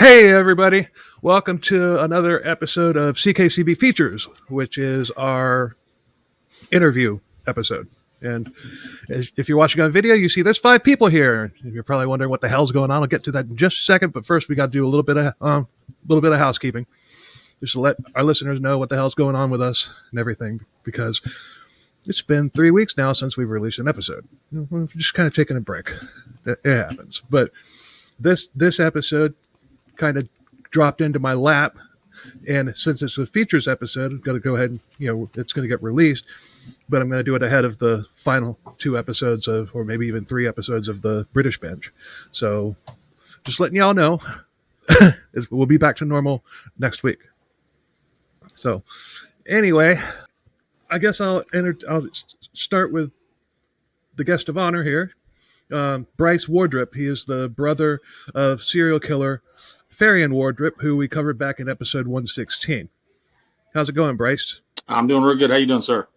Hey, everybody. Welcome to another episode of CKCB Features, which is our interview episode. And if you're watching on video, you see there's 5 people here. You're probably wondering what the hell's going on. I'll get to that in just a second. But first, we got to do a little bit of housekeeping, just to let our listeners know what the hell's going on with us and everything, because it's been 3 weeks now since we've released an episode. We're just kind of taking a break. It happens. But this episode kind of dropped into my lap, and since it's a features episode, I'm going to go ahead and, it's going to get released, but I'm going to do it ahead of the final 2 episodes of, or maybe even 3 episodes of the British Bench. So just letting y'all know, we'll be back to normal next week. So anyway, I guess I'll start with the guest of honor here, Bryce Wardrip. He is the brother of serial killer Faryion Wardrip, who we covered back in episode 116. How's it going, Bryce? I'm doing real good. How you doing, sir?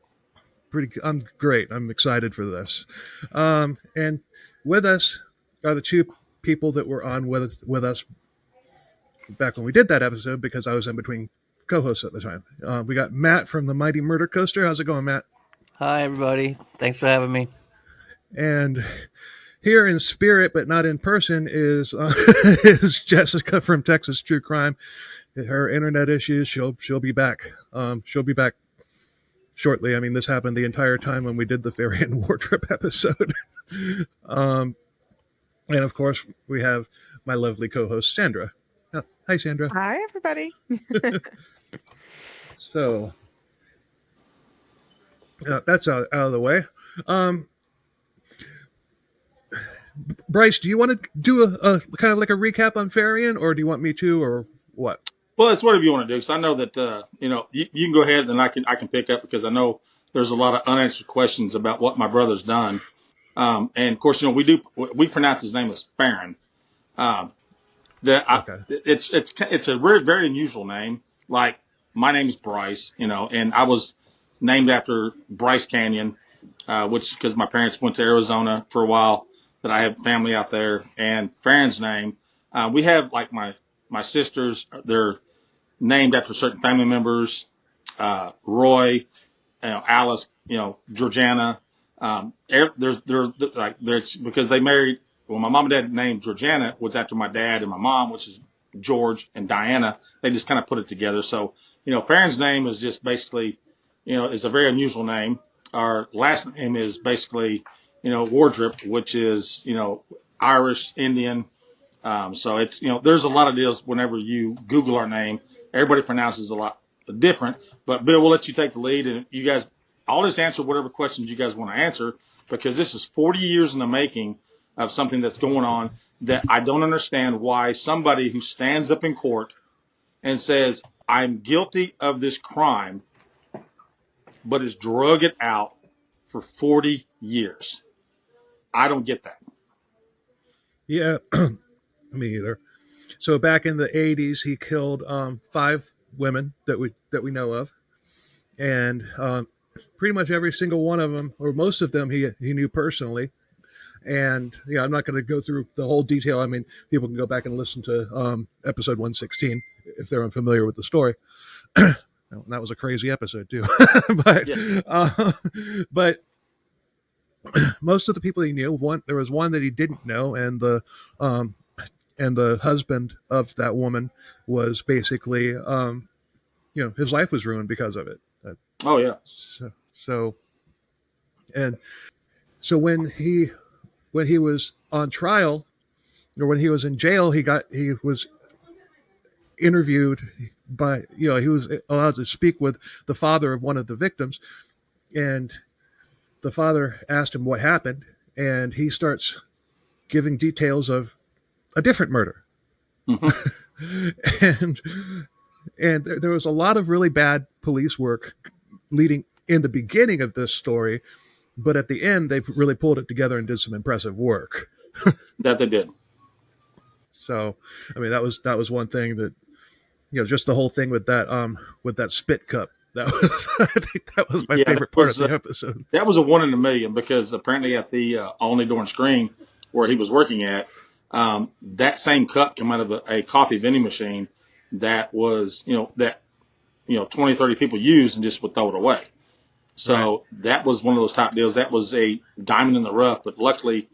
I'm great. I'm excited for this. And with us are the 2 people that were on with us back when we did that episode, because I was in between co-hosts at the time. We got Matt from the Mighty Murder Coaster. How's it going, Matt? Hi, everybody. Thanks for having me. And here in spirit, but not in person, is Jessica from Texas True Crime. Her internet issues. She'll be back. She'll be back shortly. I mean, this happened the entire time when we did the Faryion Wardrip episode. And of course, we have my lovely co-host Sandra. Hi, Sandra. Hi, everybody. So that's out of the way. Bryce, do you want to do a kind of like a recap on Faryion, or do you want me to, or what? Well, it's whatever you want to do, because I know that you can go ahead and I can pick up, because I know there's a lot of unanswered questions about what my brother's done. And of course, we pronounce his name as Faryion. It's a very, very unusual name. Like, my name is Bryce, and I was named after Bryce Canyon, which because my parents went to Arizona for a while. That I have family out there, and Farrion's name. We have, like, my sisters, they're named after certain family members, Roy, Alice, Georgiana. There's because they married. Well, my mom and dad named Georgiana was after my dad and my mom, which is George and Diana. They just kind of put it together. So, Farrion's name is just basically, is a very unusual name. Our last name is basically, Wardrip, which is, Irish, Indian. So it's, there's a lot of deals whenever you Google our name. Everybody pronounces a lot different. But Bill, we'll let you take the lead. And you guys, I'll just answer whatever questions you guys want to answer, because this is 40 years in the making of something that's going on that I don't understand why somebody who stands up in court and says, I'm guilty of this crime, but has drug it out for 40 years. I don't get that. Yeah, me either. So back in the 80s, he killed 5 women that we know of, and pretty much every single one of them, or most of them, he knew personally. And I'm not going to go through the whole detail. I mean, people can go back and listen to episode 116 if they're unfamiliar with the story. That was a crazy episode too. But most of the people he knew, there was one that he didn't know, and the husband of that woman was basically, his life was ruined because of it. Oh yeah. So when he was on trial, or when he was in jail, he was interviewed by, he was allowed to speak with the father of one of the victims, and the father asked him what happened, and he starts giving details of a different murder. Mm-hmm. and there was a lot of really bad police work leading in the beginning of this story, but at the end they really pulled it together and did some impressive work. That they did. So, I mean, that was one thing that, just the whole thing with that spit cup. That was, I think that was my favorite part of the episode. That was a 1 in a million, because apparently at the Only Door and Screen where he was working at, That same cup came out of a coffee vending machine that was, 20, 30 people used and just would throw it away. So that was one of those type deals. That was a diamond in the rough. But luckily,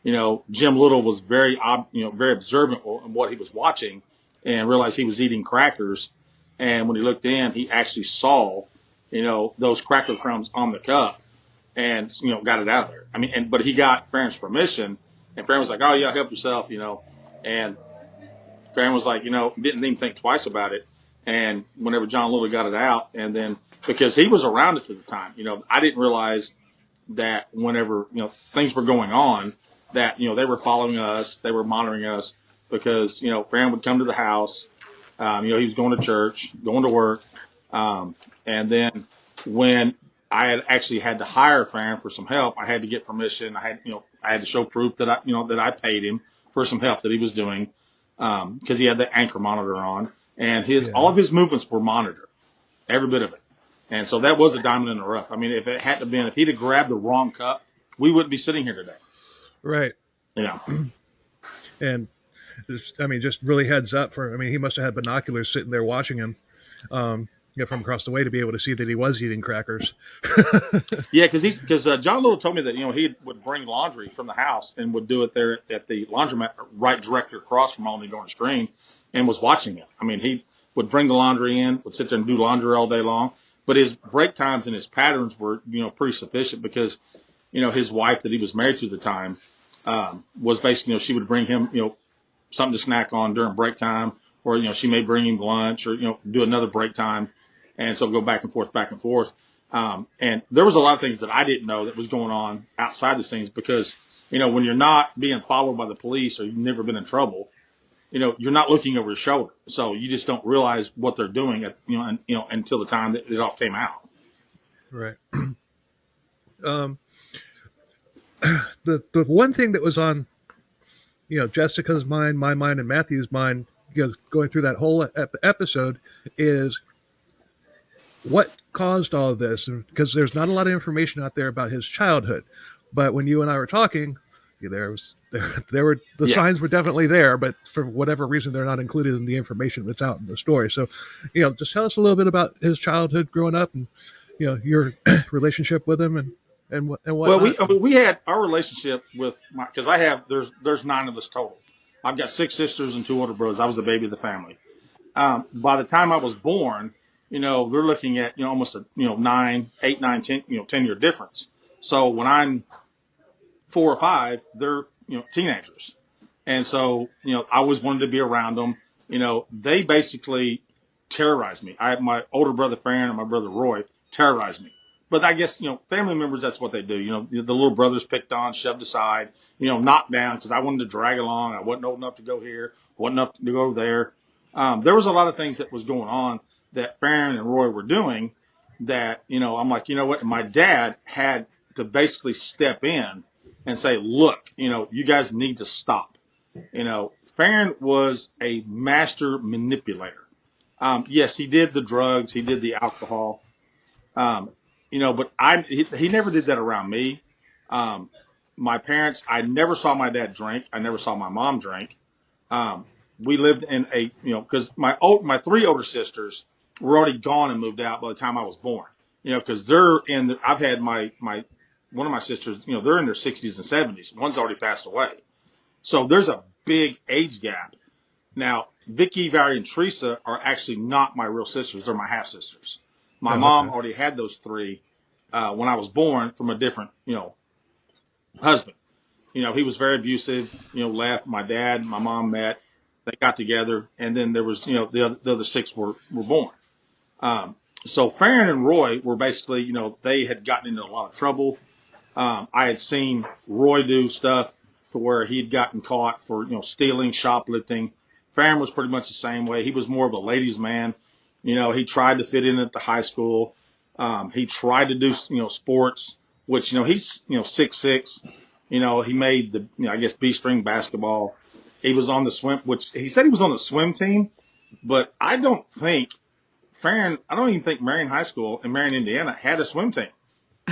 Jim Little was very observant on what he was watching and realized he was eating crackers. And when he looked in, he actually saw, those cracker crumbs on the cup and, got it out of there. I mean, but he got Farron's permission, and Farron was like, "Oh yeah, help yourself," and Farron was like, didn't even think twice about it. And whenever John Little got it out, and then because he was around us at the time, I didn't realize that whenever, things were going on, that, they were following us, they were monitoring us because, Farron would come to the house, he was going to church, going to work. And then when I had actually had to hire Farron for some help, I had to get permission. I had to show proof that I paid him for some help that he was doing. Cause he had the anchor monitor on and all of his movements were monitored, every bit of it. And so that was a diamond in the rough. I mean, if he'd have grabbed the wrong cup, we wouldn't be sitting here today. Right. And just really heads up he must have had binoculars sitting there watching him, from across the way to be able to see that he was eating crackers. Yeah. Cause John Little told me that, he would bring laundry from the house and would do it there at the laundromat right directly across from Only Going Screen and was watching it. I mean, he would bring the laundry in, would sit there and do laundry all day long. But his break times and his patterns were, pretty sufficient because, his wife that he was married to at the time, was basically, she would bring him, something to snack on during break time, or, she may bring him lunch or, do another break time. And so go back and forth. And there was a lot of things that I didn't know that was going on outside the scenes because, when you're not being followed by the police or you've never been in trouble, you're not looking over your shoulder. So you just don't realize what they're doing until the time that it all came out. Right. The one thing that was on, Jessica's mind, my mind, and Matthew's mind, going through that whole episode is what caused all of this, because there's not a lot of information out there about his childhood. But when you and I were talking, the signs were definitely there, but for whatever reason, they're not included in the information that's out in the story. So, just tell us a little bit about his childhood growing up and, your relationship with him and what. Well, we had our relationship with there's 9 of us total. I've got 6 sisters and 2 older brothers. I was the baby of the family. By the time I was born, they're looking at, almost a, 8, 9, 10, 10-year difference. So when I'm 4 or 5, they're, teenagers. And so, I always wanted to be around them. They basically terrorized me. My older brother, Farron, and my brother, Roy, terrorized me. But I guess, family members, that's what they do. The little brothers picked on, shoved aside, knocked down because I wanted to drag along. I wasn't old enough to go here, wasn't enough to go there. There was a lot of things that was going on that Farron and Roy were doing that, I'm like, what? And my dad had to basically step in and say, look, you guys need to stop. Farron was a master manipulator. Yes, he did the drugs. He did the alcohol. But he never did that around me. My parents, I never saw my dad drink. I never saw my mom drink. We lived in because my 3 older sisters were already gone and moved out by the time I was born, because I've had one of my sisters, they're in their 60s and 70s. One's already passed away. So there's a big age gap. Now, Vicky, Valerie, and Teresa are actually not my real sisters. They're my half sisters. My mom already had those 3 when I was born from a different, husband. He was very abusive, left. My dad and my mom met. They got together. And then there was, the other 6 were born. So Farron and Roy were basically, they had gotten into a lot of trouble. I had seen Roy do stuff to where he'd gotten caught for, stealing, shoplifting. Farron was pretty much the same way. He was more of a ladies' man. He tried to fit in at the high school. He tried to do, sports, which, he's, 6'6". He made the, I guess, B-string basketball. He was on the swim, which he said he was on the swim team, but I don't even think Marion High School in Marion, Indiana had a swim team.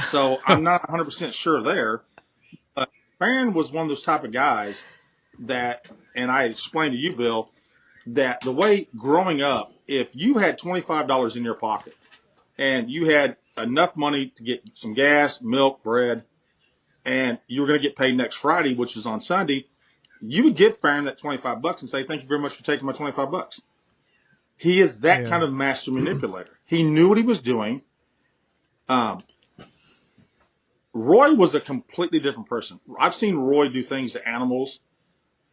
So I'm not 100% sure there. But Farron was one of those type of guys that, and I explained to you, Bill, that the way growing up, if you had $25 in your pocket and you had enough money to get some gas, milk, bread, and you were going to get paid next Friday, which is on Sunday, you would give Farron that $25 and say, "Thank you very much for taking my $25." He is that kind of master manipulator. He knew what he was doing. Roy was a completely different person. I've seen Roy do things to animals,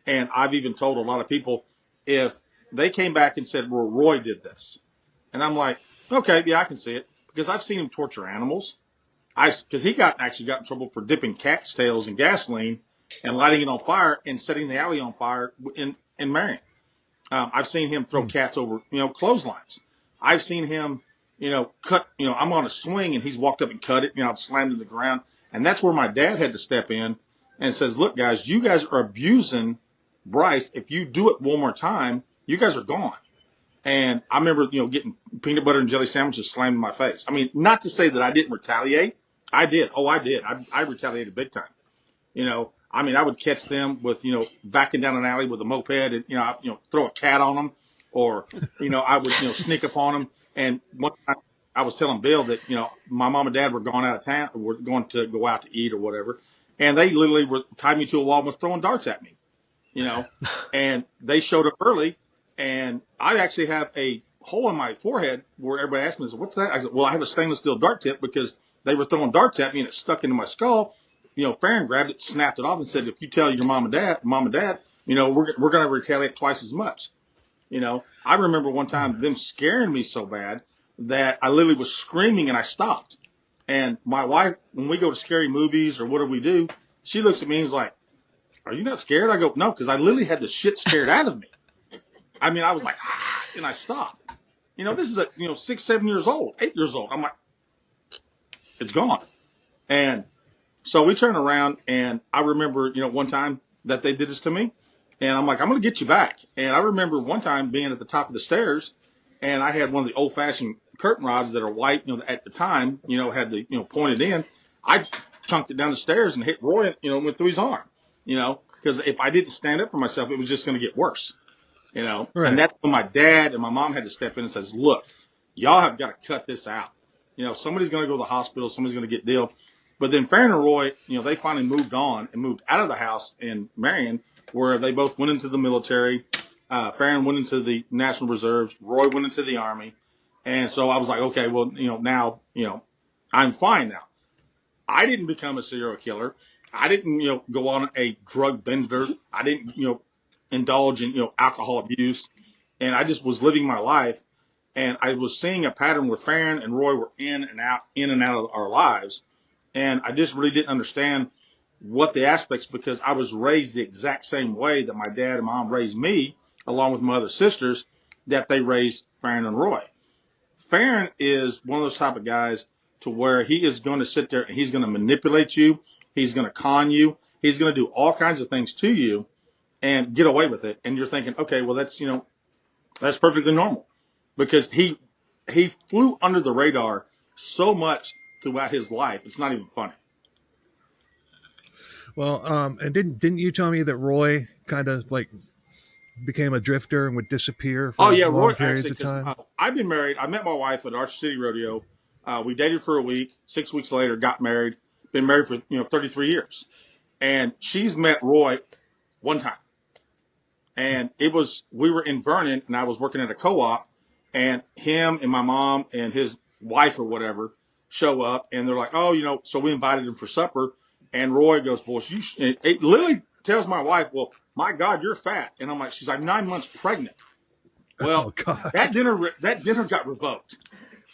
and I've even told a lot of people if they came back and said, "Well, Roy did this," and I'm like, "Okay, yeah, I can see it," because I've seen him torture animals. Because he actually got in trouble for dipping cat's tails in gasoline and lighting it on fire and setting the alley on fire in Marion. I've seen him throw cats over, clotheslines. I've seen him, cut, I'm on a swing and he's walked up and cut it, I've slammed it to the ground. And that's where my dad had to step in and says, "Look, guys, you guys are abusing Bryce. If you do it one more time, you guys are gone." And I remember, getting peanut butter and jelly sandwiches slammed in my face. I mean, not to say that I didn't retaliate. I did. Oh, I did. I retaliated big time. I would catch them with, backing down an alley with a moped and, throw a cat on them, or, I would, sneak up on them. And one time I was telling Bill that, my mom and dad were gone out of town, were going to go out to eat or whatever. And they literally tied me to a wall and was throwing darts at me, and they showed up early. And I actually have a hole in my forehead where everybody asked me, "What's that?" I said, "Well, I have a stainless steel dart tip because they were throwing darts at me and it stuck into my skull." Farron grabbed it, snapped it off, and said, "If you tell your mom and dad, we're going to retaliate twice as much." I remember one time them scaring me so bad that I literally was screaming and I stopped. And my wife, when we go to scary movies or what do we do, she looks at me and is like, "Are you not scared?" I go, "No," because I literally had the shit scared out of me. I mean, I was like, and I stopped. This is 6, 7 years old, 8 years old. I'm like, it's gone. And so we turned around, and I remember, one time that they did this to me, and I'm like, "I'm going to get you back." And I remember one time being at the top of the stairs, and I had one of the old-fashioned curtain rods that are white, at the time, had the, pointed in. I chunked it down the stairs and hit Roy, went through his arm, because if I didn't stand up for myself, it was just going to get worse. Right. And that's when my dad and my mom had to step in and says, "Look, y'all have got to cut this out. Somebody's going to go to the hospital. Somebody's going to get deal." But then Farron and Roy, they finally moved on and moved out of the house in Marion, where they both went into the military. Farron went into the National Reserves. Roy went into the Army. And so I was like, okay, well, now, I'm fine now. I didn't become a serial killer. I didn't, go on a drug bender. I didn't, indulge in, alcohol abuse. And I just was living my life. And I was seeing a pattern where Farron and Roy were in and out of our lives. And I just really didn't understand what the aspects, because I was raised the exact same way that my dad and mom raised me, along with my other sisters, that they raised Farron and Roy. Farron is one of those type of guys to where he is going to sit there and he's going to manipulate you. He's going to con you. He's going to do all kinds of things to you and get away with it. And you're thinking, okay, well, that's perfectly normal, because he flew under the radar so much throughout his life. It's not even funny. Well, and didn't you tell me that Roy kind of like became a drifter and would disappear for long Roy, periods actually, of time? I've been married. I met my wife at Archer City Rodeo. We dated for a week. 6 weeks later, got married. Been married for 33 years. And she's met Roy one time. And we were in Vernon, and I was working at a co-op, and him and my mom and his wife or whatever show up, and they're like, "Oh, so we invited him for supper." And Roy goes, "Well, it literally tells my wife, 'Well, my God, you're fat.'" And I'm like, she's like 9 months pregnant. Well, that dinner got revoked.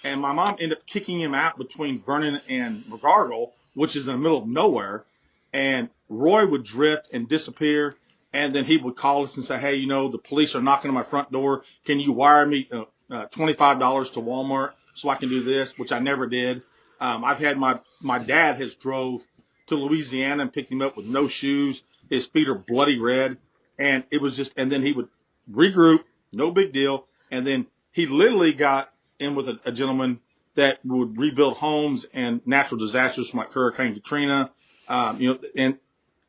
And my mom ended up kicking him out between Vernon and McGargle, which is in the middle of nowhere. And Roy would drift and disappear. And then he would call us and say, "Hey, the police are knocking on my front door. Can you wire me $25 to Walmart so I can do this?" Which I never did. I've had my dad has drove to Louisiana and picked him up with no shoes. His feet are bloody red. And it was just, and then he would regroup, no big deal. And then he literally got in with a gentleman that would rebuild homes and natural disasters from like Hurricane Katrina. And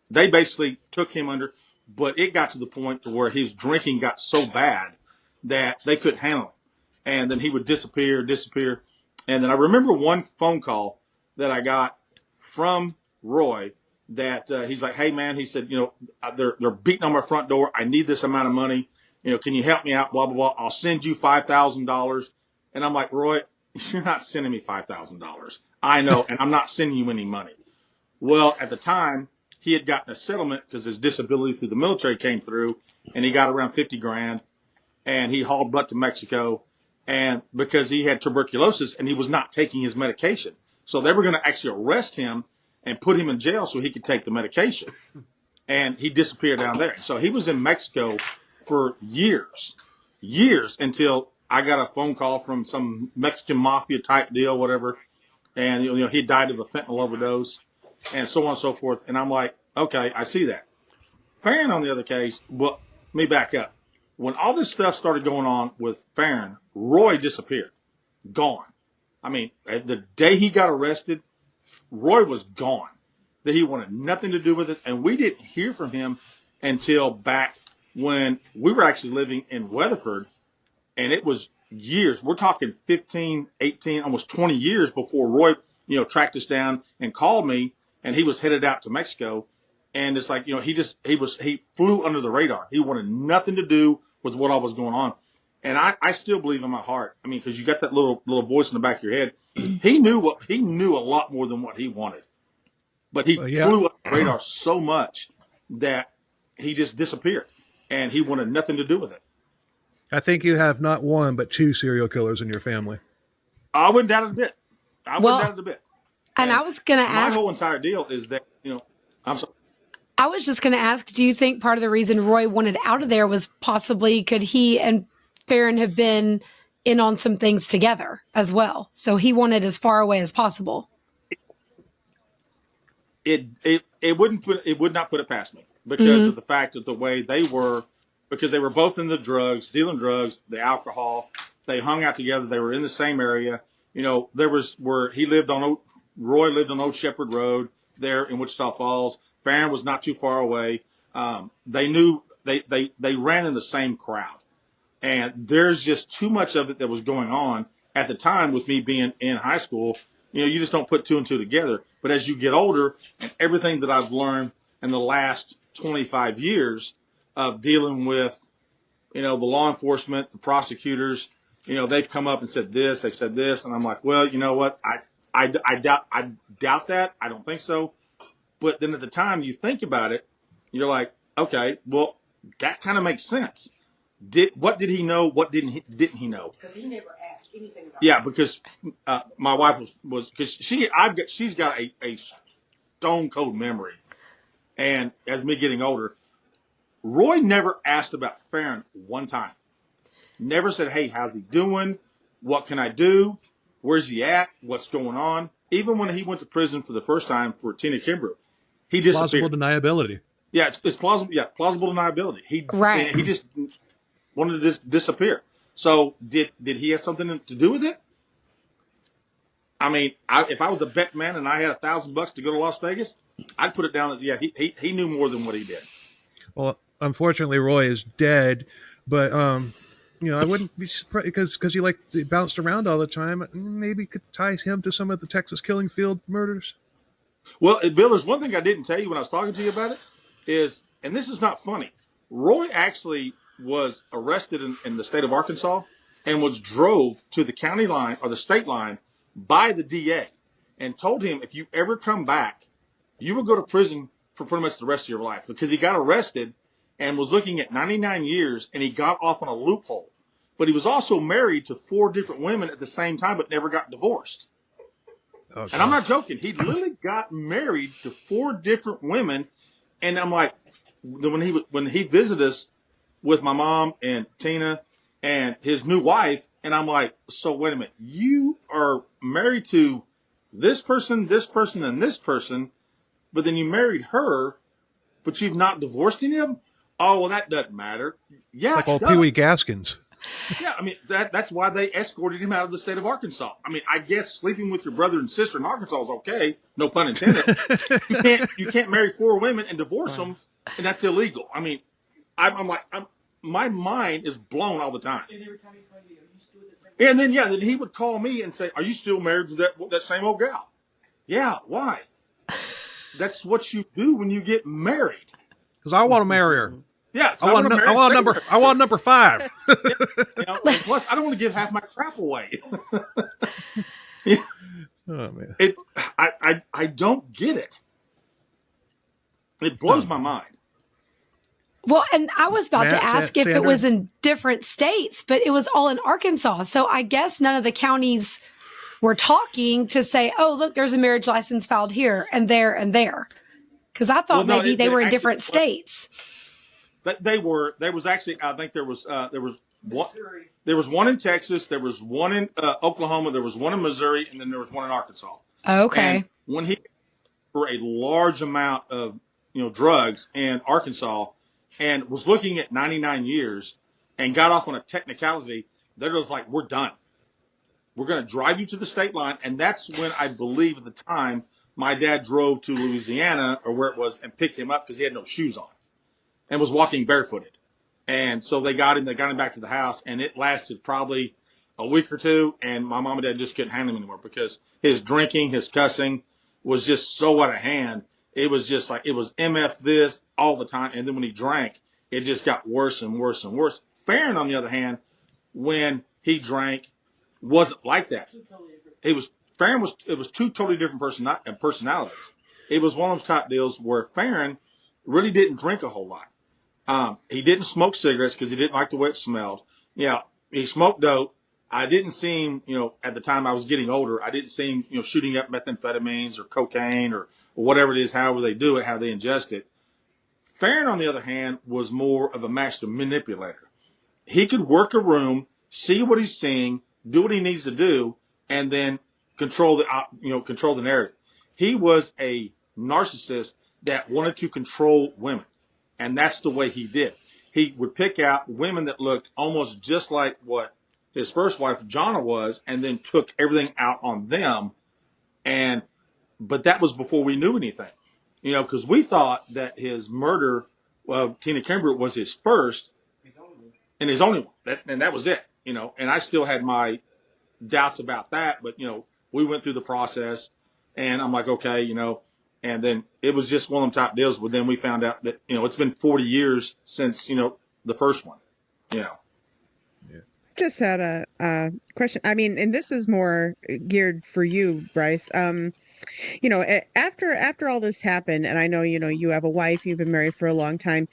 they basically took him under. but it got to the point to where his drinking got so bad that they couldn't handle it. And then he would disappear. And then I remember one phone call that I got from Roy that he's like, hey, man, he said, they're beating on my front door. I need this amount of money. Can you help me out? Blah, blah, blah. I'll send you $5,000. And I'm like, Roy, you're not sending me $5,000. I know, and I'm not sending you any money. Well, at the time, he had gotten a settlement because his disability through the military came through, and he got around 50 grand, and he hauled butt to Mexico, and because he had tuberculosis and he was not taking his medication. So they were going to actually arrest him and put him in jail so he could take the medication. And he disappeared down there. So he was in Mexico for years until I got a phone call from some Mexican mafia type deal, whatever. And, he died of a fentanyl overdose and so on and so forth. And I'm like, okay, I see that. Farrion, on the other case, well, let me back up. When all this stuff started going on with Farrion, Roy disappeared, gone. I mean, the day he got arrested, Roy was gone. That he wanted nothing to do with it. And we didn't hear from him until back when we were actually living in Weatherford. And it was years. We're talking 15, 18, almost 20 years before Roy, tracked us down and called me. And he was headed out to Mexico. And it's like, he flew under the radar. He wanted nothing to do with what all was going on. And I still believe in my heart. I mean, because you got that little voice in the back of your head. He knew a lot more than what he wanted. But he flew up the radar so much that he just disappeared, and he wanted nothing to do with it. I think you have not one but two serial killers in your family. I wouldn't doubt it a bit. And I was going to ask. My whole entire deal is that, I'm sorry. I was just going to ask, do you think part of the reason Roy wanted out of there was possibly could he and Farrion have been in on some things together as well? So he wanted as far away as possible. It would not put it past me because of the fact that the way they were, because they were both in the dealing drugs, the alcohol. They hung out together. They were in the same area. There was where Roy lived on Old Shepherd Road there in Wichita Falls. Farrion was not too far away. They knew they ran in the same crowd, and there's just too much of it that was going on at the time. With me being in high school, you just don't put two and two together. But as you get older, and everything that I've learned in the last 25 years of dealing with, the law enforcement, the prosecutors, they've come up and said this, they've said this, and I'm like, well, you know what? I doubt that. I don't think so. But then at the time you think about it, you're like, okay, well, that kind of makes sense. What did he know? What didn't he know? Because he never asked anything about it. Yeah, because my wife was because she's got a stone cold memory, and as me getting older, Roy never asked about Farrion one time. Never said, hey, how's he doing? What can I do? Where's he at? What's going on? Even when he went to prison for the first time for Tina Kimbrough, he disappeared. Plausible deniability. Yeah, it's plausible. Yeah, plausible deniability. He just wanted to disappear. So did he have something to do with it? I mean, if I was a bet man and I had $1,000 to go to Las Vegas, I'd put it down that he knew more than what he did. Well, unfortunately, Roy is dead, but I wouldn't be surprised because he bounced around all the time. Maybe could ties him to some of the Texas Killing Field murders. Well, Bill, there's one thing I didn't tell you when I was talking to you about it is, and this is not funny, Roy actually was arrested in the state of Arkansas and was drove to the county line or the state line by the DA and told him, if you ever come back, you will go to prison for pretty much the rest of your life, because he got arrested and was looking at 99 years and he got off on a loophole. But he was also married to 4 different women at the same time, but never got divorced. Okay. And I'm not joking. He literally got married to 4 different women. And I'm like, when he visited us with my mom and Tina and his new wife, and I'm like, so wait a minute, you are married to this person, and this person, but then you married her, but you've not divorced any of them? Oh, well, that doesn't matter. Yeah, it's like old Pee Wee Gaskins. Yeah, I mean, that's why they escorted him out of the state of Arkansas. I mean, I guess sleeping with your brother and sister in Arkansas is okay, no pun intended. You can't marry 4 women and divorce them and that's illegal. I mean, I'm like, my mind is blown all the time. And then, then he would call me and say, "Are you still married to that same old gal?" Yeah, why? That's what you do when you get married. Because I want to marry her. Yeah, I want number 5. And plus, I don't want to give half my crap away. Oh man, I don't get it. It blows my mind. Well, and I was about to ask if Sandra? it was in different states, but it was all in Arkansas. So I guess none of the counties were talking to say, "Oh, look, there's a marriage license filed here and there and there." Because I thought maybe they were in different states. They were. There was actually, I think there was one. There was one in Texas. There was one in Oklahoma. There was one in Missouri, and then there was one in Arkansas. Okay. And when he for a large amount of drugs in Arkansas, and was looking at 99 years, and got off on a technicality, they're just like, "We're done. We're going to drive you to the state line," and that's when I believe at the time my dad drove to Louisiana or where it was and picked him up because he had no shoes on and was walking barefooted. And so they got him back to the house, and it lasted probably a week or two. And my mom and dad just couldn't handle him anymore because his drinking, his cussing was just so out of hand. It was just like, it was MF this all the time. And then when he drank, it just got worse and worse and worse. Farron, on the other hand, when he drank, wasn't like that. It was two totally different personalities. It was one of those type deals where Farron really didn't drink a whole lot. He didn't smoke cigarettes because he didn't like the way it smelled. Yeah, he smoked dope. I didn't see him, at the time I was getting older, I didn't see him, shooting up methamphetamines or cocaine or whatever it is, however they do it, how they ingest it. Farron, on the other hand, was more of a master manipulator. He could work a room, see what he's seeing, do what he needs to do, and then control the narrative. He was a narcissist that wanted to control women. And that's the way he did. He would pick out women that looked almost just like what his first wife, Jonna, was, and then took everything out on them. But that was before we knew anything, because we thought that his murder of Tina Kimbrough was his first and his only one. And that was it, and I still had my doubts about that. But, we went through the process, and I'm like, okay, and then it was just one of them type deals. But then we found out that, it's been 40 years since, the first one, Yeah. Just had a question. I mean, and this is more geared for you, Bryce. After all this happened, and I know, you have a wife, you've been married for a long time.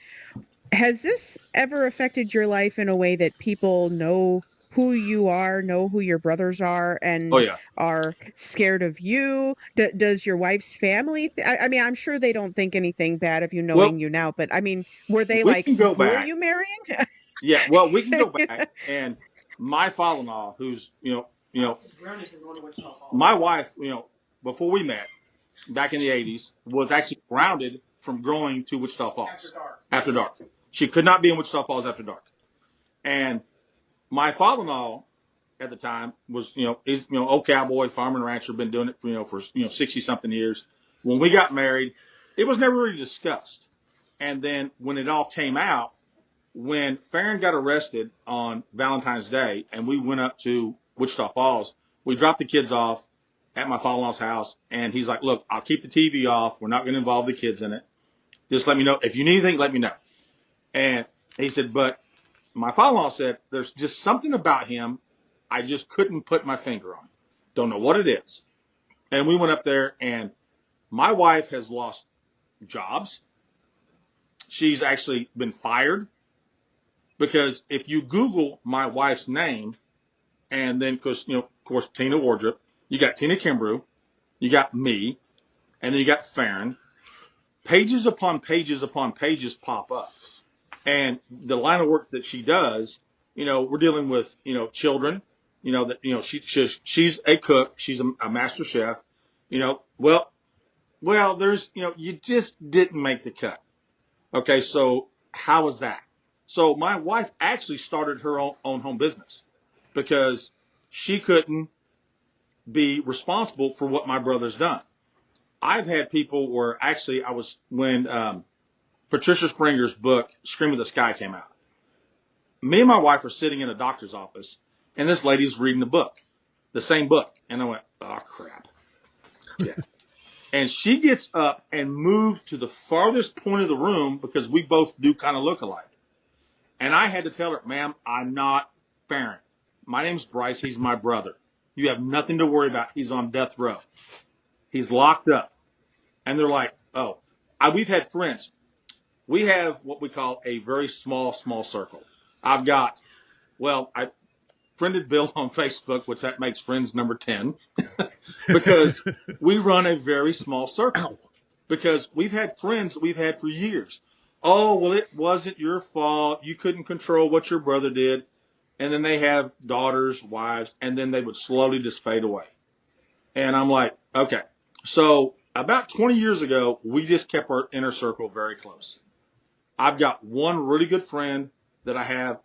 Has this ever affected your life in a way that people know who you are, know who your brothers are, and are scared of you? Does your wife's family? I mean, I'm sure they don't think anything bad of you knowing you now, but I mean, were they like, who are you marrying? Yeah, well, we can go back. And my father-in-law, who's, my wife, before we met back in the 80s, was actually grounded from going to Wichita Falls after dark. She could not be in Wichita Falls after dark. And my father-in-law at the time was, he's, old cowboy, farmer and rancher, been doing it for 60 something years. When we got married, it was never really discussed. And then when it all came out, when Farron got arrested on Valentine's Day and we went up to Wichita Falls, we dropped the kids off at my father-in-law's house. And he's like, "Look, I'll keep the TV off. We're not going to involve the kids in it. Just let me know. If you need anything, let me know." And he said, but my father-in-law said, "There's just something about him I just couldn't put my finger on. Don't know what it is." And we went up there, and my wife has lost jobs. She's actually been fired because if you Google my wife's name, and then, of course, Tina Wardrip, you got Tina Kimbrough, you got me, and then you got Farron. Pages upon pages upon pages pop up. And the line of work that she does, we're dealing with, children, she's a cook. She's a master chef, well, there's, you just didn't make the cut. Okay. So how is that? So my wife actually started her own home business because she couldn't be responsible for what my brother's done. I've had people where actually when Patricia Springer's book, Scream of the Sky, came out. Me and my wife were sitting in a doctor's office, and this lady's reading the book, the same book. And I went, oh, crap. Yeah. And she gets up and moves to the farthest point of the room because we both do kind of look alike. And I had to tell her, ma'am, I'm not Farrion. My name's Bryce. He's my brother. You have nothing to worry about. He's on death row. He's locked up. And they're like, oh, we've had friends. We have what we call a very small circle. I friended Bill on Facebook, which that makes friends number 10, because we run a very small circle. Because we've had friends that we've had for years. Oh, well, it wasn't your fault. You couldn't control what your brother did. And then they have daughters, wives, and then they would slowly just fade away. And I'm like, okay. So about 20 years ago, we just kept our inner circle very close. I've got one really good friend that I have,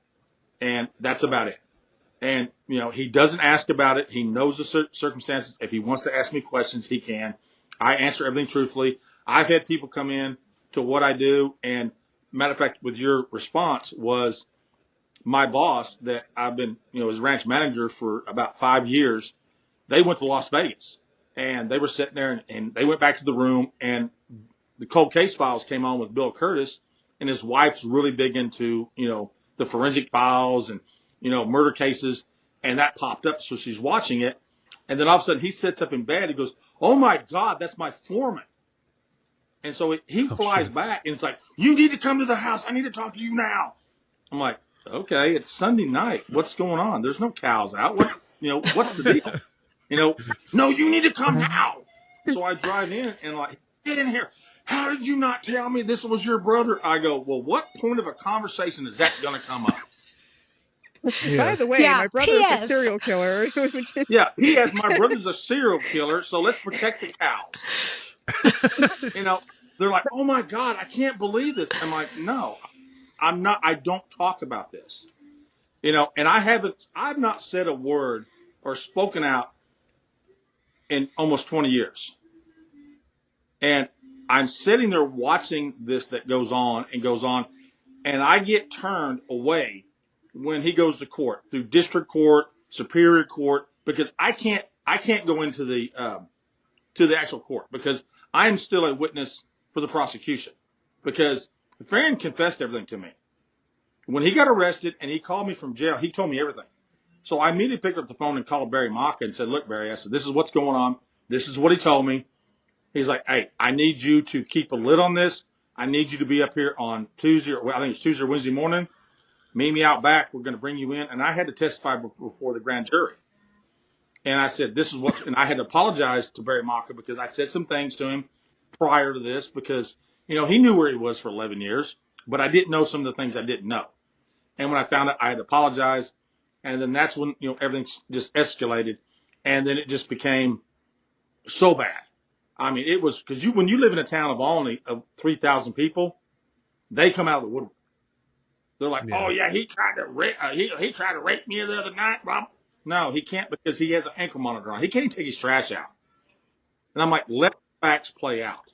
and that's about it. And, he doesn't ask about it. He knows the circumstances. If he wants to ask me questions, he can. I answer everything truthfully. I've had people come in to what I do. And matter of fact, with your response was my boss that I've been, as ranch manager for about 5 years. They went to Las Vegas, and they were sitting there, and they went back to the room, and the cold case files came on with Bill Curtis, and his wife's really big into, the forensic files and, murder cases. And that popped up. So she's watching it. And then all of a sudden he sits up in bed. He goes, oh my God, that's my foreman. And so he flies back, and it's like, you need to come to the house. I need to talk to you now. I'm like, okay, it's Sunday night. What's going on? There's no cows out. What's the deal? No, you need to come now. So I drive in and like, get in here. How did you not tell me this was your brother? I go, well, what point of a conversation is that going to come up? Yeah. By the way, my brother's a serial killer. Yeah, P.S. My brother's a serial killer, so let's protect the cows. They're like, oh my God, I can't believe this. I'm like, no, I'm not. I don't talk about this. And I've not said a word or spoken out in almost 20 years. And I'm sitting there watching this that goes on, and I get turned away when he goes to court, through district court, superior court, because I can't go into the to the actual court because I'm still a witness for the prosecution. Because Farrion confessed everything to me. When he got arrested and he called me from jail, he told me everything. So I immediately picked up the phone and called Barry Maka and said, look, Barry, I said, this is what's going on. This is what he told me. He's like, hey, I need you to keep a lid on this. I need you to be up here on Tuesday, I think it's Tuesday or Wednesday morning. Meet me out back. We're going to bring you in. And I had to testify before the grand jury. And I said, and I had to apologize to Barry Maka because I said some things to him prior to this because, he knew where he was for 11 years, but I didn't know some of the things I didn't know. And when I found out, I had to apologize. And then that's when, everything just escalated. And then it just became so bad. I mean, it was because when you live in a town of only 3,000 people, they come out of the woodwork. They're like, oh yeah, he tried to rape me the other night, Rob. No, he can't because he has an ankle monitor on. He can't even take his trash out. And I'm like, let the facts play out.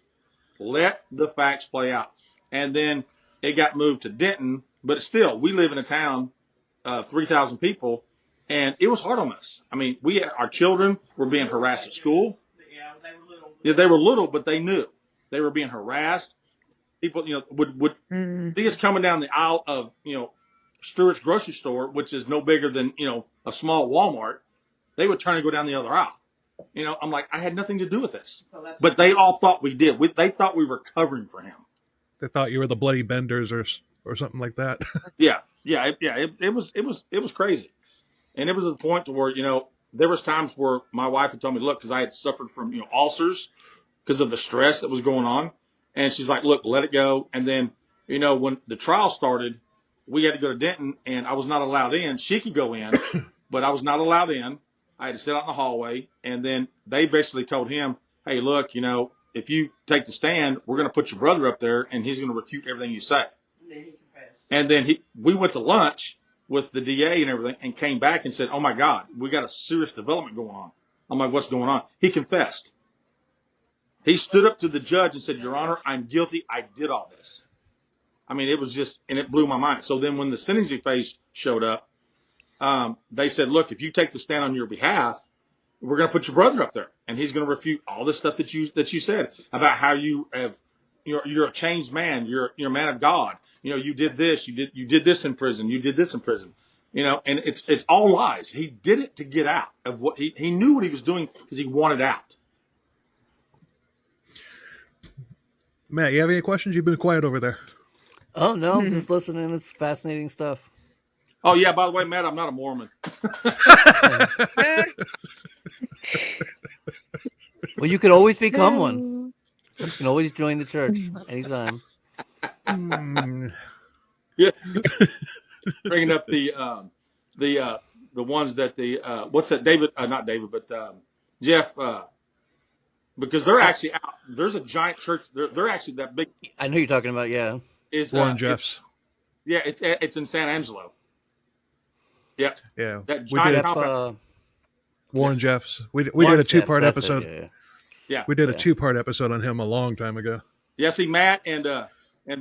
Let the facts play out. And then it got moved to Denton, but still, we live in a town of 3,000 people, and it was hard on us. I mean, our children were being harassed at school. Yeah, they were little, but they knew they were being harassed. People, would see us coming down the aisle of, Stewart's grocery store, which is no bigger than, a small Walmart. They would turn and go down the other aisle. I'm like, I had nothing to do with this. But they all thought we did. They thought we were covering for him. They thought you were the Bloody Benders or something like that. Yeah. It was crazy. And it was at the point to where, there was times where my wife had told me, look, because I had suffered from, ulcers because of the stress that was going on. And she's like, look, let it go. And then, when the trial started, we had to go to Denton, and I was not allowed in. She could go in, but I was not allowed in. I had to sit out in the hallway. And then they basically told him, hey, look, if you take the stand, we're going to put your brother up there, and he's going to refute everything you say. And then we went to lunch with the DA and everything and came back and said, oh, my God, we got a serious development going on. I'm like, what's going on? He confessed. He stood up to the judge and said, Your Honor, I'm guilty. I did all this. I mean, it was just, and it blew my mind. So then when the sentencing phase showed up, they said, look, if you take the stand on your behalf, we're going to put your brother up there, and he's going to refute all the stuff that you said about how you have, you're a changed man. You're a man of God. You did this, you did this in prison. You did this in prison, and it's all lies. He did it to get out of what he knew what he was doing because he wanted out. Matt, you have any questions? You've been quiet over there. Oh, no, I'm just listening. It's fascinating stuff. Oh, yeah, by the way, Matt, I'm not a Mormon. Well, you could always become one. You can always join the church anytime. Yeah. Bringing up the ones that what's that, David, not David, but Jeff, because they're actually out. There's a giant church. They're actually that big. I know who you're talking about, yeah. Is Warren Jeffs. It's in San Angelo. Yeah. Yeah. That giant complex. Warren Jeffs. We did a 2-part episode. Yeah. We did a 2-part episode on him a long time ago. Yeah, see, Matt and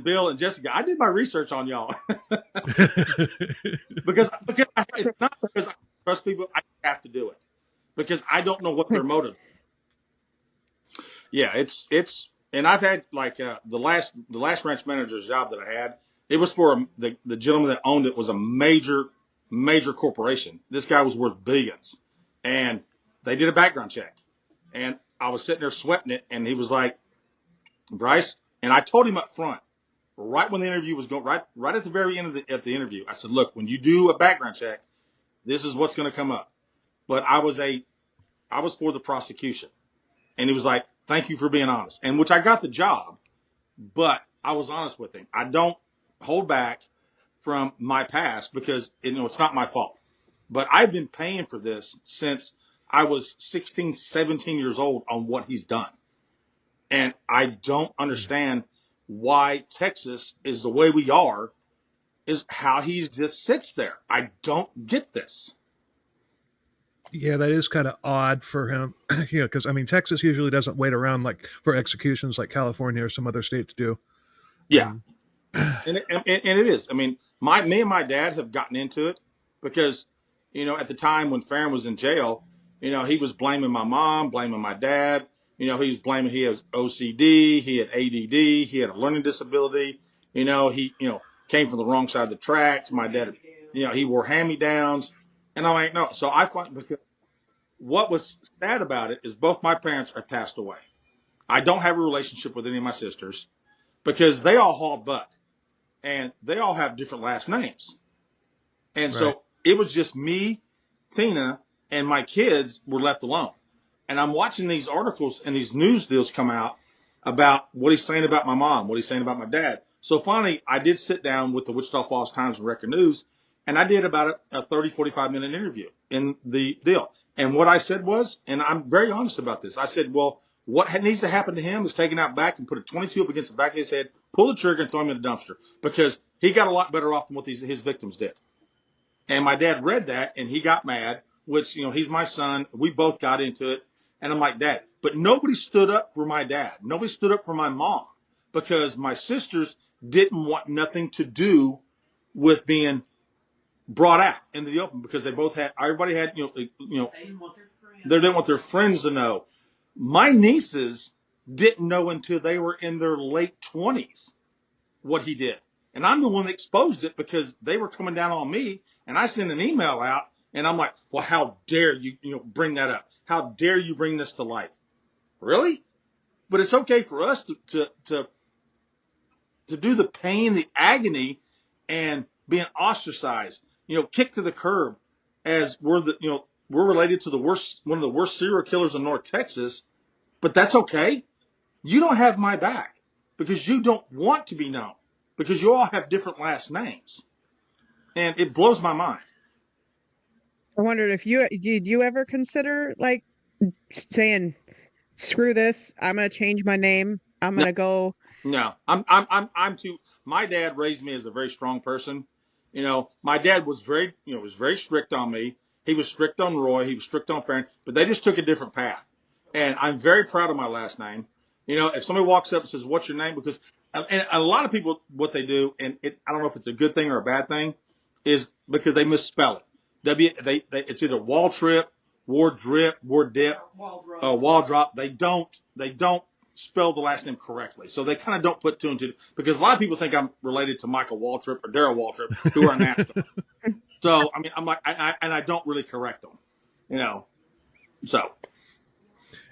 Bill and Jessica, I did my research on y'all. because it's not because I trust people, I have to do it. Because I don't know what their motive is. Yeah, it's and I've had like the last ranch manager's job that I had, it was for the gentleman that owned it was a major corporation. This guy was worth billions. And they did a background check. And I was sitting there sweating it, and he was like, Bryce, and I told him up front, right when the interview was going, right at the very end of the interview, I said, look, when you do a background check, this is what's going to come up. But I was for the prosecution. And he was like, thank you for being honest. And which I got the job, but I was honest with him. I don't hold back from my past because, it's not my fault. But I've been paying for this since I was 16, 17 years old on what he's done. And I don't understand why Texas is the way we are, is how he just sits there. I don't get this. Yeah, that is kind of odd for him. Because, Texas usually doesn't wait around like for executions like California or some other states do. Yeah. And it is. me and my dad have gotten into it because, at the time when Faryion was in jail, he was blaming my mom, blaming my dad. He was blaming he has OCD, he had ADD, he had a learning disability. He, came from the wrong side of the tracks. My dad, he wore hand-me-downs. And I'm like, no. So I find because what was sad about it is both my parents are passed away. I don't have a relationship with any of my sisters because they all hauled butt and they all have different last names. And so it was just me, Tina, and my kids were left alone. And I'm watching these articles and these news deals come out about what he's saying about my mom, what he's saying about my dad. So finally, I did sit down with the Wichita Falls Times and Record News, and I did about a 30, 45-minute interview in the deal. And what I said was, and I'm very honest about this, I said, well, what needs to happen to him is take him out back and put a 22 up against the back of his head, pull the trigger, and throw him in the dumpster because he got a lot better off than what his victims did. And my dad read that, and he got mad, which, he's my son. We both got into it. And I'm like, Dad. But nobody stood up for my dad. Nobody stood up for my mom because my sisters didn't want nothing to do with being brought out into the open because everybody had, they didn't want their friends to know. My nieces didn't know until they were in their late 20s what he did. And I'm the one that exposed it because they were coming down on me. And I sent an email out and I'm like, well, how dare you, bring that up? How dare you bring this to light? Really? But it's okay for us to do the pain, the agony, and being ostracized, kicked to the curb as we're related to one of the worst serial killers in North Texas. But that's okay. You don't have my back because you don't want to be known because you all have different last names. And it blows my mind. I wondered if did you ever consider like saying, screw this, I'm going to change my name. I'm going to go. No, I'm too, my dad raised me as a very strong person. My dad was very strict on me. He was strict on Roy. He was strict on Faryion, but they just took a different path. And I'm very proud of my last name. If somebody walks up and says, "What's your name?" Because and a lot of people, what they do, and I don't know if it's a good thing or a bad thing, is because they misspell it. It's either Wardrip, Wardrip, Wardrop. They don't spell the last name correctly, so they kind of don't put two and two. Because a lot of people think I'm related to Michael Wardrip or Darryl Wardrip, who are NASCAR. So I mean, I'm like, I don't really correct them, So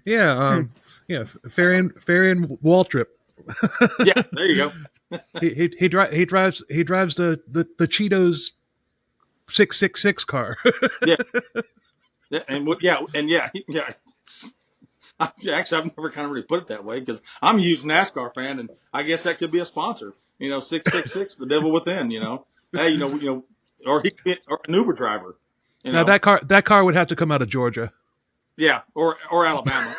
Yeah, Faryion Wardrip. Yeah, there you go. he drives the Cheetos 666 car. Yeah, yeah. Actually, I've never kind of really put it that way because I'm a huge NASCAR fan, and I guess that could be a sponsor. 666, the devil within. Hey, or an Uber driver. Now that car would have to come out of Georgia. Yeah, or Alabama.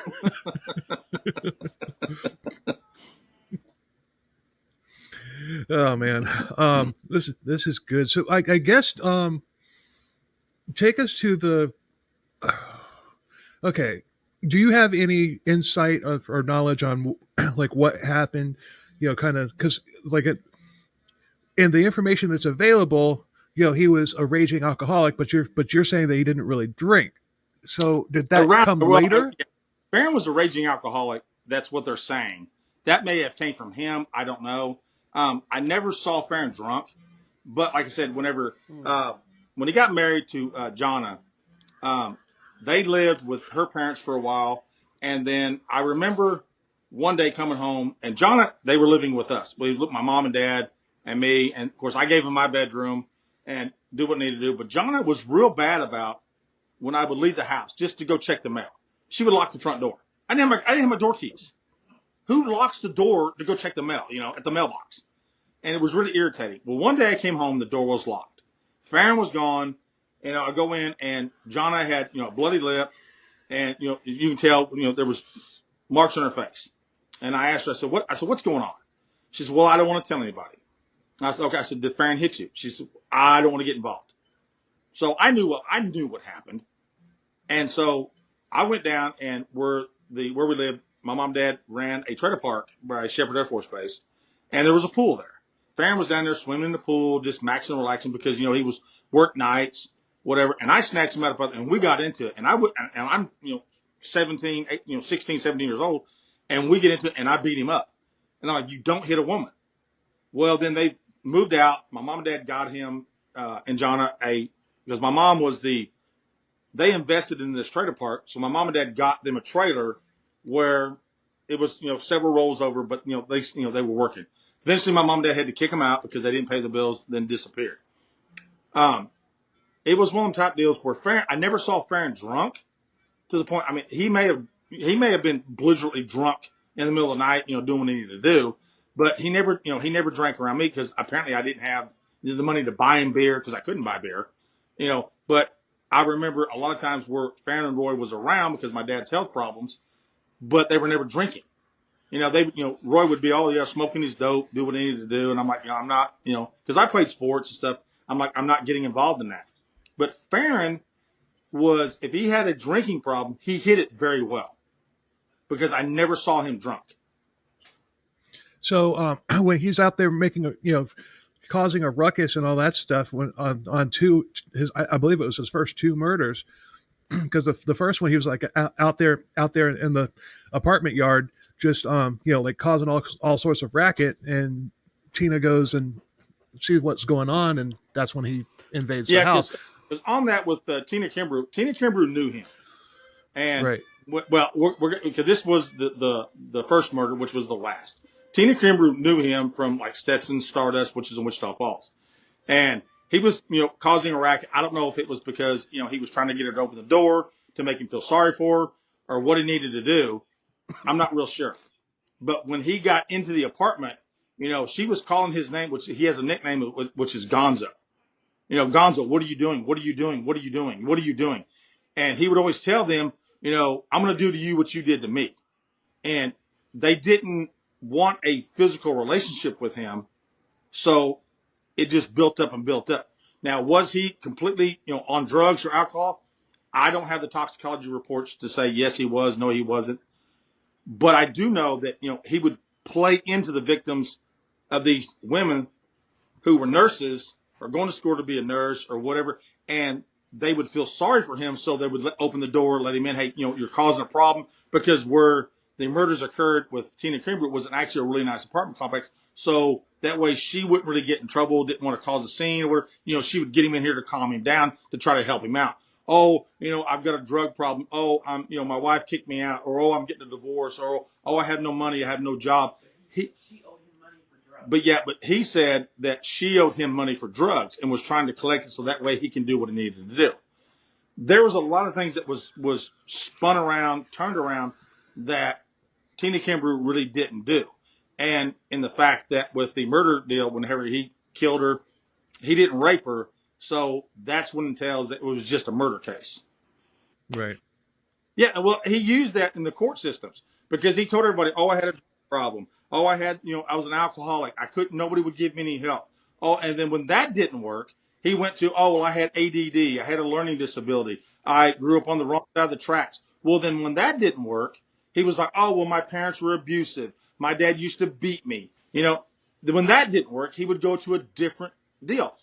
Oh man, this is good. So I guess take us to the. Okay, do you have any insight or knowledge on like what happened? Kind of because in the information that's available, he was a raging alcoholic, but you're saying that he didn't really drink. So did that come later? Farron was a raging alcoholic. That's what they're saying. That may have came from him. I don't know. I never saw Farron drunk, but like I said, when he got married to Jonna, they lived with her parents for a while. And then I remember one day coming home, and Jonna, they were living with us. My mom and dad and me. And of course I gave them my bedroom and do what I needed to do. But Jonna was real bad about when I would leave the house just to go check the mail. She would lock the front door. I didn't have my door keys. Who locks the door to go check the mail, at the mailbox? And it was really irritating. Well, one day I came home, the door was locked. Farron was gone, and I go in, and Jonna had, a bloody lip, and, you can tell, there was marks on her face. And I asked her, I said, what's going on? She said, well, I don't want to tell anybody. And I said, okay. I said, did Farron hit you? She said, I don't want to get involved. So I knew what happened. And so I went down, and where we lived, my mom and dad ran a trailer park by Shepherd Air Force Base, and there was a pool there. Farron was down there swimming in the pool, just maxing and relaxing because, he was work nights, whatever. And I snatched him out of, and we got into it. And I'm, 16, 17 years old, and we get into it, and I beat him up. And I'm like, you don't hit a woman. Well, then they moved out. My mom and dad got him, and Jonna because my mom they invested in this trailer park. So my mom and dad got them a trailer where it was, several rolls over, but, they were working. Eventually my mom and dad had to kick them out because they didn't pay the bills, then disappeared. It was one of them type deals where I never saw Farron drunk to the point. I mean, he may have been belligerently drunk in the middle of the night, doing what he needed to do, but he never drank around me because apparently I didn't have the money to buy him beer because I couldn't buy beer, but I remember a lot of times where Farron and Roy was around because my dad's health problems, but they were never drinking. Roy would be, smoking his dope, do what he needed to do. And I'm like, I'm not, because I played sports and stuff. I'm like, I'm not getting involved in that. But Farron if he had a drinking problem, he hid it very well because I never saw him drunk. So when he's out there making causing a ruckus and all that stuff when on I believe it was his first two murders, because the first one he was like out there in the apartment yard just like causing all sorts of racket, and Tina goes and sees what's going on, and that's when he invades the house. Because on that with Tina Kimbrough knew him, and right. Well, because this was the first murder, which was the last. Tina Kimbrough knew him from like Stetson Stardust, which is in Wichita Falls, and he was causing a racket. I don't know if it was because he was trying to get her to open the door to make him feel sorry for her, or what he needed to do. I'm not real sure. But when he got into the apartment, she was calling his name, which he has a nickname, which is Gonzo. Gonzo, what are you doing? What are you doing? What are you doing? What are you doing? And he would always tell them, I'm going to do to you what you did to me. And they didn't want a physical relationship with him. So it just built up and built up. Now, was he completely, on drugs or alcohol? I don't have the toxicology reports to say yes, he was, no, he wasn't. But I do know that, he would play into the victims of these women who were nurses or going to school to be a nurse or whatever. And they would feel sorry for him. So they would open the door, let him in. Hey, you're causing a problem, because where the murders occurred with Tina Kimber was actually a really nice apartment complex. So that way she wouldn't really get in trouble, didn't want to cause a scene, or whatever. She would get him in here to calm him down, to try to help him out. Oh, I've got a drug problem. Oh, my wife kicked me out, or, oh, I'm getting a divorce, or, oh, I have no money. I have no job. But he said that she owed him money for drugs and was trying to collect it so that way he can do what he needed to do. There was a lot of things that was spun around, turned around, that Tina Kimbrough really didn't do. And in the fact that with the murder deal, whenever he killed her, he didn't rape her. So that's when it tells that it was just a murder case. Right. Yeah, well, he used that in the court systems, because he told everybody, oh, I had a problem. Oh, I was an alcoholic. Nobody would give me any help. Oh, and then when that didn't work, he went to, oh, well, I had ADD. I had a learning disability. I grew up on the wrong side of the tracks. Well, then when that didn't work, he was like, oh, well, my parents were abusive. My dad used to beat me. When that didn't work, he would go to a different deal.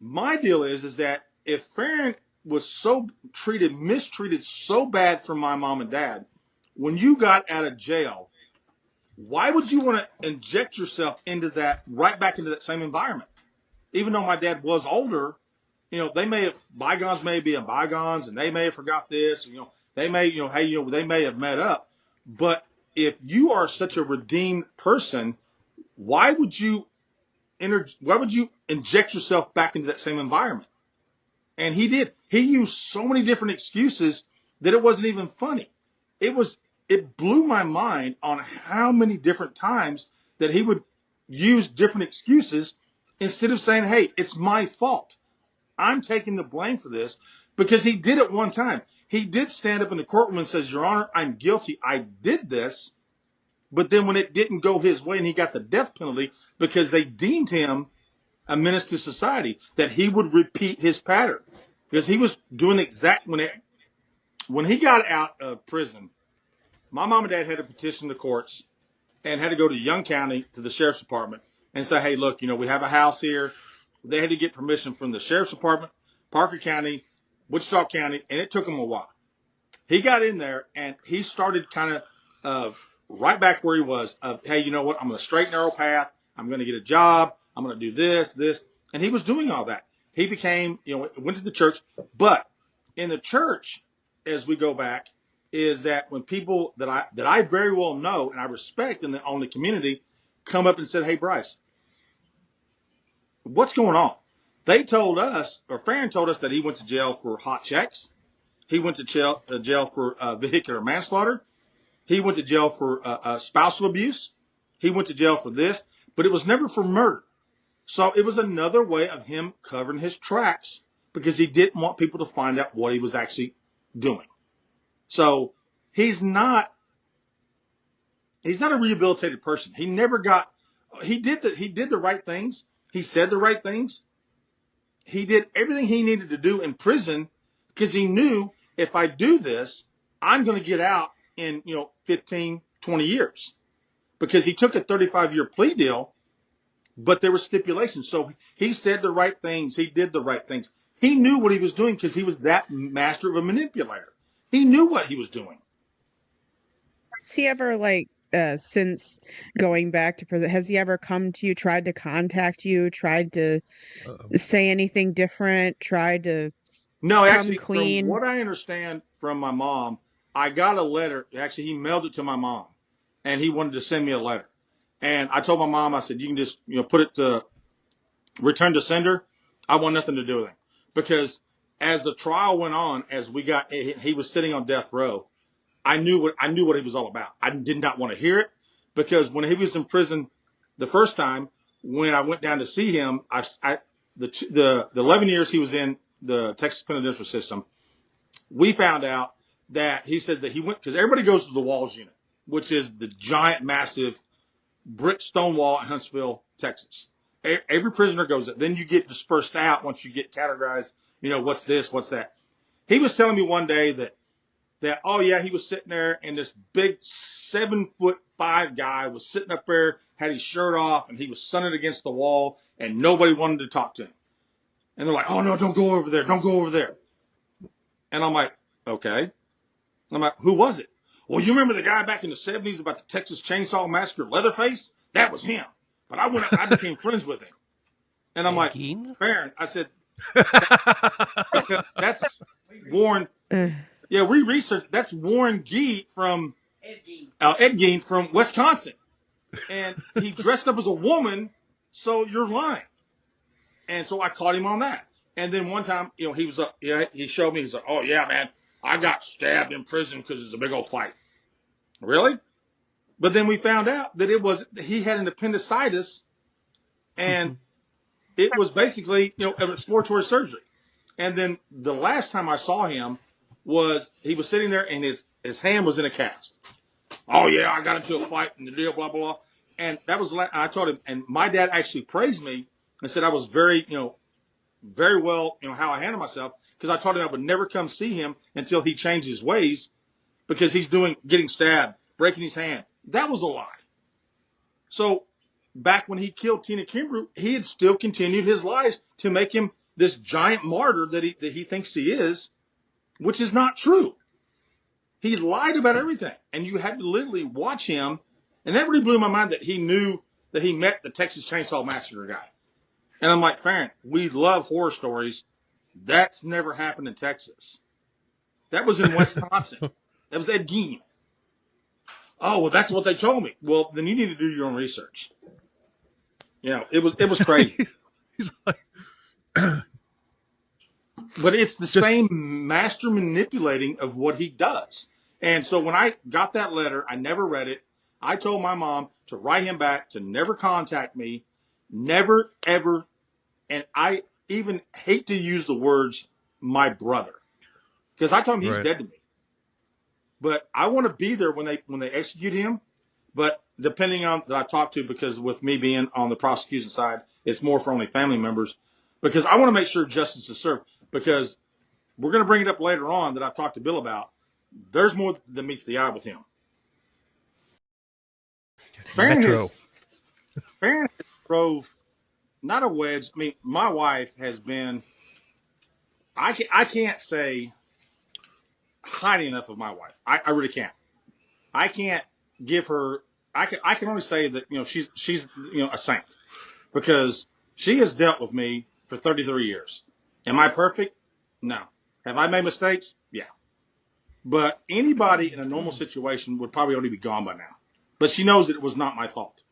My deal is that if Farrion was mistreated so bad from my mom and dad, when you got out of jail, why would you want to inject yourself right back into that same environment? Even though my dad was older, bygones may be bygones, and they may have forgot this, they may, they may have met up. But if you are such a redeemed person, why would you inject yourself back into that same environment? And he did. He used so many different excuses that it wasn't even funny. It blew my mind on how many different times that he would use different excuses instead of saying, hey, it's my fault. I'm taking the blame for this, because he did it one time. He did stand up in the courtroom and says, Your Honor, I'm guilty. I did this. But then when it didn't go his way and he got the death penalty because they deemed him a menace to society, that he would repeat his pattern, because he was doing when he got out of prison. My mom and dad had to petition the courts and had to go to Young County, to the sheriff's department, and say, hey, look, we have a house here. They had to get permission from the sheriff's department, Parker County, Wichita County, and it took him a while. He got in there and he started kind of right back where he was of, hey, you know what? I'm going to straight narrow path. I'm going to get a job. I'm going to do this. And he was doing all that. He became, went to the church. But in the church, as we go back, is that when people that I very well know and I respect in the only community come up and said, hey, Bryce, what's going on? They told us, or Farrion told us, that he went to jail for hot checks. He went to jail for vehicular manslaughter. He went to jail for spousal abuse. He went to jail for this, but it was never for murder. So it was another way of him covering his tracks, because he didn't want people to find out what he was actually doing. So he's not a rehabilitated person. He did the right things. He said the right things. He did everything he needed to do in prison, because he knew, if I do this, I'm going to get out in, 15, 20 years, because he took a 35-year plea deal, but there were stipulations. So he said the right things. He did the right things. He knew what he was doing, because he was that master of a manipulator. He knew what he was doing. Has he ever, since going back to prison, has he ever come to you, tried to contact you, tried to say anything different, tried to No, come actually, clean? From what I understand from my mom, I got a letter. Actually, he mailed it to my mom, and he wanted to send me a letter. And I told my mom, I said, you can just, put it to return to sender. I want nothing to do with him, because as the trial went on, he was sitting on death row. I knew what he was all about. I did not want to hear it, because when he was in prison the first time, when I went down to see him, the 11 years he was in the Texas penitentiary system, we found out that he said that he went, because everybody goes to the Walls Unit, which is the giant, massive brick stone wall in Huntsville, Texas. Every prisoner goes there. Then you get dispersed out once you get categorized. What's this, what's that. He was telling me one day that that, oh yeah, he was sitting there and this big 7'5" guy was sitting up there, had his shirt off, and he was sunning against the wall, and nobody wanted to talk to him. And they're like, oh no, don't go over there. Don't go over there. And I'm like, okay. I'm like, who was it? Well, you remember the guy back in the 70s about the Texas Chainsaw Massacre, Leatherface? That was him. But I became friends with him. And I'm like, Farron, I said, that's Warren. Yeah, we researched. That's Warren Gee from Ed Gein from Wisconsin. And he dressed up as a woman, so you're lying. And so I caught him on that. And then one time, he was up. Yeah, he showed me. He's like, "Oh yeah, man, I got stabbed in prison because it's a big old fight." Really? But then we found out that he had an appendicitis, and it was basically an exploratory surgery. And then the last time I saw him he was sitting there and his hand was in a cast. Oh yeah, I got into a fight and the deal, blah blah blah. And that was I told him, and my dad actually praised me and said I was very very well, how I handle myself, because I told him I would never come see him until he changed his ways, because he's getting stabbed, breaking his hand. That was a lie. So back when he killed Tina Kimbrough, he had still continued his lies to make him this giant martyr that he thinks he is, which is not true. He lied about everything, and you had to literally watch him, and that really blew my mind that he knew that he met the Texas Chainsaw Massacre guy. And I'm like, Farron, we love horror stories. That's never happened in Texas. That was in Wisconsin. That was Ed Gein. Oh, well, that's what they told me. Well, then you need to do your own research. It was crazy. He's like, but it's the same master manipulating of what he does. And so when I got that letter, I never read it. I told my mom to write him back, to never contact me, never, ever. And I even hate to use the words my brother, because I told him he's dead to me. But I want to be there when they execute him. But depending on that I talk to, because with me being on the prosecution side, it's more for only family members, because I want to make sure justice is served, because we're going to bring it up later on that I've talked to Bill about. There's more than meets the eye with him. Farron drove not a wedge. I mean, my wife has been, I can't say highly enough of my wife. I really can't. I can't give her, I can only say that, she's a saint, because she has dealt with me for 33 years. Am I perfect? No. Have I made mistakes? Yeah. But anybody in a normal situation would probably already be gone by now. But she knows that it was not my fault.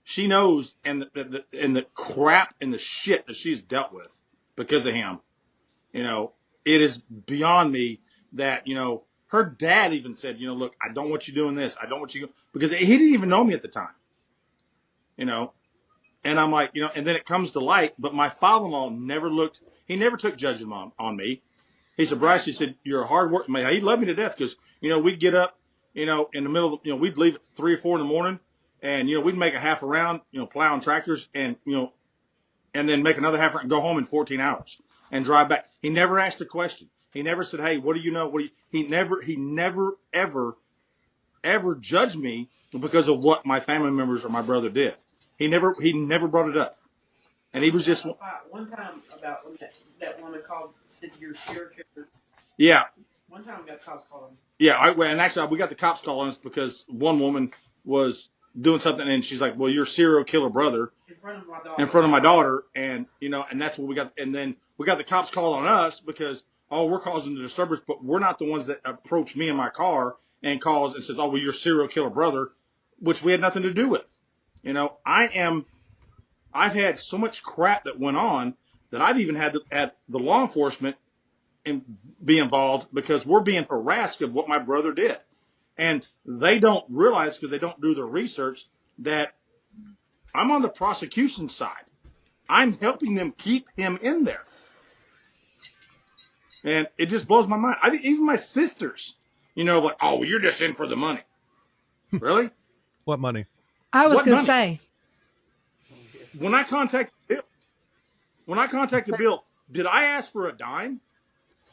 She knows, and the crap and the shit that she's dealt with because of him, it is beyond me that, her dad even said, look, I don't want you doing this. I don't want you, because he didn't even know me at the time, and I'm like, and then it comes to light, but my father-in-law he never took judgment on me. He said, Bryce, he said, you're a hard worker. He loved me to death, because, we'd get up, in the middle of, we'd leave at 3 or 4 in the morning, and, we'd make a half a round, plowing tractors, and, and then make another half and go home in 14 hours and drive back. He never asked a question. He never said, hey, what do you know? He never, ever judged me because of what my family members or my brother did. He never brought it up. And he was just one time about when that woman called, said you're serial killer. Yeah. One time we got cops calling. Yeah, and actually we got the cops calling us because one woman was doing something, and she's like, well, you're a serial killer brother. In front of my daughter. And, and that's what we got. And then we got the cops calling us because, we're causing the disturbance, but we're not the ones that approached me in my car and calls and says, well, you're a serial killer brother, which we had nothing to do with. I've had so much crap that went on that I've even had the law enforcement be involved, because we're being harassed of what my brother did. And they don't realize, because they don't do their research, that I'm on the prosecution side. I'm helping them keep him in there. And it just blows my mind. Even my sisters, like, oh, you're just in for the money. Really? What money? I was going to say. When I contacted Bill, did I ask for a dime?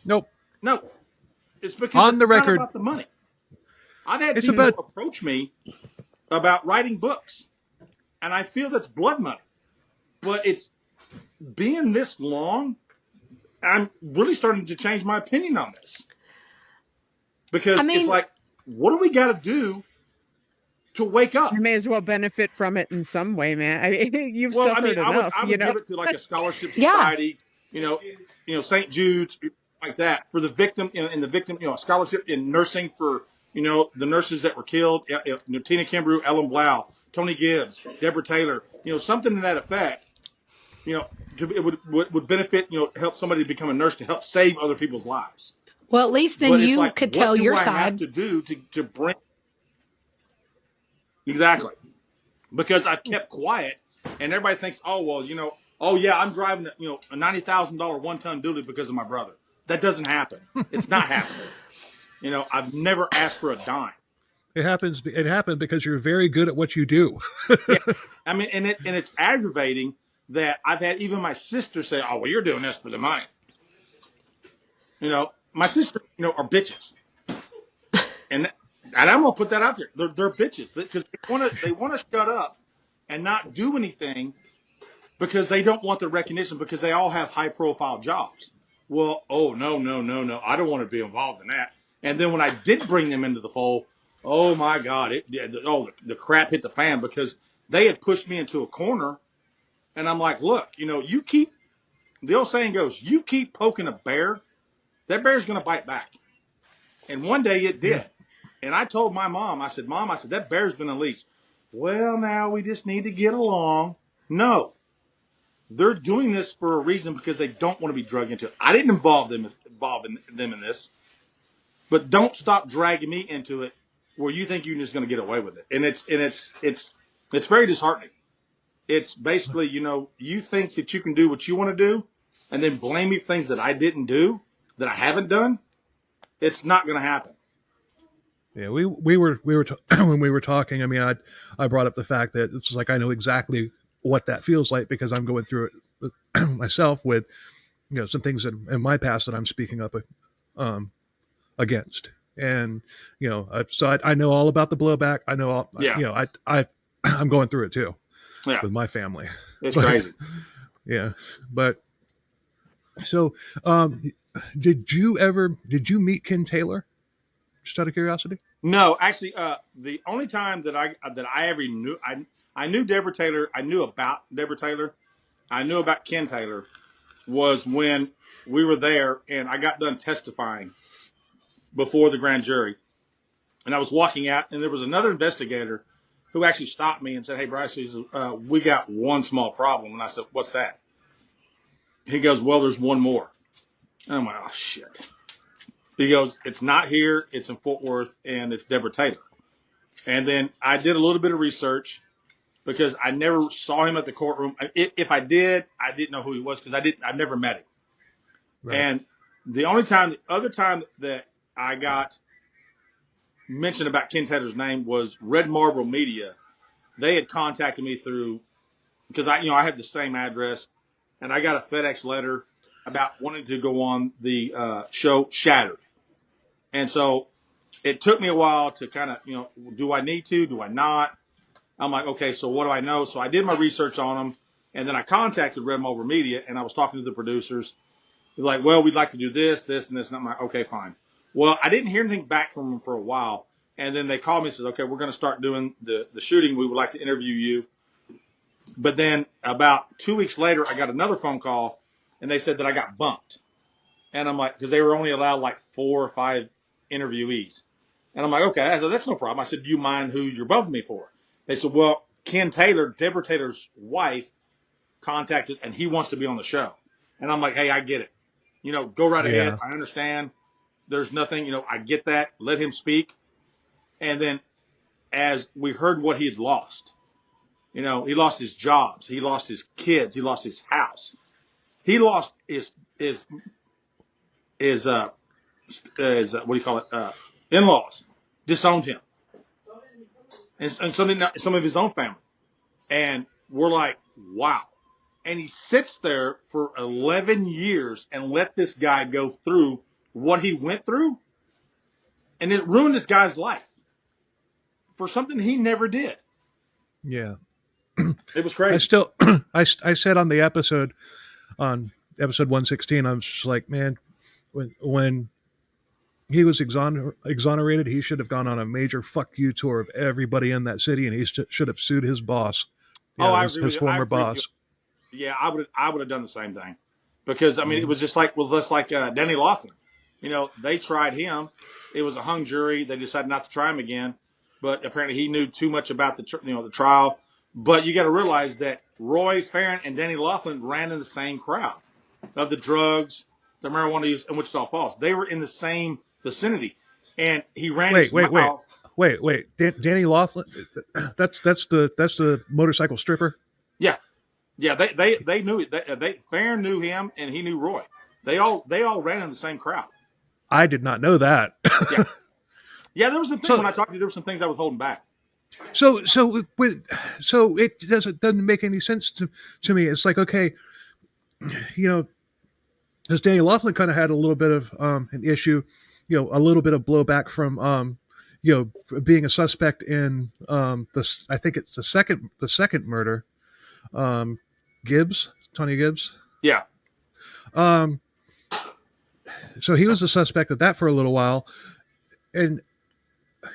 Nope. No. It's because On it's the not record, about the money. I've had it's people about approach me about writing books, and I feel that's blood money. But it's being this long, I'm really starting to change my opinion on this. Because I mean, it's like, what do we got to do to wake up? You may as well benefit from it in some way, man. I mean, you've Well, I suffered mean, enough, I you would know. give it to like a scholarship Yeah. society, St. Jude's, like that, for the victim, and the victim, a scholarship in nursing for, the nurses that were killed, Tina Kimbrough, Ellen Blau, Tony Gibbs, Deborah Taylor, something to that effect, it would benefit, help somebody to become a nurse to help save other people's lives. well, at least then But it's you like, could what tell do your I have side. to do to bring? Exactly. Because I kept quiet, and everybody thinks, oh, well, oh, yeah, I'm driving, a $90,000 one-ton dually because of my brother. That doesn't happen. It's not happening. I've never asked for a dime. it happens. It happened because you're very good at what you do. Yeah. I mean, and it's aggravating that I've had even my sister say, oh, well, you're doing this for the money. My sister, are bitches. And I'm gonna put that out there. They're bitches because they want to shut up and not do anything because they don't want the recognition because they all have high profile jobs. Well, oh no, I don't want to be involved in that. And then when I did bring them into the fold, oh my God, the crap hit the fan because they had pushed me into a corner, and I'm like, look, the old saying goes, you keep poking a bear, that bear's gonna bite back. And one day it did. Yeah. And I told my mom, I said, Mom, that bear's been unleashed. Well, now we just need to get along. No. They're doing this for a reason because they don't want to be drugged into it. I didn't involve them in this. But don't stop dragging me into it where you think you're just going to get away with it. And it's very disheartening. It's basically, you think that you can do what you want to do and then blame me for things that I didn't do, that I haven't done. It's not going to happen. Yeah, we were when we were talking. I mean, I brought up the fact that it's like I know exactly what that feels like because I'm going through it myself with some things in my past that I'm speaking up against, and so I know all about the blowback. I know all. Yeah. I'm going through it too. Yeah. With my family. It's crazy. Yeah, but so did you meet Ken Taylor? Just out of curiosity? No, actually, the only time that I ever knew, I knew Deborah Taylor. I knew about Deborah Taylor. I knew about Ken Taylor was when we were there and I got done testifying before the grand jury. And I was walking out and there was another investigator who actually stopped me and said, hey, Bryce, we got one small problem. And I said, what's that? He goes, well, there's one more. And I'm like, oh, shit. He goes, it's not here, it's in Fort Worth, and it's Deborah Taylor. And then I did a little bit of research because I never saw him at the courtroom. If I did, I didn't know who he was because I've never met him. Right. And the other time that I got mentioned about Ken Taylor's name was Red Marble Media. They had contacted me because I have the same address, and I got a FedEx letter about wanting to go on the show Shattered. And so it took me a while to kind of, do I need to? Do I not? I'm like, okay, so what do I know? So I did my research on them, and then I contacted Red Marble Media, and I was talking to the producers. They're like, well, we'd like to do this, this, and this. And I'm like, okay, fine. Well, I didn't hear anything back from them for a while. And then they called me and said, okay, we're going to start doing the shooting. We would like to interview you. But then about 2 weeks later, I got another phone call, and they said that I got bumped. And I'm like, because they were only allowed like 4 or 5 interviewees. And I'm like, okay, I said, that's no problem. I said, do you mind who you're bumping me for? They said, well, Ken Taylor, Deborah Taylor's wife, contacted, and he wants to be on the show. And I'm like, hey, I get it. Go right ahead. I understand. There's nothing, I get that. Let him speak. And then as we heard what he had lost, he lost his jobs. He lost his kids. He lost his house. He lost his in-laws disowned him. And some of his own family. And we're like, wow. And he sits there for 11 years and let this guy go through what he went through. And it ruined this guy's life for something he never did. Yeah. It was crazy. I still, I said on episode 116, I was just like, man, when he was exonerated, he should have gone on a major fuck you tour of everybody in that city, and he should have sued his boss. I his, agree his with former boss. Yeah, I would have done the same thing, because I mean, it was just like Danny Laughlin. They tried him. It was a hung jury. They decided not to try him again, but apparently he knew too much about the trial. But you got to realize that Roy Farrion and Danny Laughlin ran in the same crowd of the drugs, the marijuana use in Wichita Falls. They were in the same vicinity, and he ran his mouth. Wait. Danny Laughlin, that's the motorcycle stripper. Yeah. They knew it. Farron knew him, and he knew Roy. They all ran in the same crowd. I did not know that. Yeah. There was some things when I talked to you. There were some things I was holding back. So it doesn't make any sense to me. It's like, okay, because Danny Laughlin kind of had a little bit of an issue, a little bit of blowback from being a suspect in I think it's the second murder, Tony Gibbs. Yeah. So he was a suspect of that for a little while, and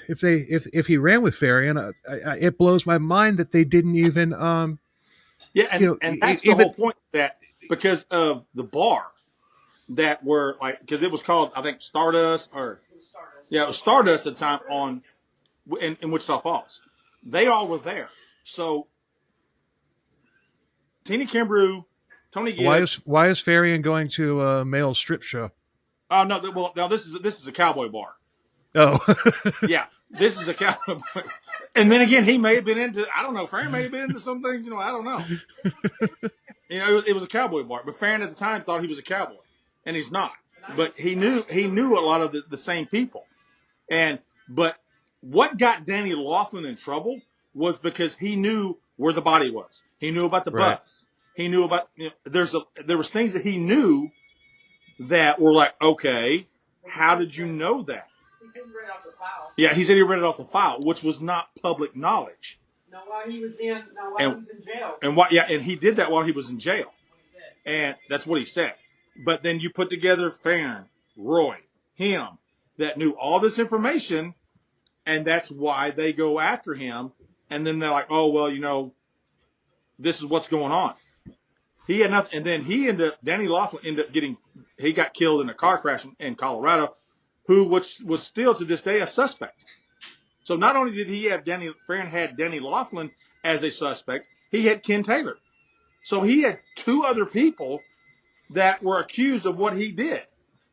if he ran with Farrion, it blows my mind that they didn't even and that's the whole point, that because of the bar that were because it was called, I think, Stardust, it was Stardust at the time in Wichita Falls. They all were there. So Tina Kimbrough, Tony Gibbs. Why is Farrion going to a male strip show? Oh no! Well, now this is a cowboy bar. Oh, yeah, this is a cowboy bar. And then again, he may have been into, I don't know, Farron may have been into something, I don't know. It was a cowboy bar, but Farron at the time thought he was a cowboy, and he's not. But he knew a lot of the same people. But what got Danny Laughlin in trouble was because he knew where the body was. He knew about the bus. He knew about, there was things that he knew that were like, okay, how did you know that? He said he read off the file. Yeah, he said he read it off the file, which was not public knowledge. No, while he was in jail. And he did that while he was in jail. And that's what he said. But then you put together Farron, Roy, him, that knew all this information, and that's why they go after him. And then they're like, oh, well, this is what's going on. He had nothing. And then Danny Laughlin he got killed in a car crash in Colorado, which was still to this day a suspect. So not only did he have Farron had Danny Laughlin as a suspect, he had Ken Taylor. So he had two other people that were accused of what he did.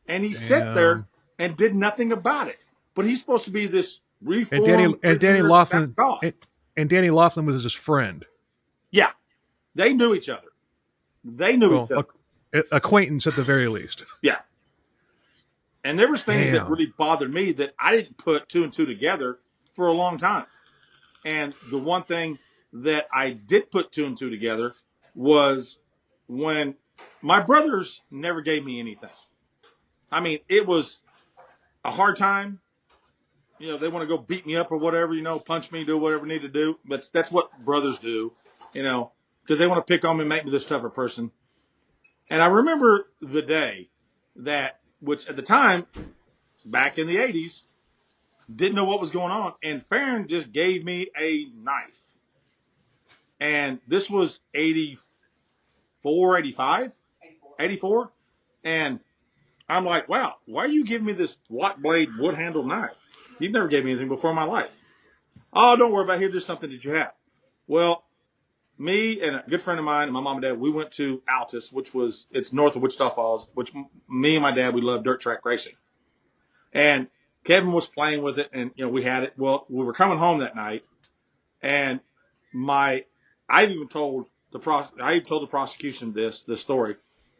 And he sat there and did nothing about it. But he's supposed to be this reformed. And Danny Laughlin was his friend. Yeah. They knew each other. Each other. Acquaintance at the very least. Yeah. And there was things that really bothered me that I didn't put two and two together for a long time. And the one thing that I did put two and two together was when my brothers never gave me anything. I mean, it was a hard time. They want to go beat me up or whatever, punch me, do whatever they need to do. But that's what brothers do, because they want to pick on me and make me this tougher person. And I remember the day which at the time, back in the 80s, didn't know what was going on. And Farron just gave me a knife. And this was 84, 85? 84. And I'm like, wow, why are you giving me this lock blade wood handled knife? You've never gave me anything before in my life. Oh, don't worry about it. Here's just something that you have. Well, me and a good friend of mine and my mom and dad, we went to Altus, it's north of Wichita Falls, which me and my dad, we love dirt track racing. And Kevin was playing with it, and, we had it. Well, we were coming home that night, and I even told the prosecution this story,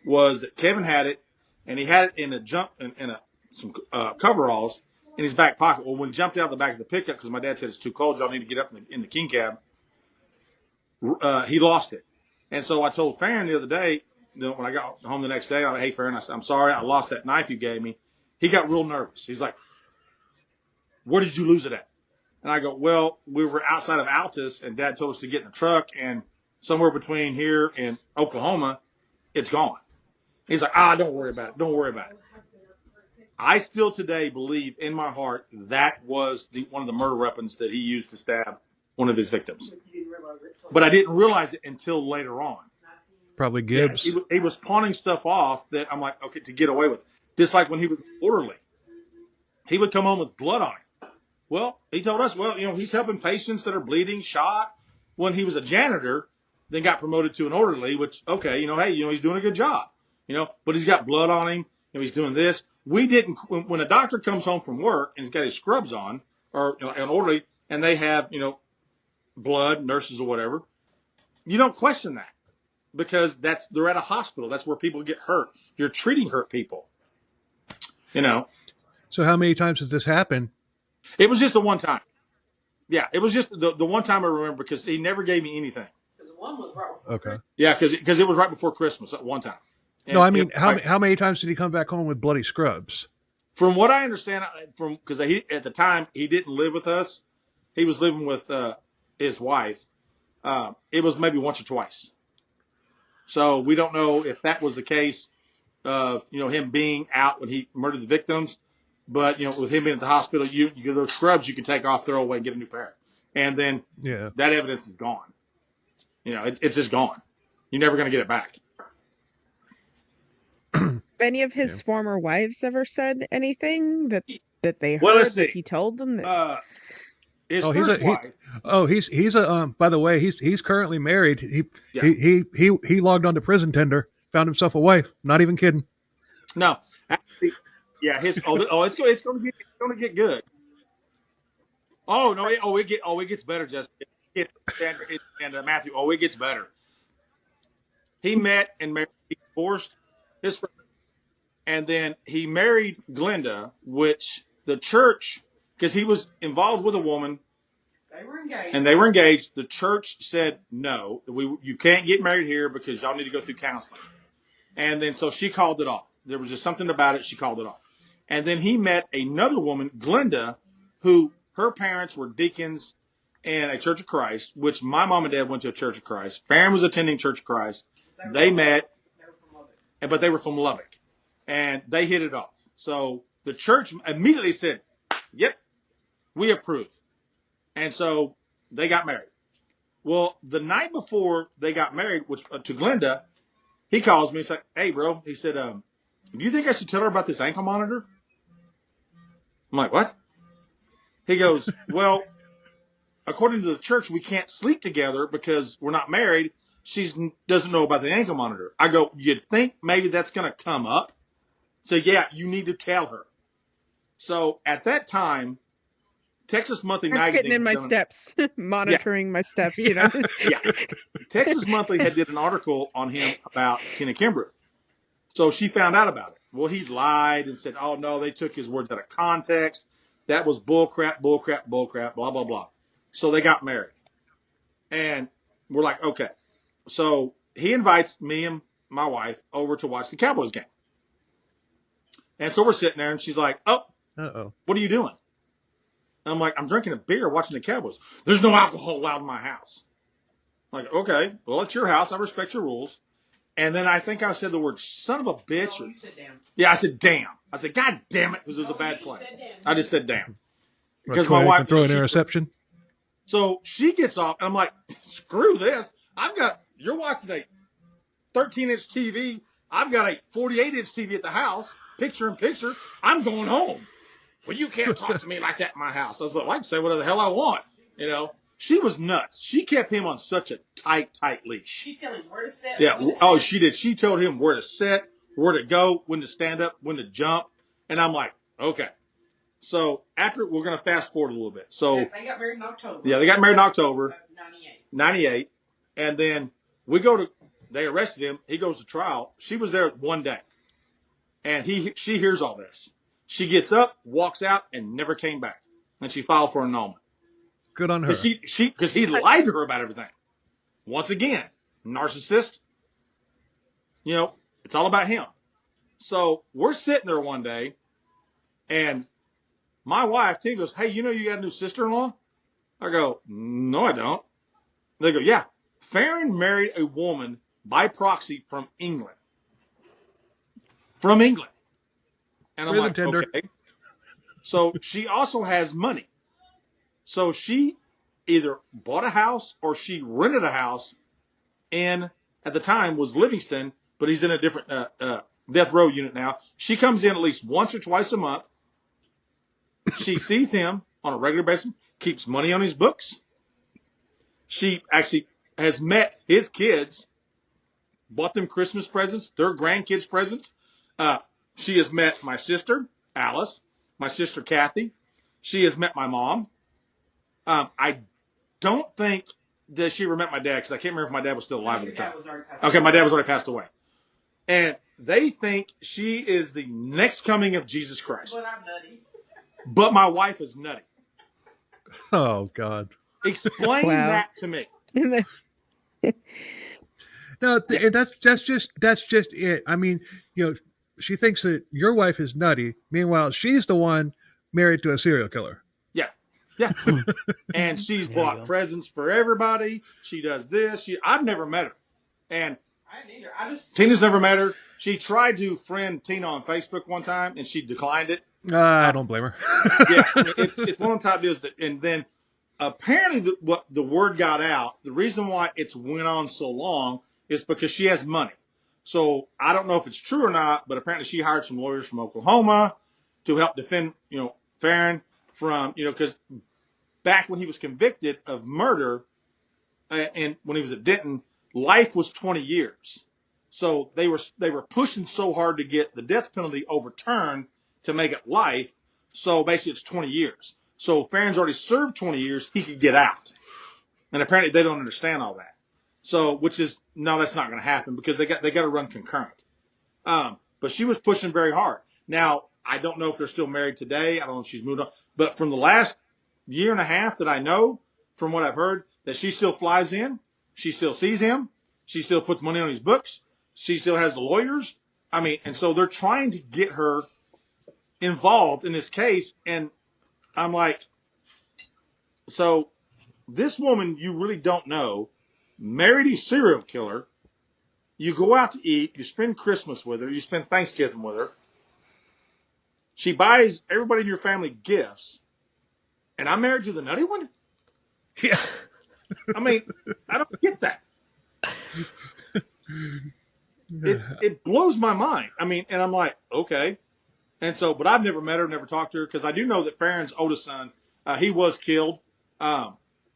was that Kevin had it, and he had it in some coveralls in his back pocket. Well, when he jumped out of the back of the pickup, because my dad said it's too cold, y'all need to get up in the king cab, he lost it. And so I told Farron the other day, when I got home the next day, I said, hey, Farron, I said, I'm sorry, I lost that knife you gave me. He got real nervous. He's like, where did you lose it at? And I go, well, we were outside of Altus, and Dad told us to get in the truck, and somewhere between here and Oklahoma, it's gone. He's like, don't worry about it. Don't worry about it. I still today believe in my heart that was one of the murder weapons that he used to stab one of his victims. But I didn't realize it until later on. Probably Gibbs. Yeah, he was pawning stuff off that I'm like, okay, to get away with. Just like when he was orderly. He would come home with blood on him. Well, he told us, he's helping patients that are bleeding, shot. When he was a janitor, then got promoted to an orderly, which, okay, he's doing a good job. But he's got blood on him. He's doing this. We didn't, when a doctor comes home from work and he's got his scrubs on, or an orderly, and they have, blood, nurses or whatever, you don't question that because they're at a hospital. That's where people get hurt. You're treating hurt people, So how many times has this happened? It was just the one time. Yeah, it was just the one time I remember because he never gave me anything. Because one was right before Okay. Christmas. Yeah, because it was right before Christmas at one time. And No, I mean, how many times did he come back home with bloody scrubs? From what I understand, because at the time he didn't live with us, he was living with his wife. It was maybe once or twice. So we don't know if that was the case of him being out when he murdered the victims, but with him being at the hospital, you those scrubs you can take off, throw away, get a new pair, and then that evidence is gone. It's just gone. You're never going to get it back. Any of his former wives ever said anything that they heard? Well, let's see. That he told them that. His first wife. He's a. By the way, he's currently married. He logged on to Prison Tender, found himself a wife. Not even kidding. No, actually, yeah. It's going to get good. Oh no! It gets better, Jessica. Sandra and Matthew. Oh, it gets better. He met and married. He divorced his friend, and then he married Glenda, which the church, because he was involved with a woman. They were engaged. The church said, no, you can't get married here because y'all need to go through counseling. And then so she called it off. There was just something about it. She called it off. And then he met another woman, Glenda, who her parents were deacons in a Church of Christ, which my mom and dad went to a Church of Christ. Farron was attending Church of Christ. They met, but they were from Lubbock. And they hit it off. So the church immediately said, yep, we approve. And so they got married. Well, the night before they got married, which to Glenda, he calls me and said, hey, bro, he said, do you think I should tell her about this ankle monitor? I'm like, what? He goes, well, according to the church, we can't sleep together because we're not married. She doesn't know about the ankle monitor. I go, you'd think maybe that's going to come up? So, yeah, you need to tell her. So at that time, Texas Monthly I'm Magazine. getting in my steps, monitoring my steps. Yeah. Texas Monthly had did an article on him about Tina Kimbrough. So she found out about it. Well, he lied and said, oh, no, they took his words out of context. That was bullcrap, blah, blah, blah. So they got married. And we're like, okay. So he invites me and my wife over to watch the Cowboys game. And so we're sitting there and she's like, oh, what are you doing? And I'm like, I'm drinking a beer watching the Cowboys. There's no alcohol allowed in my house. I'm like, okay, well, it's your house. I respect your rules. And then I think I said the word son of a bitch. Oh, you said damn. Yeah, I said damn. I said, God damn it, because it was a bad play. I just said damn. Because my wife throw an interception. So she gets off, and I'm like, screw this. You're watching a 13-inch TV. I've got a 48-inch TV at the house, picture in picture. I'm going home. Well, you can't talk to me like that in my house. I was like, well, I can say whatever the hell I want. She was nuts. She kept him on such a tight leash. She told him where to sit. Yeah. Oh, she did. She told him where to sit, where to go, when to stand up, when to jump. And I'm like, okay. So after, we're going to fast forward a little bit. So they got married in October. Yeah, they got married in October. 98. And then they arrested him. He goes to trial. She was there one day. And she hears all this. She gets up, walks out, and never came back. And she filed for annulment. Good on her. Because he lied to her about everything. Once again, narcissist. It's all about him. So we're sitting there one day, and My wife, Tina, goes, hey, you know you got a new sister-in-law? I go, no, I don't. They go, yeah. Farrion married a woman by proxy from England. From England. And I'm With a like, tender. okay. So she also has money. So she either bought a house or she rented a house in, at the time, was Livingston, but he's in a different death row unit now. She comes in at least once or twice a month. She sees him on a regular basis, keeps money on his books. She actually has met his kids, bought them Christmas presents, their grandkids presents. She has met my sister, Alice, my sister, Kathy. She has met my mom. I don't think that she ever met my dad, because I can't remember if my dad was still alive at the time. Okay, my dad was already passed away. And they think she is the next coming of Jesus Christ. But I'm nutty. But my wife is nutty. Oh, God. Explain Wow. that to me. No, that's just it. I mean, she thinks that your wife is nutty. Meanwhile, she's the one married to a serial killer. Yeah. And she's bought presents for everybody. She does this. I've never met her. And I didn't either. Tina's never met her. She tried to friend Tina on Facebook one time, and she declined it. I don't blame her. Yeah, I mean, it's one of the type deals that, and then apparently what the word got out, the reason why it's went on so long is because she has money. So I don't know if it's true or not, but apparently she hired some lawyers from Oklahoma to help defend, Farrion from, because back when he was convicted of murder, and when he was at Denton, life was 20 years. So they were pushing so hard to get the death penalty overturned to make it life. So basically it's 20 years. So Farrion's already served 20 years. He could get out. And apparently they don't understand all that. So, that's not going to happen because they got to run concurrent. But she was pushing very hard. Now, I don't know if they're still married today. I don't know if she's moved on. But from the last year and a half that I know, from what I've heard, that she still flies in. She still sees him. She still puts money on his books. She still has the lawyers. I mean, and so they're trying to get her involved in this case. And I'm like, so this woman you really don't know married a serial killer. You go out to eat. You spend Christmas with her. You spend Thanksgiving with her. She buys everybody in your family gifts. And I'm married to the nutty one? Yeah. I mean, I don't get that. It blows my mind. I mean, and I'm like, okay. And so, but I've never met her, never talked to her, because I do know that Farrion's oldest son, he was killed.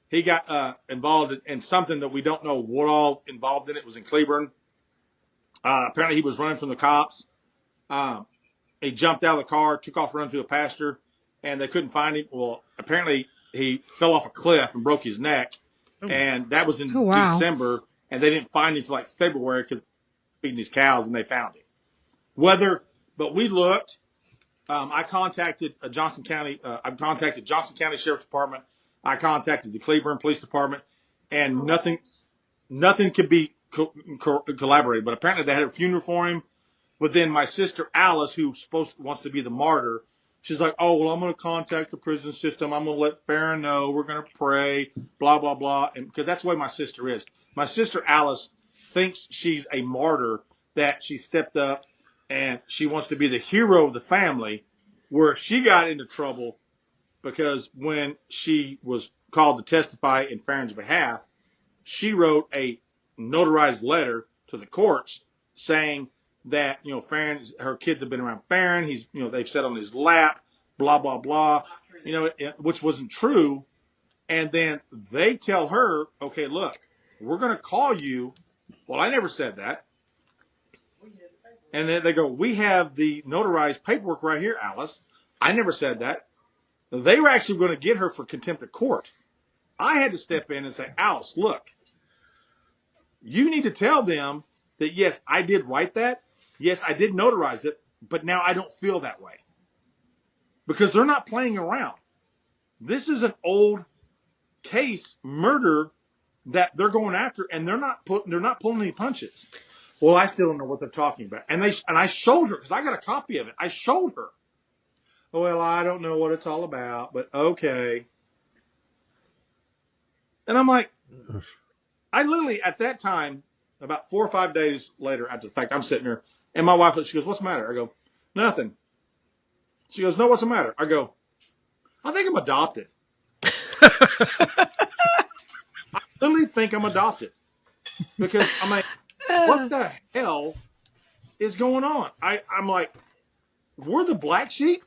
He got involved in something that we don't know what all involved in. It was in Cleburne. Apparently he was running from the cops. He jumped out of the car, took off running to a pasture, and they couldn't find him. Well, apparently he fell off a cliff and broke his neck. And that was in December, and they didn't find him until like February because he was feeding his cows, and they found him. But we looked. I contacted Johnson County. I contacted Johnson County Sheriff's Department. I contacted the Cleburne Police Department, and nothing could be collaborated. But apparently they had a funeral for him. But then my sister Alice, who wants to be the martyr, she's like, oh, well, I'm going to contact the prison system. I'm going to let Farrion know. We're going to pray, blah, blah, blah. And because that's the way my sister is. My sister Alice thinks she's a martyr, that she stepped up and she wants to be the hero of the family, where she got into trouble because when she was called to testify in Farrion's behalf, she wrote a notarized letter to the courts saying that, Farrion, her kids have been around Farrion. He's, they've sat on his lap, blah, blah, blah, which wasn't true. And then they tell her, okay, look, we're going to call you. Well, I never said that. And then they go, we have the notarized paperwork right here, Alice. I never said that. They were actually going to get her for contempt of court. I had to step in and say, Alice, look, you need to tell them that, yes, I did write that. Yes, I did notarize it, but now I don't feel that way. Because they're not playing around. This is an old case, murder, that they're going after, and they're not pulling any punches. Well, I still don't know what they're talking about. And I showed her, because I got a copy of it. I showed her. well, I don't know what it's all about, but okay. And I'm like, I literally, at that time, about 4 or 5 days later after the fact, I'm sitting there, and my wife, she goes, what's the matter? I go, nothing. She goes, no, what's the matter? I go, I think I'm adopted. I literally think I'm adopted. Because I'm like, what the hell is going on? I'm like, we're the black sheep?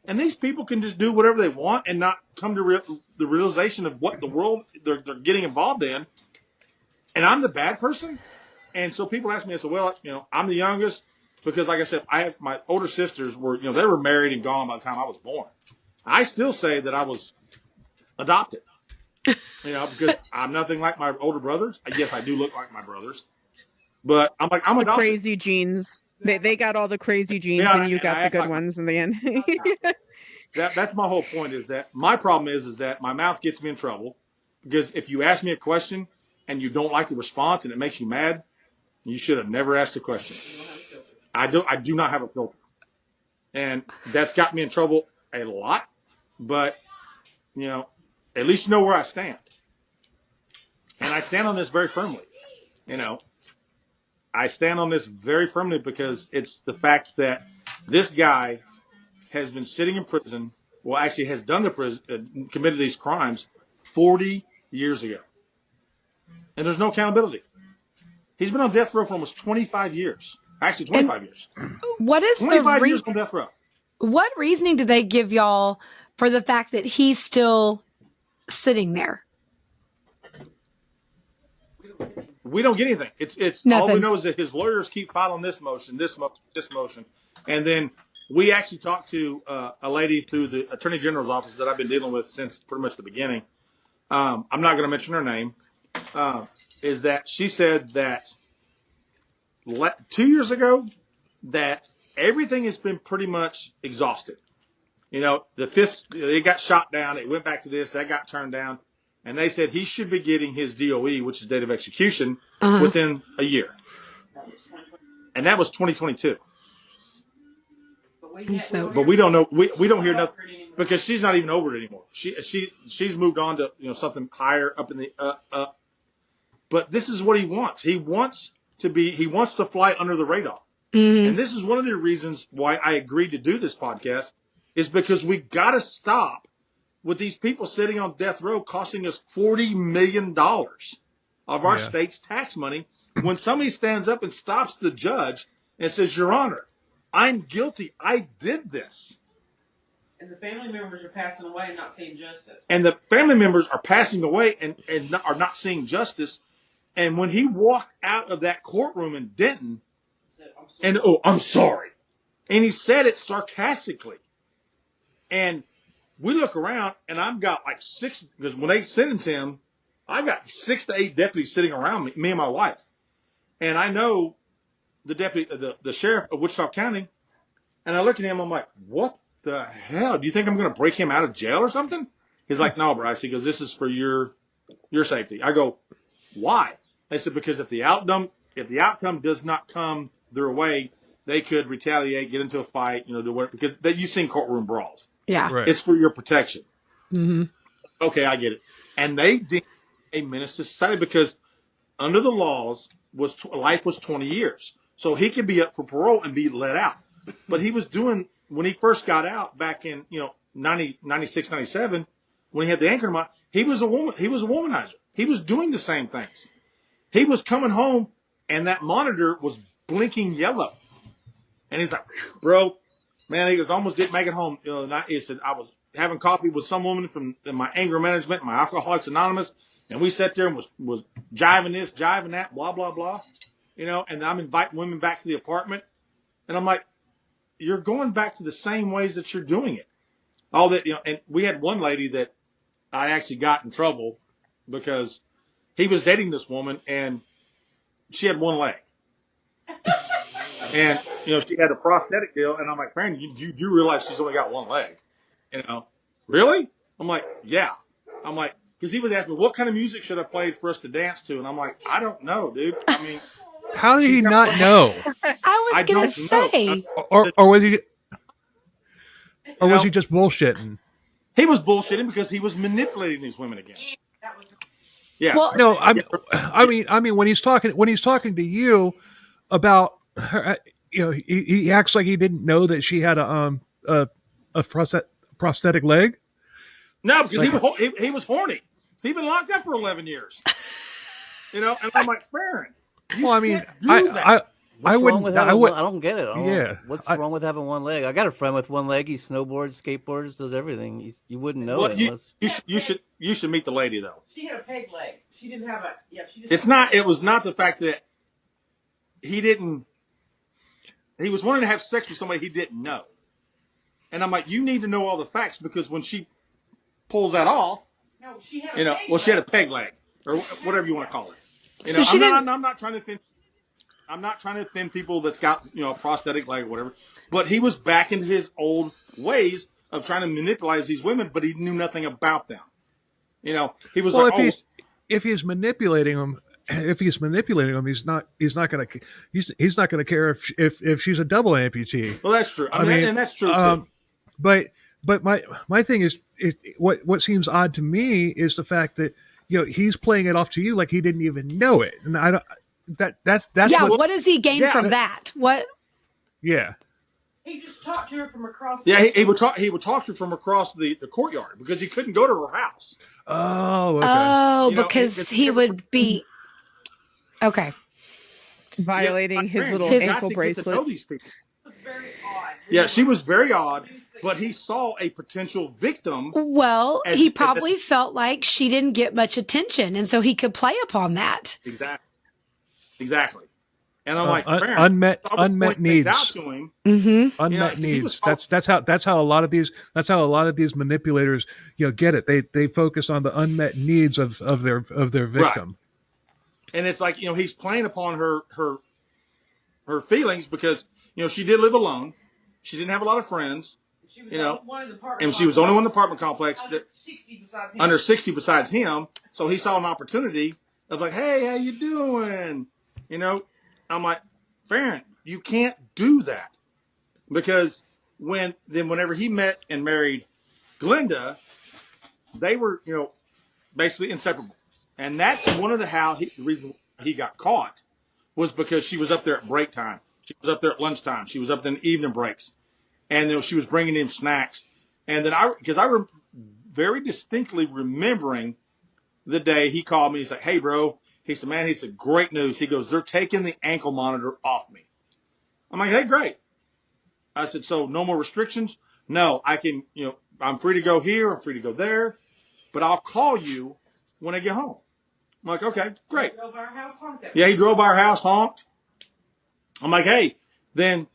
And these people can just do whatever they want and not come to the realization of what the world they're getting involved in. And I'm the bad person. And so people ask me, I said, well, I'm the youngest because, like I said, I have my older sisters were, they were married and gone by the time I was born. I still say that I was adopted, because I'm nothing like my older brothers. Yes, I do look like my brothers, but I'm The adopted. crazy genes. They got all the crazy genes, and you got the good ones in the end. That's my whole point. Is that my problem is that my mouth gets me in trouble because if you ask me a question and you don't like the response and it makes you mad, you should have never asked a question. I do not have a filter, and that's got me in trouble a lot. But at least you know where I stand, and I stand on this very firmly. I stand on this very firmly because it's the fact that this guy has been sitting in prison. Well, actually has done committed these crimes 40 years ago. And there's no accountability. He's been on death row for almost 25 years. Actually, 25 years. What is 25 years on death row. What reasoning do they give y'all for the fact that he's still sitting there? We don't get anything. It's nothing. All we know is that his lawyers keep filing this motion, this motion, and then we actually talked to a lady through the Attorney General's office that I've been dealing with since pretty much the beginning. I'm not going to mention her name. Is that she said that 2 years ago that everything has been pretty much exhausted. The fifth, it got shot down. It went back to this. That got turned down. And they said he should be getting his DOE, which is date of execution, within a year. And that was 2022. But we don't know. We don't hear nothing because she's not even over it anymore. She's moved on to something higher up in the up. But this is what he wants. He wants to fly under the radar. Mm-hmm. And this is one of the reasons why I agreed to do this podcast is because we got to stop with these people sitting on death row costing us $40 million of our state's tax money when somebody stands up and stops the judge and says, Your Honor, I'm guilty. I did this. And the family members are passing away and not seeing justice. And the family members are passing away and are not seeing justice. And when he walked out of that courtroom in Denton, I'm sorry. And he said it sarcastically. And we look around, and I've got like 6, because when they sentenced him, I got 6 to 8 deputies sitting around me and my wife. And I know the deputy, the sheriff of Wichita County, and I look at him, I'm like, what the hell? Do you think I'm going to break him out of jail or something? He's like, no, Bryce. He goes, this is for your safety. I go, why? They said, because if the outcome does not come their way, they could retaliate, get into a fight, do whatever, because you've seen courtroom brawls. Yeah. Right. It's for your protection. Mm-hmm. Okay, I get it. And they deemed a menace to society because under the laws, life was 20 years. So he could be up for parole and be let out. But he was doing, when he first got out back in, 96, 97, when he had the anchor on, he was a womanizer. He was doing the same things. He was coming home and that monitor was blinking yellow. And he's like, bro, man, he goes, almost didn't make it home. He said, I was having coffee with some woman from my anger management, my Alcoholics Anonymous, and we sat there and was jiving this, jiving that, blah, blah, blah. And I'm inviting women back to the apartment. And I'm like, you're going back to the same ways that you're doing it. All that, and we had one lady that I actually got in trouble because he was dating this woman and she had one leg. And, she had a prosthetic deal. And I'm like, Fran, you do realize she's only got one leg? Really? I'm like, yeah. I'm like, because he was asking me, what kind of music should I play for us to dance to? And I'm like, I don't know, dude. I mean, how did he not know? I was going to say. Or was he? Or was he just bullshitting? He was bullshitting because he was manipulating these women again. That was Yeah. Well, No, I mean, when he's talking to you about her, he acts like he didn't know that she had a prosthetic leg. No, because he was horny. He'd been locked up for 11 years. And I'm like, Farron, Well, I mean, can't do that. What's wrong wouldn't. with I having would. one? I don't get it. Yeah. What's wrong with having one leg? I got a friend with one leg. He snowboards, skateboards, does everything. You wouldn't know Well, it unless. you should meet the lady though. She had a peg leg. She didn't have a. Yeah, she just. It was not the fact that he was wanting to have sex with somebody he didn't know. And I'm like, you need to know all the facts because when she pulls that off, No, she had a peg leg. she had a peg leg or whatever you want to call it. So she I'm not trying to offend. I'm not trying to offend people that's got a prosthetic leg or whatever. But he was back in his old ways of trying to manipulate these women, but he knew nothing about them. He was if he's manipulating them. If he's manipulating them, he's not gonna care if she's a double amputee. Well, that's true. I mean, and that's true too. But my thing is what seems odd to me is the fact that he's playing it off to you like he didn't even know it, and I don't. That's yeah. What does he gain from that? What? Yeah. He just talked to her from across. Yeah, he would talk. He would talk to her from across the courtyard because he couldn't go to her house. Oh. Okay. Oh, because he would be. Okay. Violating his little ankle bracelet. To know these people. It was very odd. Yeah, she was very odd, but he saw a potential victim. Well, he probably felt like she didn't get much attention, and so he could play upon that. Exactly. And I'm like, unmet needs. Out to him. Mm-hmm. Unmet needs. That's how a lot of these manipulators get it. They focus on the unmet needs of their victim. Right. And it's like he's playing upon her feelings because she did live alone. She didn't have a lot of friends. She was only one in the apartment and she was only one in the apartment complex under 60 besides him. So he saw an opportunity of like, hey, how you doing? I'm like, Farron, you can't do that because whenever he met and married Glenda, they were basically inseparable. And that's one of the reason he got caught was because she was up there at break time. She was up there at lunchtime. She was up in the evening breaks. And she was bringing him snacks. And then I very distinctly remembering the day he called me. He's like, hey, bro. He said, man, great news. He goes, they're taking the ankle monitor off me. I'm like, hey, great. I said, so no more restrictions? No, I can, I'm free to go here. I'm free to go there. But I'll call you when I get home. I'm like, okay, great. He drove by our house, honked at me. Yeah, he drove by our house, honked. I'm like, hey, then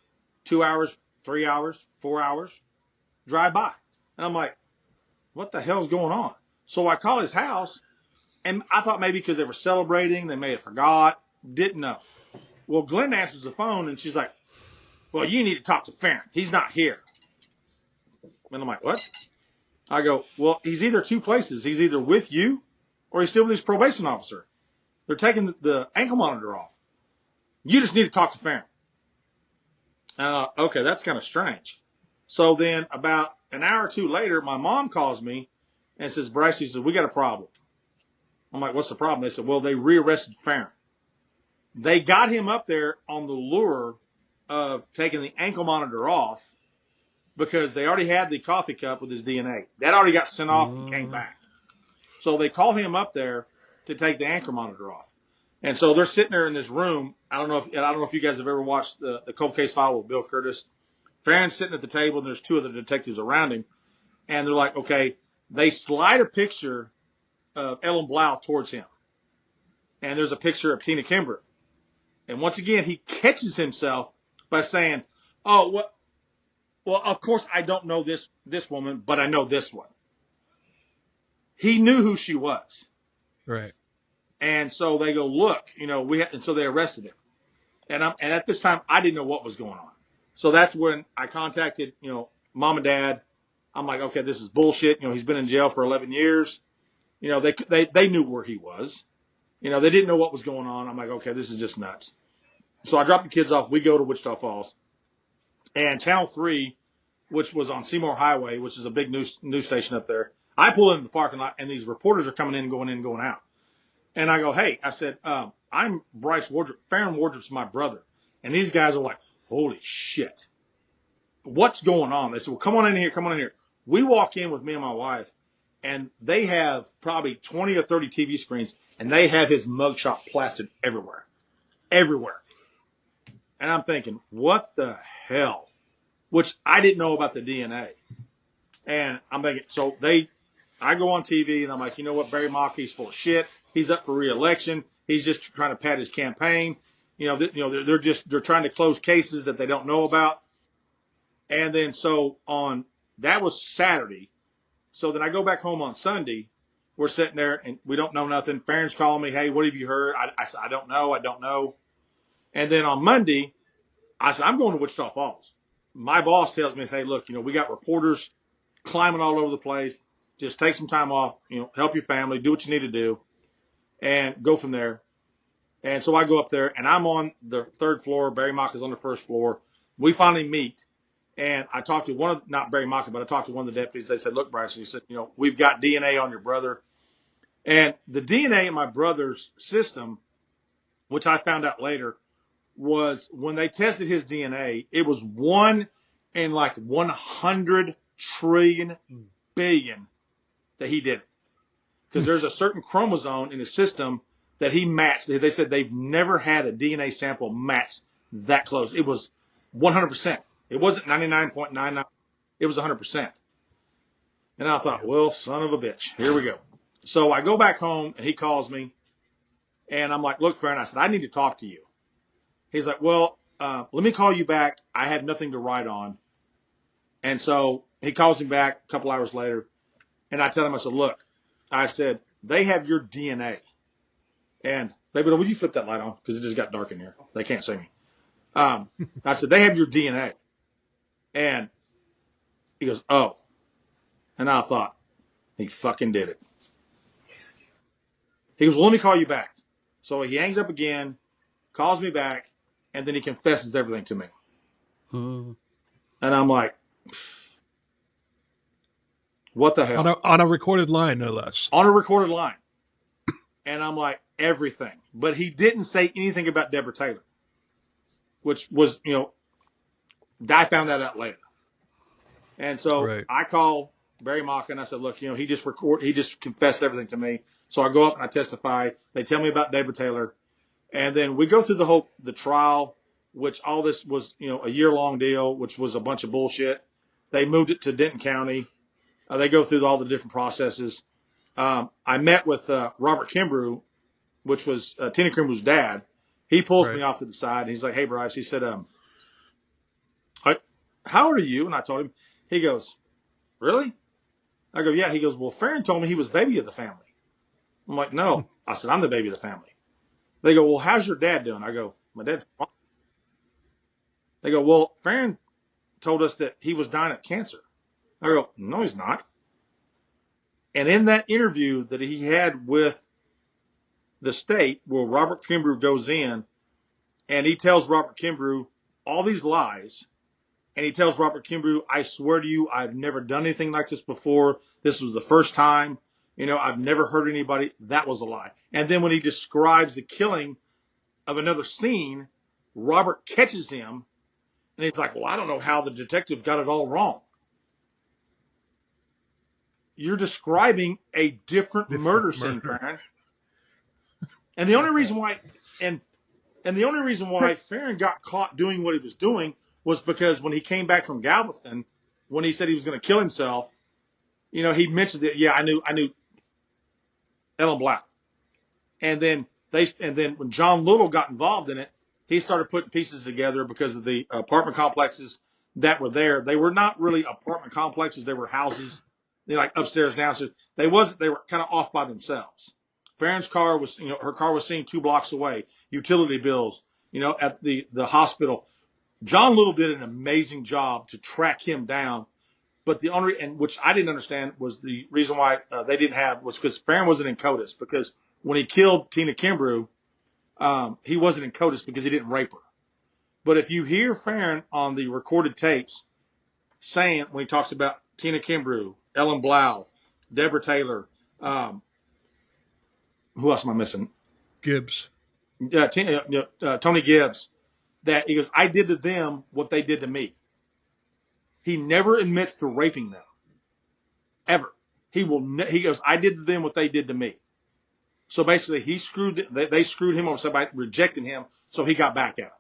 2 hours, 3 hours, 4 hours, drive by. And I'm like, what the hell's going on? So I call his house, and I thought maybe because they were celebrating, they may have forgot, didn't know. Well, Glenn answers the phone, and she's like, well, you need to talk to Farron. He's not here. And I'm like, what? I go, well, he's either two places. He's either with you or he's still with his probation officer. They're taking the ankle monitor off. You just need to talk to Farron. Okay, that's kind of strange. So then about an hour or two later, my mom calls me and says, Bryce, she says, we got a problem. I'm like, what's the problem? They said, well, they rearrested Farron. They got him up there on the lure of taking the ankle monitor off because they already had the coffee cup with his DNA. That already got sent off and came back. So they call him up there to take the ankle monitor off. And so they're sitting there in this room. I don't know if you guys have ever watched the Cold Case File with Bill Curtis. Farron's sitting at the table, and there's two other detectives around him. And they're like, okay, they slide a picture of Ellen Blau towards him. And there's a picture of Tina Kimber. And once again, he catches himself by saying, oh, well, of course I don't know this woman, but I know this one. He knew who she was. Right. And so they go, look, and so they arrested him. And at this time, I didn't know what was going on. So that's when I contacted, mom and dad. I'm like, okay, this is bullshit. He's been in jail for 11 years. They knew where he was. They didn't know what was going on. I'm like, okay, this is just nuts. So I dropped the kids off. We go to Wichita Falls. And Channel 3 which was on Seymour Highway, which is a big news station up there. I pull into the parking lot, and these reporters are coming in, going out. And I go, hey, I said, I'm Bryce Wardrip. Faryion Wardrip's my brother. And these guys are like, holy shit. What's going on? They said, well, come on in here. We walk in with me and my wife, and they have probably 20 or 30 TV screens, and they have his mugshot plastered everywhere. Everywhere. And I'm thinking, what the hell? Which I didn't know about the DNA. And I'm thinking, so I go on TV, and I'm like, you know what, Barry Mockey's full of shit. He's up for re-election. He's just trying to pad his campaign. They're trying to close cases that they don't know about. And then that was Saturday. So then I go back home on Sunday. We're sitting there and we don't know nothing. Farrion's calling me, hey, what have you heard? I said, I don't know. And then on Monday, I said, I'm going to Wichita Falls. My boss tells me, hey, look, we got reporters climbing all over the place. Just take some time off, help your family, do what you need to do, and go from there. And so I go up there, and I'm on the third floor. Barry Mock is on the first floor. We finally meet, and I talked to not Barry Mock, but I talked to one of the deputies. They said, look, Bryce, he said, we've got DNA on your brother. And the DNA in my brother's system, which I found out later, was when they tested his DNA, it was 1 in like 100 trillion billion that he did it. Because there's a certain chromosome in his system that he matched. They said they've never had a DNA sample matched that close. It was 100%. It wasn't 99.99. It was 100%. And I thought, well, son of a bitch, here we go. So I go back home, and he calls me, and I'm like, look, Farrion, I said, I need to talk to you. He's like, well, let me call you back. I have nothing to write on. And so he calls me back a couple hours later, and I tell him, I said, look, I said, they have your DNA. And, baby, would you flip that light on? Because it just got dark in here. They can't see me. I said, they have your DNA. And he goes, oh. And I thought, he fucking did it. He goes, well, let me call you back. So he hangs up again, calls me back, and then he confesses everything to me. And I'm like, what the hell? On a recorded line, no less. On a recorded line. And I'm like, everything. But he didn't say anything about Deborah Taylor, which was, I found that out later. And so I call Barry Mock and I said, look, he just confessed everything to me. So I go up and I testify. They tell me about Deborah Taylor. And then we go through the trial, which all this was, a year-long deal, which was a bunch of bullshit. They moved it to Denton County. They go through all the different processes. I met with Robert Kimbrough, which was Tina Kimbrough's dad. He pulls me off to the side, and he's like, hey, Bryce. He said, how old are you? And I told him. He goes, really? I go, yeah. He goes, well, Farrion told me he was baby of the family. I'm like, no. I said, I'm the baby of the family. They go, well, how's your dad doing? I go, my dad's fine. They go, well, Farrion told us that he was dying of cancer. I go, no, he's not. And in that interview that he had with the state, where Robert Kimbrough goes in and he tells Robert Kimbrough all these lies, and he tells Robert Kimbrough, I swear to you, I've never done anything like this before. This was the first time. I've never hurt anybody. That was a lie. And then when he describes the killing of another scene, Robert catches him, and he's like, well, I don't know how the detective got it all wrong. You're describing a different murder scene, Farrion. And the only reason why, and the only reason why Farrion got caught doing what he was doing was because when he came back from Galveston, when he said he was going to kill himself, he mentioned that, yeah, I knew Ellen Black. And then when John Little got involved in it, he started putting pieces together because of the apartment complexes that were there. They were not really apartment complexes. They were houses, like upstairs, downstairs. They were kind of off by themselves. Farrion's car was, her car was seen 2 blocks away. Utility bills, at the hospital. John Little did an amazing job to track him down. But the only, and which I didn't understand, was the reason why they didn't have, was because Farrion wasn't in CODIS. Because when he killed Tina Kimbrough, he wasn't in CODIS because he didn't rape her. But if you hear Farrion on the recorded tapes saying when he talks about Tina Kimbrough, Ellen Blau, Deborah Taylor, who else am I missing? Gibbs. Tony Gibbs, that he goes, I did to them what they did to me. He never admits to raping them, ever. He goes, I did to them what they did to me. So basically, they screwed him over by rejecting him, so he got back at him.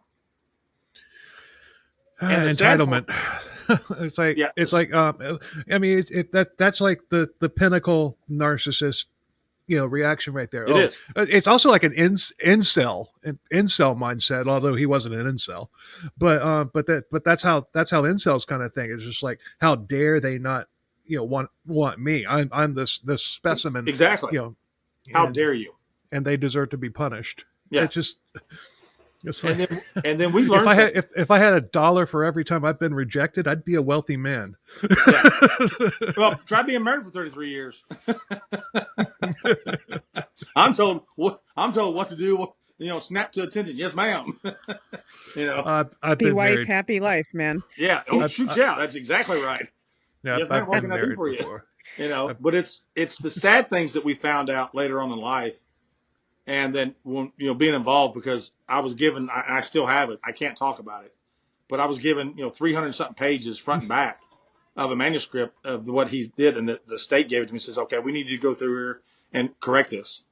Entitlement. It's like, Yeah. it's like, I mean, that's like the pinnacle narcissist, reaction right there. It is. It's also like an incel mindset, although he wasn't an incel, but that's how incels kind of think. It's just like, how dare they not, want me? I'm this specimen. Exactly. How dare you? And they deserve to be punished. Yeah. It's like, and then we learned if I had $1 for every time I've been rejected, I'd be a wealthy man. Yeah. Well, try being married for 33 years. I'm told what to do. Snap to attention. Yes, ma'am. I've Happy been wife, married. happy life, man. Yeah. Oh, shoot, yeah. That's exactly right. Yeah, Yes, ma'am. I've What been can I do married for you? before. But it's the sad things that we found out later on in life, and then when being involved, because I was given, I still have it. I can't talk about it, but I was given 300 something pages front and back of a manuscript of what he did, and the state gave it to me. Says, okay, we need you to go through here and correct this.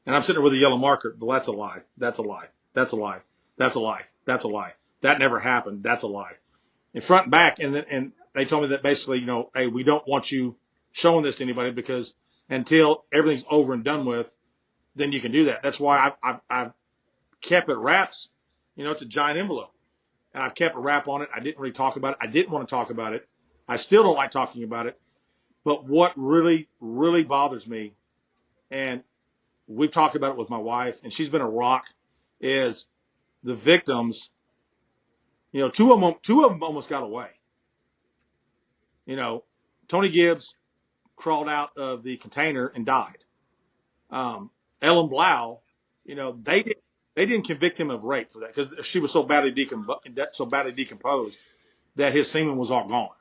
And I'm sitting there with a yellow marker. Well, that's a lie. That's a lie. That's a lie. That's a lie. That's a lie. That never happened. That's a lie. And front and back, and they told me that basically, hey, we don't want you showing this to anybody, because until everything's over and done with, then you can do that. That's why I've kept it wraps. It's a giant envelope, and I've kept a wrap on it. I didn't really talk about it. I didn't want to talk about it. I still don't like talking about it. But what really, really bothers me, and we've talked about it with my wife, and she's been a rock, is the victims. Two of them almost got away. Tony Gibbs crawled out of the container and died. Ellen Blau, they didn't convict him of rape for that, because she was so badly decomposed that his semen was all gone.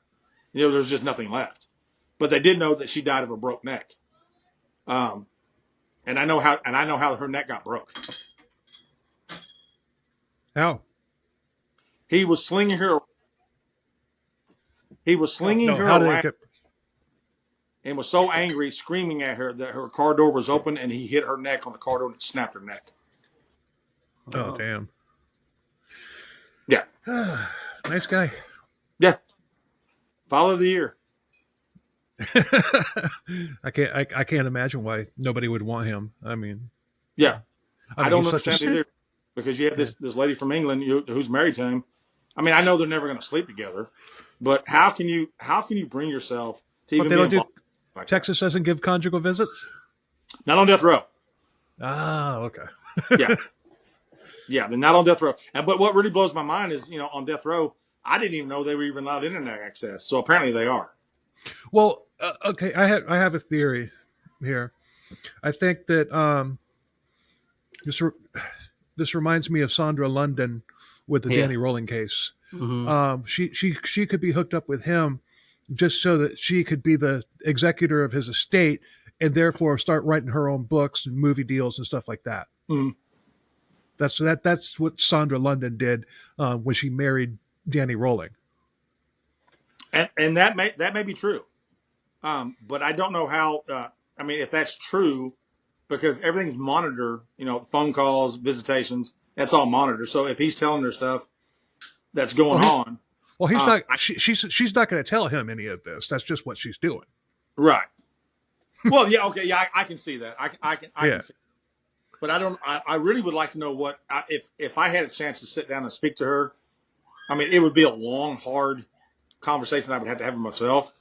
There's just nothing left. But they did know that she died of a broke neck. And I know how her neck got broke. How? He was slinging her. How did it get? And was so angry, screaming at her, that her car door was open, and he hit her neck on the car door and snapped her neck. Oh, damn. Yeah. Nice guy. Yeah. Father of the year. I can't imagine why nobody would want him. I mean, yeah. I don't he's understand either, because you have this lady from England who's married to him. I mean, I know they're never going to sleep together, but how can you bring yourself to even they be don't do. involved like Texas doesn't give conjugal visits. Not on death row. Ah, okay. Yeah. Yeah, they're not on death row. But what really blows my mind is, on death row, I didn't even know they were even allowed internet access. So apparently they are. Well, okay, I have a theory here. I think that this reminds me of Sandra London with the Danny Rolling case. Mm-hmm. She could be hooked up with him just so that she could be the executor of his estate, and therefore start writing her own books and movie deals and stuff like that. Mm-hmm. That's what Sandra London did when she married Danny Rolling. And that may be true. But I don't know how, if that's true, because everything's monitored, phone calls, visitations, that's all monitored. So if he's telling her stuff that's going on. Well, he's not, she's not going to tell him any of this. That's just what she's doing. Right. Well, yeah. Okay. Yeah. I can see that. I can see. But I really would like to know if I had a chance to sit down and speak to her. I mean, it would be a long, hard conversation I would have to have with myself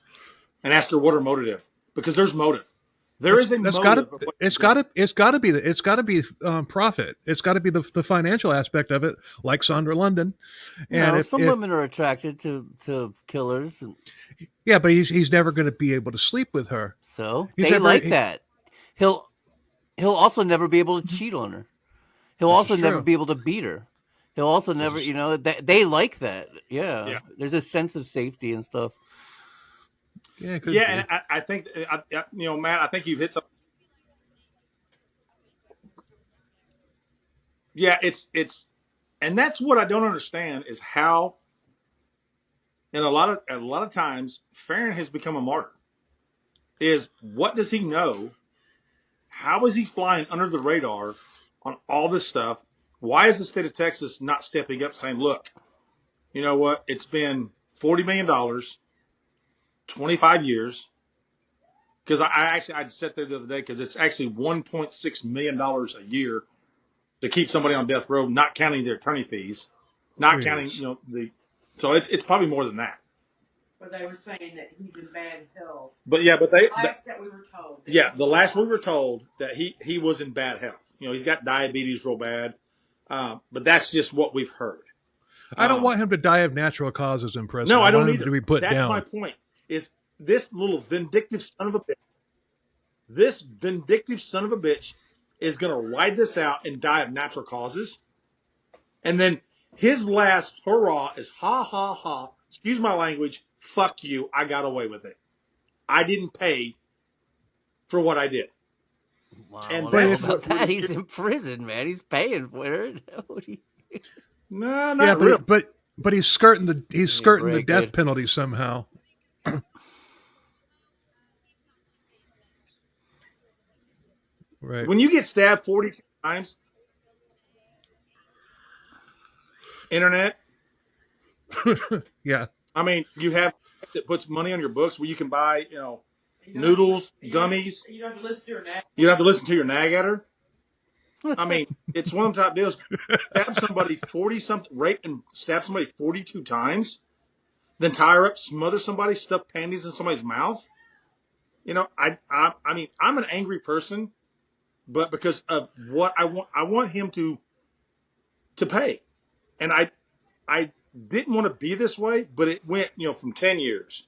and ask her what her motive, because there's motive. There is a motive. It's got to be profit. It's got to be the financial aspect of it, like Sandra London. And some women are attracted to killers. Yeah, but he's never going to be able to sleep with her. So that. He'll also never be able to cheat on her. He'll also never be able to beat her. He'll also never, just- you know, they like that. Yeah. Yeah. There's a sense of safety and stuff. Yeah, it could Yeah, be. and I think, Matt, I think you've hit something. Yeah, and that's what I don't understand is how, and a lot of times, Farron has become a martyr. Is what does he know? How is he flying under the radar on all this stuff? Why is the state of Texas not stepping up, saying, "Look, you know what? It's been $40 million, 25 years." Because I sat there the other day because it's actually $1.6 million a year to keep somebody on death row, not counting their attorney fees, not counting, Yes. so it's probably more than that. But they were saying that he's in bad health. But yeah, but The last that we were told. the last we were told that he was in bad health. He's got diabetes real bad. But that's just what we've heard. I don't want him to die of natural causes in prison. No, I don't want him either. to be put That's down. my point. Is this little vindictive son of a bitch? This vindictive son of a bitch is going to ride this out and die of natural causes, and then his last hurrah is ha ha ha. Excuse my language. Fuck you. I got away with it. I didn't pay for what I did. Wow. And Well, that's about what that, he's in prison, man. He's paying for it. No, not Yeah, really. but he's skirting the break death it. penalty somehow. Right. When you get stabbed 42 times, internet, Yeah. I mean, you have that puts money on your books where you can buy, noodles, gummies. You don't have to listen to her now. You don't have to listen to your nag at her. I mean, it's one of the top deals. Stab somebody 40-something, rape and stab somebody 42 times, then tie her up, smother somebody, stuff panties in somebody's mouth. I mean, I'm an angry person, but because of what I want him to pay, and I didn't want to be this way, but it went, from 10 years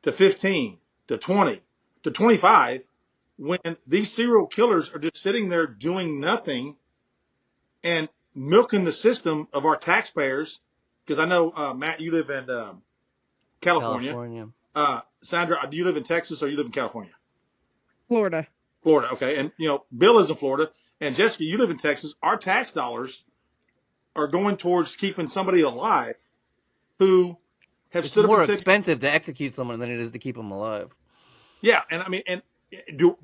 to 15 to 20 to 25. When these serial killers are just sitting there doing nothing and milking the system of our taxpayers, because I know, Matt, you live in California. Sandra, do you live in Texas or you live in California? Florida. Florida, okay. And, Bill lives in Florida. And Jessica, you live in Texas. Our tax dollars are going towards keeping somebody alive who have It's stood up more and said, expensive to execute someone than it is to keep them alive. yeah. And I mean, and do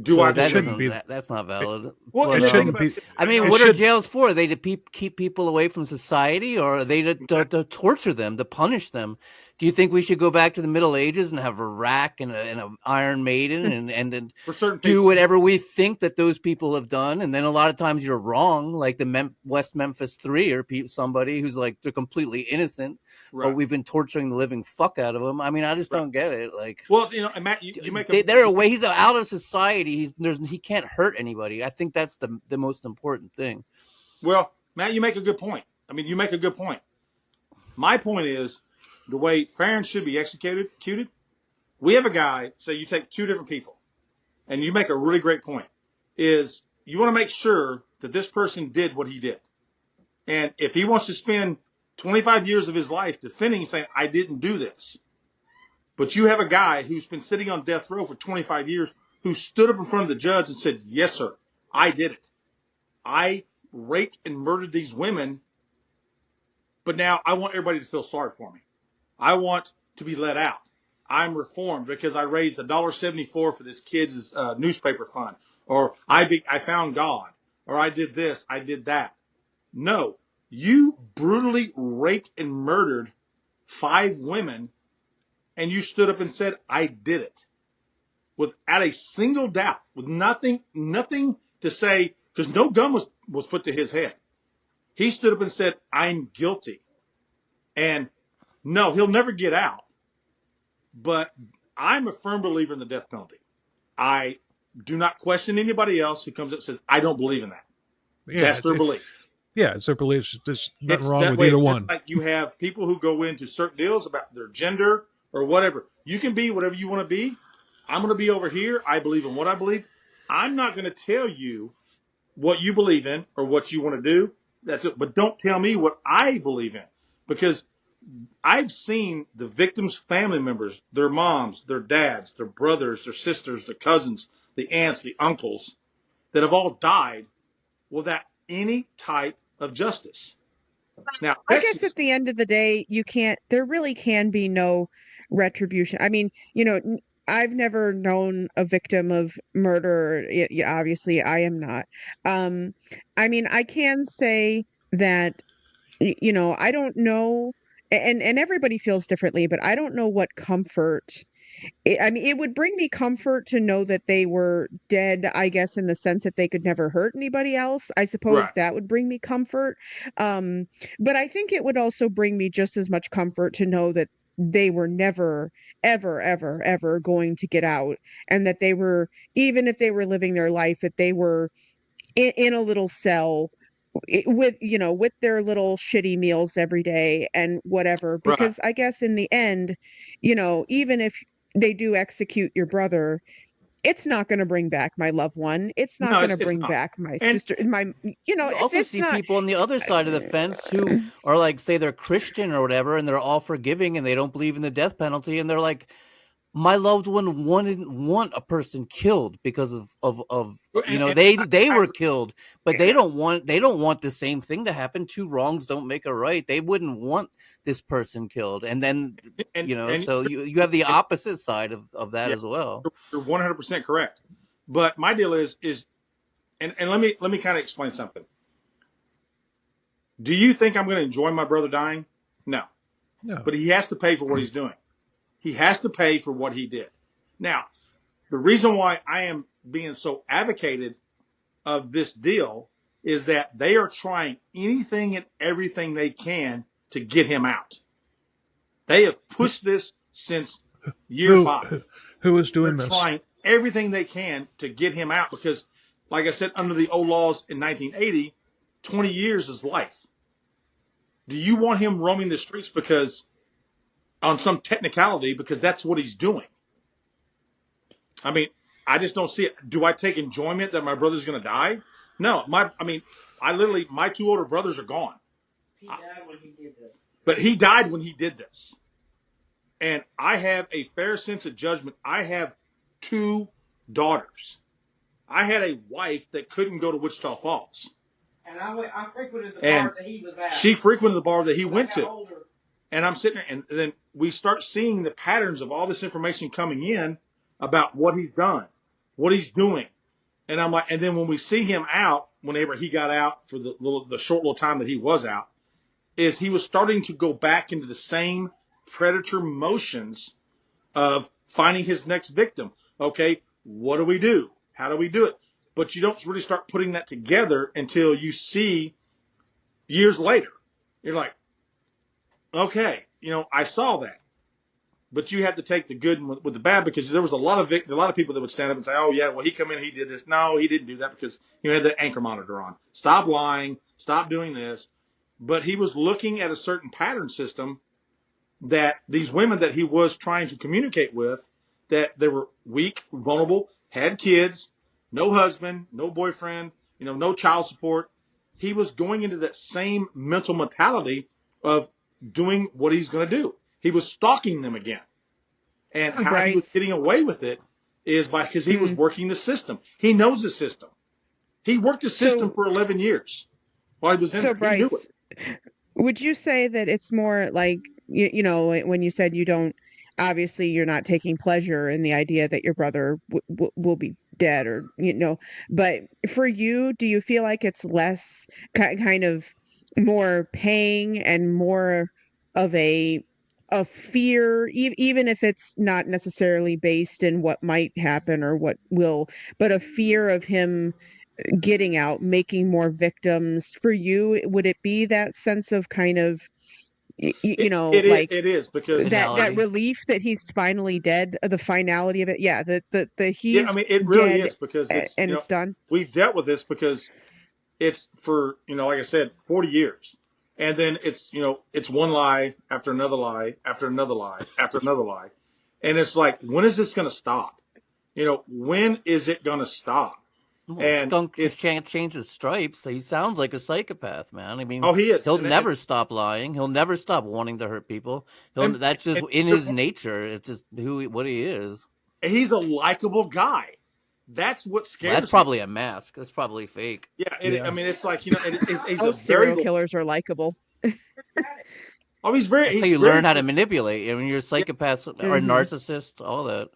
So I that just shouldn't doesn't, be- that's not valid. Well, But, It shouldn't be. I mean, It what are should- jails for? Are they to keep people away from society, or are they to torture them, to punish them? Do you think we should go back to the Middle Ages and have a rack and an Iron Maiden and then for certain do people, whatever we think that those people have done? And then a lot of times you're wrong, like the West Memphis 3 or somebody who's like they're completely innocent, right. but we've been torturing the living fuck out of them. I mean, I just don't get it. Like, Well, and Matt, you make they're away. He's out of society. He can't hurt anybody. I think that's the most important thing. Well, Matt, you make a good point. I mean, you make a good point. My point is the way Farron should be executed. We have a guy, say you take two different people, and you make a really great point, is you want to make sure that this person did what he did. And if he wants to spend 25 years of his life defending, saying, I didn't do this, but you have a guy who's been sitting on death row for 25 years who stood up in front of the judge and said, yes, sir, I did it. I raped and murdered these women, but now I want everybody to feel sorry for me. I want to be let out. I'm reformed because I raised $1.74 for this kid's newspaper fund, or I found God, or I did this, I did that. No, you brutally raped and murdered 5 women, and you stood up and said, I did it. Without a single doubt, with nothing to say, because no gun was put to his head. He stood up and said, I'm guilty. And no, he'll never get out. But I'm a firm believer in the death penalty. I do not question anybody else who comes up and says, I don't believe in that. Yeah, That's their belief. Yeah, it's their beliefs. There's nothing It's wrong that with way. either Just one. like you have people who go into certain deals about their gender or whatever. You can be whatever you want to be. I'm going to be over here. I believe in what I believe. I'm not going to tell you what you believe in or what you want to do. That's it. But don't tell me what I believe in, because I've seen the victims' family members, their moms, their dads, their brothers, their sisters, their cousins, the aunts, the uncles, that have all died without any type of justice. Now, I guess at the end of the day, there really can be no retribution. I mean, I've never known a victim of murder. Obviously, I am not. I mean, I can say that, I don't know, and everybody feels differently, but I don't know what comfort. I mean, it would bring me comfort to know that they were dead, I guess, in the sense that they could never hurt anybody else. I suppose right. that would bring me comfort. But I think it would also bring me just as much comfort to know that they were never, ever, ever, ever going to get out. And that they were, even if they were living their life, that they were in a little cell with their little shitty meals every day and whatever. Right. Because I guess in the end, even if they do execute your brother, it's not going to bring back my loved one. It's not No, going to it's bring not. back my And sister. You also It's see not. people on the other side of the fence who are like, say they're Christian or whatever, and they're all forgiving and they don't believe in the death penalty, and they're like, my loved one wouldn't want a person killed because of they were killed, but they don't want the same thing to happen. Two wrongs don't make a right. They wouldn't want this person killed, and then so you have the opposite side of that as well. You're 100% correct. But my deal is and let me kind of explain something. Do you think I'm going to enjoy my brother dying? No. But he has to pay for what he's doing. He has to pay for what he did. Now, the reason why I am being so advocated of this deal is that they are trying anything and everything they can to get him out. They have pushed this since year 5. Who is doing this? Trying everything they can to get him out because, like I said, under the old laws in 1980, 20 years is life. Do you want him roaming the streets because on some technicality, because that's what he's doing? I mean, I just don't see it. Do I take enjoyment that my brother's going to die? No. My 2 older brothers are gone. He died when he did this. But he died when he did this. And I have a fair sense of judgment. I have 2 daughters. I had a wife that couldn't go to Wichita Falls. And I frequented the bar that he was at. She frequented the bar that he went to. Older. And I'm sitting there, and then we start seeing the patterns of all this information coming in about what he's done, what he's doing. And I'm like, and then when we see him out, whenever he got out for the short little time that he was out, is he was starting to go back into the same predator motions of finding his next victim. Okay, what do we do? How do we do it? But you don't really start putting that together until you see years later. You're like, okay, I saw that. But you have to take the good with the bad, because there was a lot of people that would stand up and say, oh, yeah, well, he come in and he did this. No, he didn't do that because he had the anchor monitor on. Stop lying. Stop doing this. But he was looking at a certain pattern system that these women that he was trying to communicate with, that they were weak, vulnerable, had kids, no husband, no boyfriend, no child support. He was going into that same mental mentality of doing what he's going to do. He was stalking them again. And how he was getting away with it is because he was working the system. He knows the system. He worked the system for 11 years while he was in there. Bryce, he knew it. Would you say that it's more like, when you said obviously you're not taking pleasure in the idea that your brother will be dead, or, but for you, do you feel like it's less kind of more paying and more of a fear, even if it's not necessarily based in what might happen or what will, but a fear of him getting out, making more victims? For you, would it be that sense of kind of, it is because that relief that he's finally dead, the finality of it? Yeah, the he's it really dead is, because it's done. We've dealt with this because it's for, like I said, 40 years. And then it's, it's one lie after another lie after another lie after another lie. And it's like, when is this going to stop? When is it going to stop? Well, And Skunk it's can't change his stripes. He sounds like a psychopath, man. I mean, oh, he is. he'll And never stop lying. He'll never stop wanting to hurt people. and, That's just and in his nature. It's just what he is. he's a likable guy. That's what Well, scares that's me. probably a mask. That's probably fake. Yeah, I mean, it's like he's a Most serial very killers are likable. oh, That's how you learn how to manipulate. I mean, you're a psychopath or a narcissist, all that.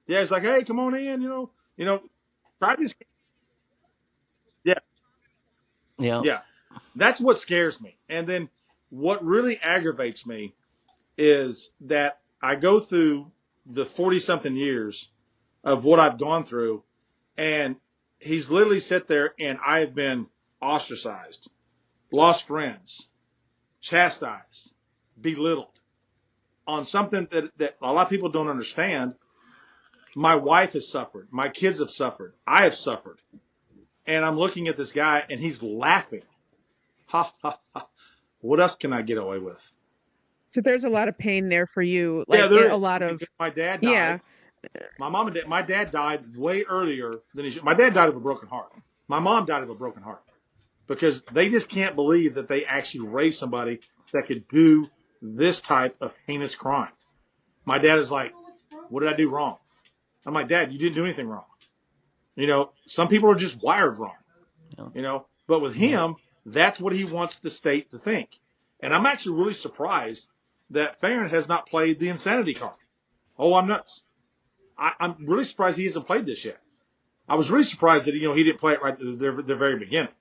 Yeah, it's like, hey, come on in. Try this. Yeah. That's what scares me. And then what really aggravates me is that I go through the 40-something years of what I've gone through, and he's literally sat there, and I've been ostracized, lost friends, chastised, belittled on something that a lot of people don't understand. My wife has suffered. My kids have suffered. I have suffered. And I'm looking at this guy, and he's laughing. Ha, ha, ha. What else can I get away with? So there's a lot of pain there for you. Like, yeah, there is. A lot of. My dad died. Yeah. My dad died way earlier than he should. My dad died of a broken heart. My mom died of a broken heart because they just can't believe that they actually raised somebody that could do this type of heinous crime. My dad is like, what did I do wrong? I'm like, Dad, you didn't do anything wrong. Some people are just wired wrong, but with him, that's what he wants the state to think. And I'm actually really surprised that Faryion has not played the insanity card. Oh, I'm nuts. I'm really surprised he hasn't played this yet. I was really surprised that, he didn't play it right at the very beginning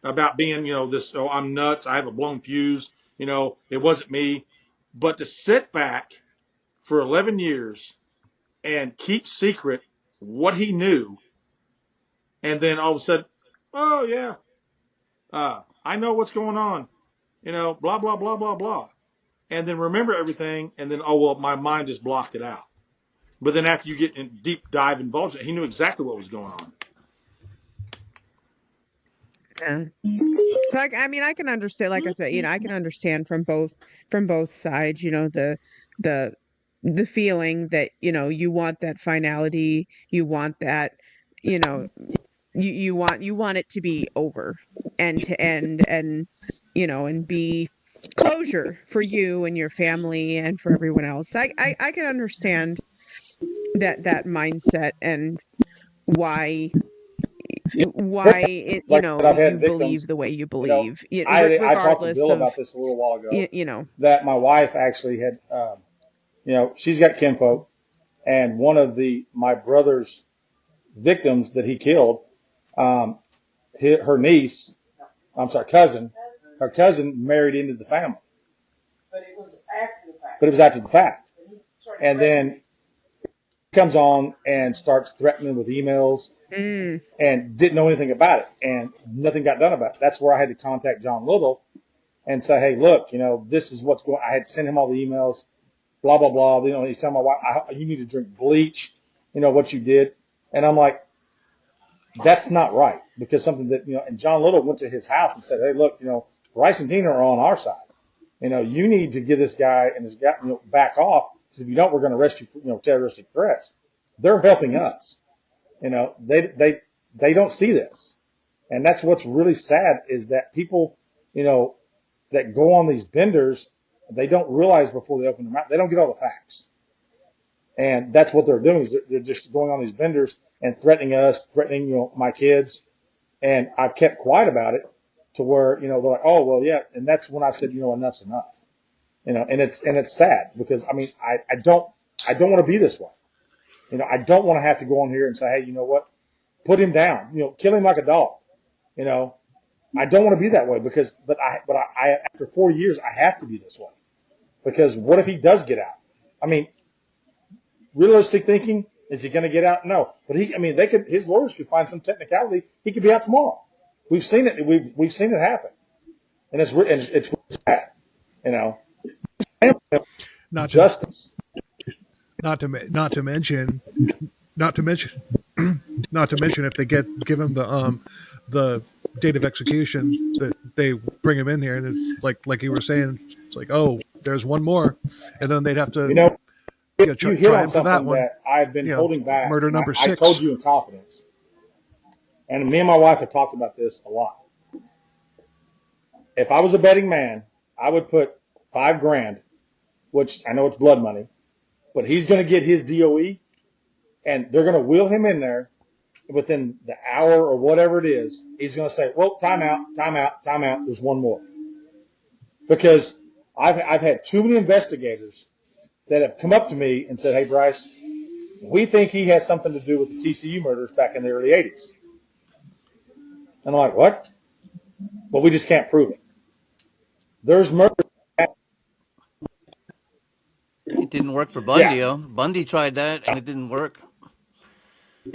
about being, this, oh, I'm nuts. I have a blown fuse. It wasn't me. But to sit back for 11 years and keep secret what he knew, and then all of a sudden, oh, yeah, I know what's going on, blah, blah, blah, blah, blah. And then remember everything, and then, oh, well, my mind just blocked it out. But then after you get in deep dive involved, he knew exactly what was going on. Yeah. So I can understand. Like I said, I can understand from both sides. The feeling that you want that finality, you want that, you want it to be over and to end, and and be closure for you and your family and for everyone else. I can understand that mindset and why it, Like I've had you victims, believe the way you believe. I talked to Bill of, about this a little while ago. That my wife actually had, she's got kinfolk, and one of my brother's victims that he killed, her niece, her cousin married into the family. But it was after the fact. But it was after the fact. And then comes on and starts threatening with emails and didn't know anything about it, and nothing got done about it. That's where I had to contact John Little and say, hey, look, this is what's going on. I had sent him all the emails, blah, blah, blah. He's telling my wife, you need to drink bleach, what you did. And I'm like, that's not right, because something that, and John Little went to his house and said, hey, look, Bryce and Tina are on our side. You need to give this guy and his guy, back off, because if you don't, we're going to arrest you for, terroristic threats. They're helping us. They don't see this. And that's what's really sad, is that people, that go on these benders, they don't realize before they open their mouth, they don't get all the facts. And that's what they're doing, is they're just going on these benders and threatening us, threatening, my kids. And I've kept quiet about it to where, they're like, oh, well, yeah. And that's when I said, enough's enough. And it's sad, because I don't want to be this way. I don't want to have to go on here and say, hey, you know what? Put him down, kill him like a dog. I don't want to be that way, but I after 4 years, I have to be this way, because what if he does get out? Realistic thinking, is he going to get out? No, but his lawyers could find some technicality. He could be out tomorrow. We've seen it. We've seen it happen, and it's really sad, Not justice. Not to mention if they give him the date of execution, that they bring him in here, and it's like you were saying, it's like, oh, there's one more, and then they'd have to you hit on something that I've been holding back. Murder number 6. I told you in confidence and me and my wife have talked about this a lot. If I was a betting man, I would put $5,000, which I know it's blood money, but he's going to get his DOE, and they're going to wheel him in there within the hour or whatever it is. He's going to say, well, time out. There's one more. Because I've had too many investigators that have come up to me and said, hey, Bryce, we think he has something to do with the TCU murders back in the early 80s. And I'm like, what? But we just can't prove it. There's murder. It didn't work for Bundy. Yeah. Bundy tried that, and it didn't work.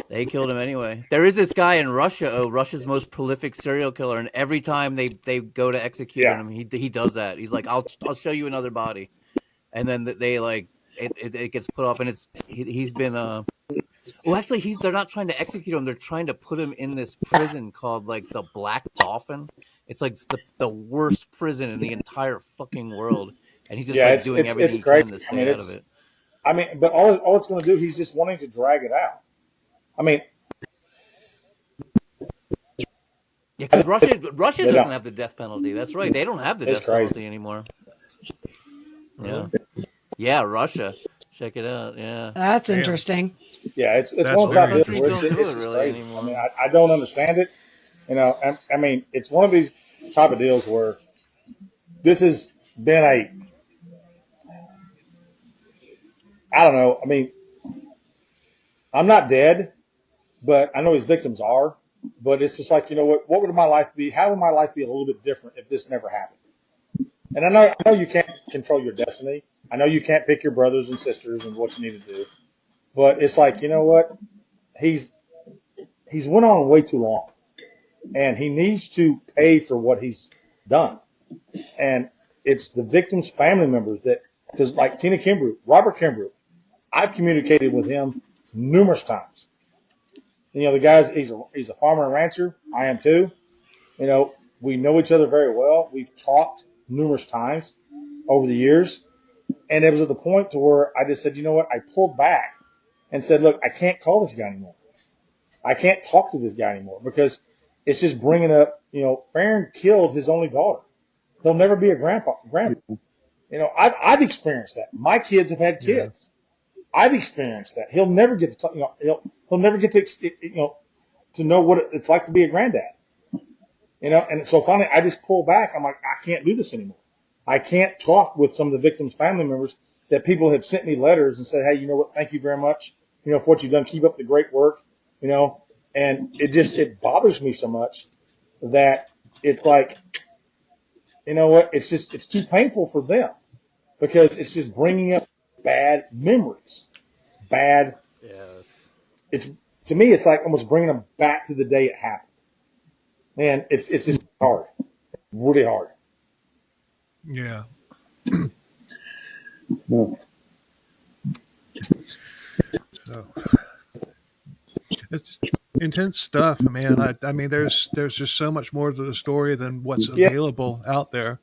They killed him anyway. There is this guy in Russia, Russia's most prolific serial killer, and every time they go to execute him, he does that. He's like, I'll show you another body, and then they like it gets put off, and he's been well, actually they're not trying to execute him. They're trying to put him in this prison called like the Black Dolphin. It's like the worst prison in the entire fucking world, and he's just doing everything he can to stay out of it. I mean, but all it's going to do, he's just wanting to drag it out. I mean, yeah, because Russia doesn't have the death penalty. That's right, they don't have the death penalty anymore. Yeah, Russia. Check it out. Yeah, that's interesting. Yeah, it's one of the countries don't do it really anymore. I mean, I don't understand it. You know, I mean, it's one of these type of deals where this has been I don't know. I mean, I'm not dead, but I know his victims are. But it's just like, you know what would my life be? How would my life be a little bit different if this never happened? And I know you can't control your destiny. I know you can't pick your brothers and sisters and what you need to do. But it's like, you know what? He's went on way too long. And he needs to pay for what he's done. And it's the victims' family members because like Tina Kimbrough, Robert Kimbrough, I've communicated with him numerous times. You know, the guy's, he's a farmer and rancher. I am too. You know, we know each other very well. We've talked numerous times over the years. And it was at the point to where I just said, you know what? I pulled back and said, look, I can't call this guy anymore. I can't talk to this guy anymore because it's just bringing up, you know, Faryion killed his only daughter. He'll never be a grandpa. You know, I've experienced that. My kids have had kids. I've experienced that. He'll never get to talk, you know, he'll never get to, you know, to know what it's like to be a granddad. You know, and so finally I just pulled back. I'm like, I can't do this anymore. I can't talk with some of the victims' family members that people have sent me letters and said, hey, you know what? Thank you very much, you know, for what you've done. Keep up the great work, you know. And it bothers me so much that it's like, you know what? It's too painful for them because it's just bringing up bad memories. It's, to me, it's like almost bringing them back to the day it happened. Man, it's just hard. Really hard. Yeah. So it's intense stuff, man. I mean, there's just so much more to the story than what's available out there,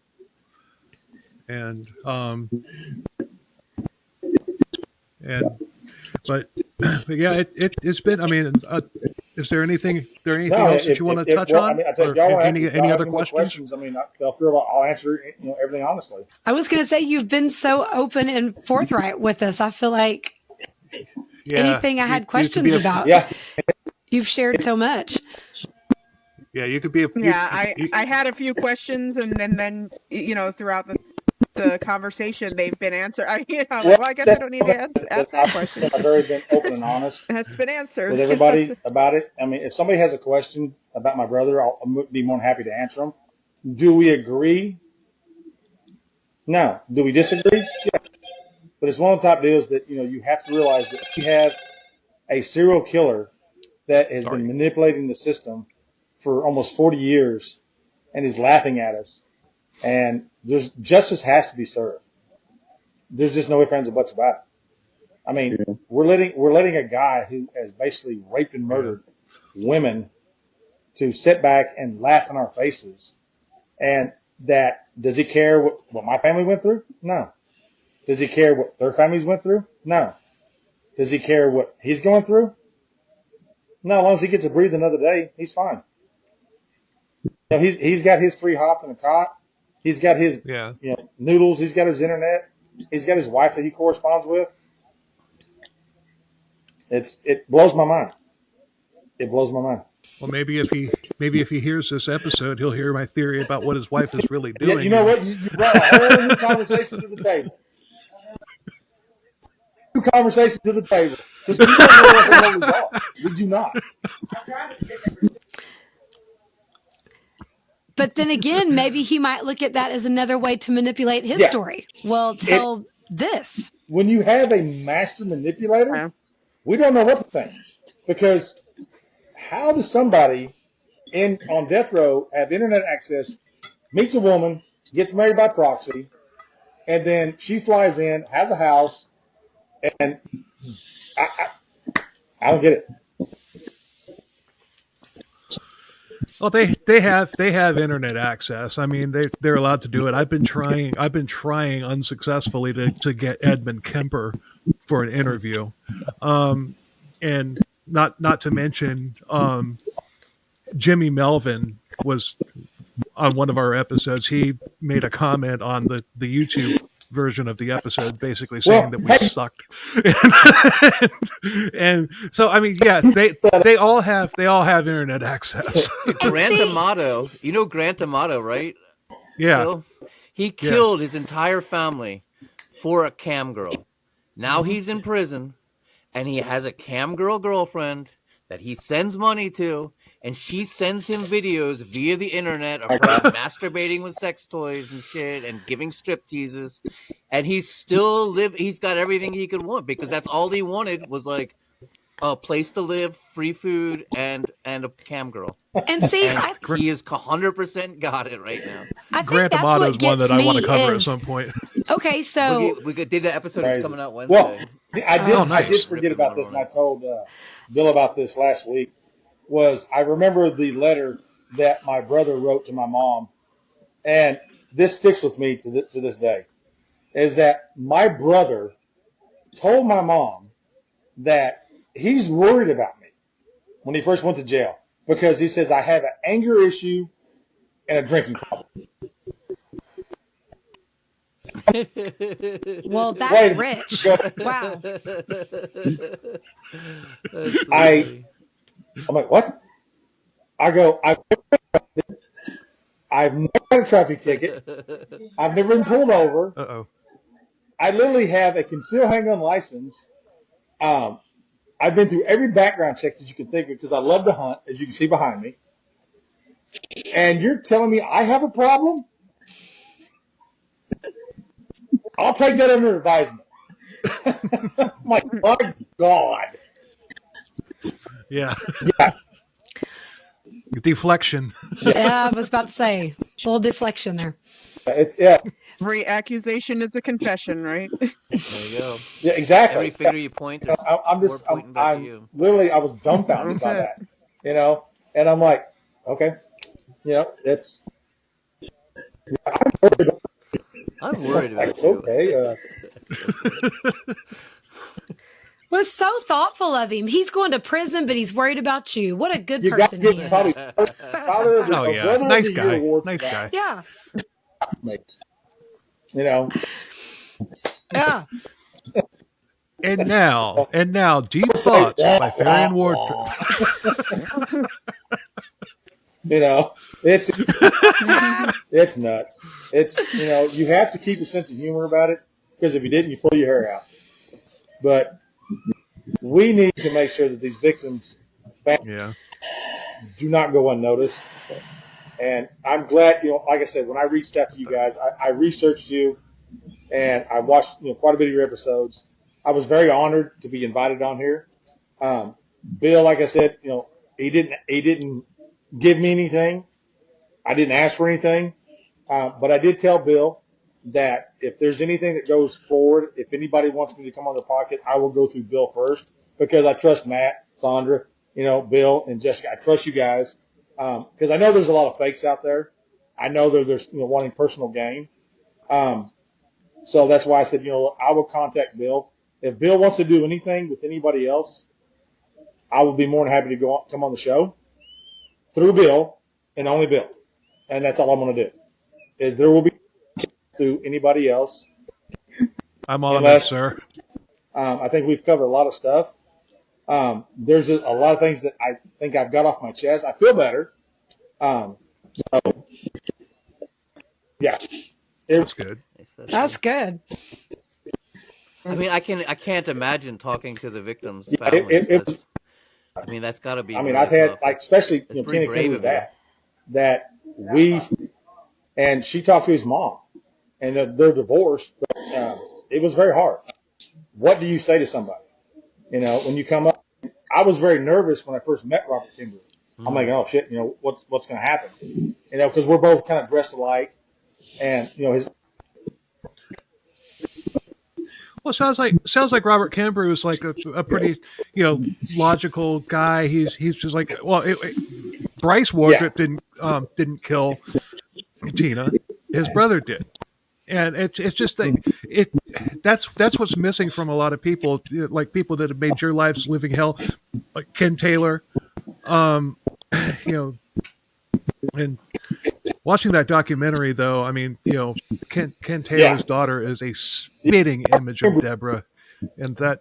and but yeah, it's been. I mean, is there anything else that you want to touch on? I mean, any other questions? I mean, I'll answer everything honestly. I was going to say you've been so open and forthright with us. I feel like anything I had questions about. Yeah. You've shared so much. Yeah, you could be. I had a few questions, and then you know, throughout the conversation, they've been answered. I guess I don't need to ask that question. I've already been open and honest. That's been answered with everybody about it. I mean, if somebody has a question about my brother, I'll be more than happy to answer them. Do we agree? No. Do we disagree? Yes. But it's one of the top deals that, you know, you have to realize that we have a serial killer that has been manipulating the system for almost 40 years and is laughing at us. And justice has to be served. There's just no ifs, ands, or buts about it. I mean, we're letting a guy who has basically raped and murdered women to sit back and laugh in our faces. And does he care what my family went through? No. Does he care what their families went through? No. Does he care what he's going through? No, as long as he gets to breathe another day, he's fine. He's got his 3 hots and a cot. He's got his noodles. He's got his internet. He's got his wife that he corresponds with. It blows my mind. It blows my mind. Well, maybe if he hears this episode, he'll hear my theory about what his wife is really doing. Yeah, you know what? You brought a whole new conversation to the table. New conversation to the table. Because we don't know what the numbers are. We do not. But then again, maybe he might look at that as another way to manipulate his story. Well, tell this. When you have a master manipulator, we don't know what to think. Because how does somebody on death row have internet access, meets a woman, gets married by proxy, and then she flies in, has a house, and I don't get it. Well, they have internet access. I mean, they're allowed to do it. I've been trying unsuccessfully to get Edmund Kemper for an interview, and not to mention Jimmy Melvin was on one of our episodes. He made a comment on the YouTube version of the episode, basically saying that we sucked. and so, I mean, yeah, they all have internet access. Grant Amato, you know Grant Amato, right? Yeah. Bill? He killed his entire family for a cam girl. Now he's in prison, and he has a cam girl girlfriend that he sends money to, and she sends him videos via the internet of her masturbating with sex toys and shit and giving strip teases. And he's got everything he could want, because that's all he wanted was like a place to live, free food, and a cam girl. And see, he is 100% got it right now. I think Grant that's Amato what is gets one that I want to cover me at some point. Okay, so we did the episode that's coming out Wednesday. Well, I did forget about this, and I told Bill about this last week. I remember the letter that my brother wrote to my mom, and this sticks with me to this day, is that my brother told my mom that he's worried about me when he first went to jail, because he says I have an anger issue and a drinking problem. Well, that's rich. Wow. I'm like, what? I go, I've never had a traffic ticket. I've never been pulled over. Uh-oh. I literally have a concealed handgun license. I've been through every background check that you can think of, because I love to hunt, as you can see behind me. And you're telling me I have a problem? I'll take that under advisement. My God. Yeah. Deflection. Yeah, I was about to say, a little deflection there. Every accusation is a confession, right? There you go. Yeah, exactly. Every finger you point, there's pointing back at you. Literally, I was dumbfounded by that, and I'm like, okay, it's. I'm worried about you. Okay. Was so thoughtful of him. He's going to prison, but he's worried about you. What a good person he is. Nice guy. Nice guy. Yeah. Yeah. And now, Deep Thoughts by Faryion Wardrip. It's nuts. It's, you have to keep a sense of humor about it, because if you didn't, you pull your hair out. But we need to make sure that these victims do not go unnoticed. And I'm glad, like I said, when I reached out to you guys, I researched you, and I watched quite a bit of your episodes. I was very honored to be invited on here. Bill, like I said, he didn't give me anything. I didn't ask for anything. But I did tell Bill that if there's anything that goes forward, if anybody wants me to come on the pocket, I will go through Bill first, because I trust Matt, Sandra, Bill, and Jessica. I trust you guys, because I know there's a lot of fakes out there. I know there's wanting personal gain. So that's why I said, I will contact Bill. If Bill wants to do anything with anybody else, I would be more than happy to come on the show through Bill and only Bill. And that's all I'm going to do. Is there will be through anybody else. I'm on it, sir. I think we've covered a lot of stuff. There's a lot of things that I think I've got off my chest. I feel better. So, yeah. That's good. That's good. I mean, I can't imagine talking to the victims' families. I mean, that's got to be. I mean, really I've had tough. like, especially Tina Kimber's that and she talked to his mom, and they're divorced. But it was very hard. What do you say to somebody? You know, when you come up, I was very nervous when I first met Robert Kimber. I'm like, oh shit, you know, what's going to happen? You know, because we're both kind of dressed alike, and you know his. Well, sounds like Robert Kimber was like a pretty, you know, logical guy. He's just like, well, Bryce Wardrip didn't kill Tina, his brother did, and it's just that that's what's missing from a lot of people, like people that have made your lives living hell, like Ken Taylor, you know, and. Watching that documentary, though, I mean, you know, Ken Taylor's daughter is a spitting image of Deborah, and that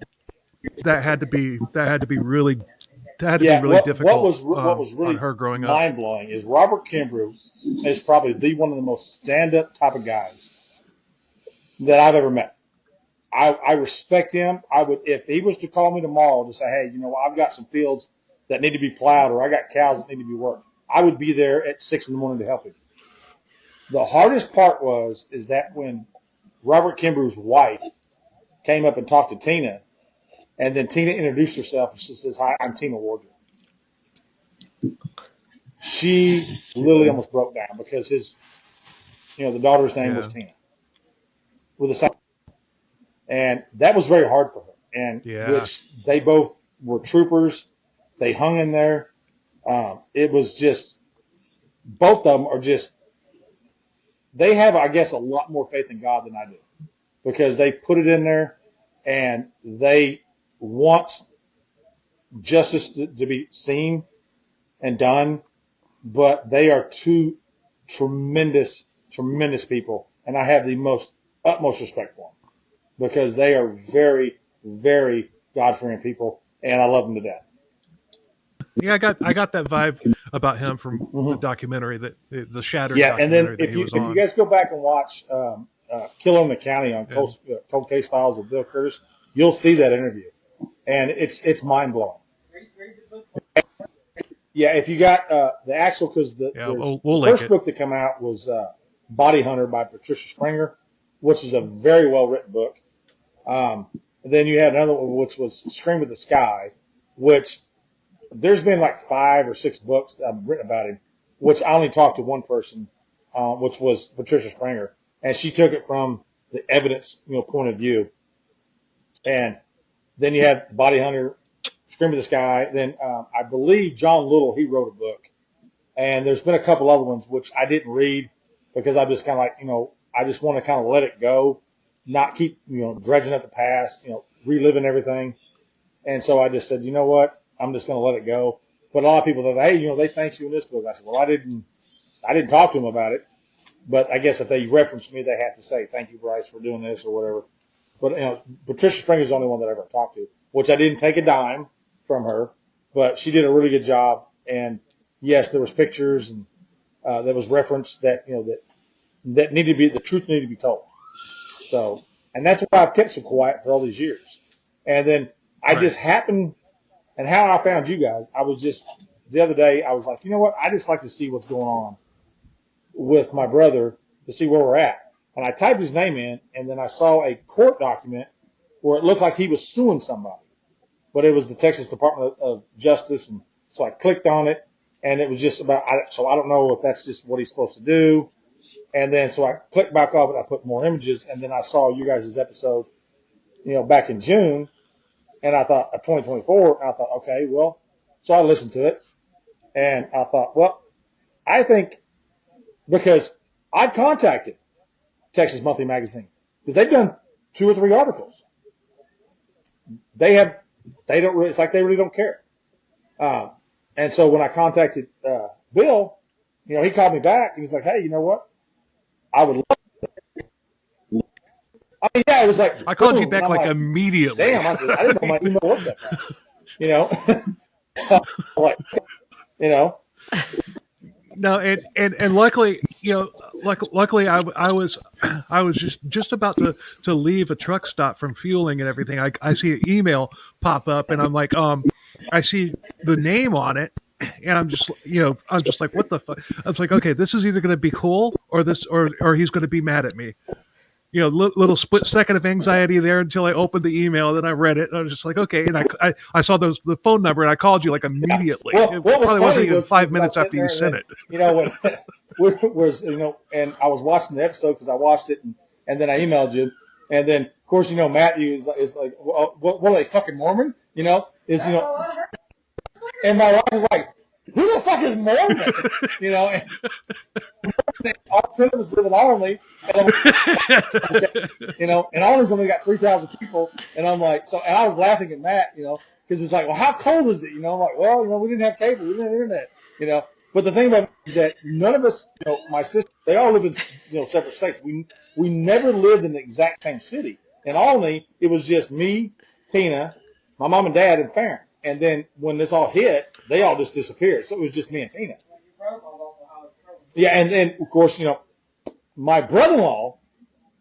had to be really difficult. What was really on her growing up. Mind blowing is Robert Kimbrough is probably one of the most stand up type of guys that I've ever met. I respect him. I would, if he was to call me tomorrow to say, hey, you know, I've got some fields that need to be plowed, or I got cows that need to be worked, I would be there at 6 a.m. to help him. The hardest part is that when Robert Kimbrough's wife came up and talked to Tina, and then Tina introduced herself and she says, hi, I'm Tina Wardrip. She literally almost broke down because the daughter's name was Tina with a same. And that was very hard for her. And which they both were troopers. They hung in there. It was just, both of them are just, they have, I guess, a lot more faith in God than I do, because they put it in there and they want justice to be seen and done, but they are two tremendous people, and I have the utmost respect for them because they are very, very God-fearing people, and I love them to death. Yeah, I got that vibe about him from the documentary, the Shattered. Yeah, and then if you guys go back and watch Killer in the County on Cold Case Files with Bill Curtis, you'll see that interview, and it's mind blowing. Yeah, if you got the actual, because the first book that came out was Body Hunter by Patricia Springer, which is a very well written book. And then you had another one which was Scream of the Sky, which there's been like 5 or 6 books that I've written about him, which I only talked to one person, which was Patricia Springer, and she took it from the evidence, point of view. And then you had Body Hunter, Scream of the Sky. Then I believe John Little, he wrote a book, and there's been a couple other ones which I didn't read because I just kind of like, I just want to kind of let it go, not keep dredging up the past, reliving everything. And so I just said, you know what? I'm just going to let it go. But a lot of people said, hey, they thanked you in this book. I said, well, I didn't talk to them about it. But I guess if they reference me, they have to say, thank you, Bryce, for doing this or whatever. But, Patricia Springer is the only one that I ever talked to, which I didn't take a dime from her, but she did a really good job. And yes, there was pictures and that was referenced that, that needed to be, the truth needed to be told. So, and that's why I've kept so quiet for all these years. And then I just happened, and how I found you guys, I was just, the other day, I was like, you know what? I just like to see what's going on with my brother to see where we're at. And I typed his name in, and then I saw a court document where it looked like he was suing somebody. But it was the Texas Department of Justice, and so I clicked on it, and it was just about, so I don't know if that's just what he's supposed to do. And then so I clicked back off it, I put more images, and then I saw you guys' episode, back in June. And I thought, 2024, and I thought, okay, well, so I listened to it, and I thought, well, I think, because I'd contacted Texas Monthly Magazine, because they've done 2 or 3 articles. It's like they really don't care. And so when I contacted Bill, he called me back and he's like, hey, you know what? I would love. I mean, yeah, it was like I called you back like immediately. Damn, I said, I didn't know my email worked that fast. Like, No, and luckily, luckily I was just about to leave a truck stop from fueling and everything. I see an email pop up and I'm like, I see the name on it. And I'm just like, what the fuck? I was like, okay, this is either going to be cool or he's going to be mad at me. Little split second of anxiety there until I opened the email. Then I read it. And I was just like, okay. And I saw the phone number and I called you like immediately. Well, it probably wasn't even 5 minutes after you sent it. When and I was watching the episode because I watched it and then I emailed you. And then, of course, Matthew is like, what are they, fucking Mormon? And my wife was like, who the fuck is Mormon? And all 10 of us live in Arlenly, and Arlenly's only got 3,000 people, and I'm like, and I was laughing at Matt, because it's like, well, how cold is it? I'm like, well, we didn't have cable, we didn't have internet, But the thing about it is that none of us, my sister, they all live in, separate states. We never lived in the exact same city. In Arlenly, it was just me, Tina, my mom and dad, and Farron. And then when this all hit, they all just disappeared. So it was just me and Tina. Yeah, and then, of course, my brother-in-law,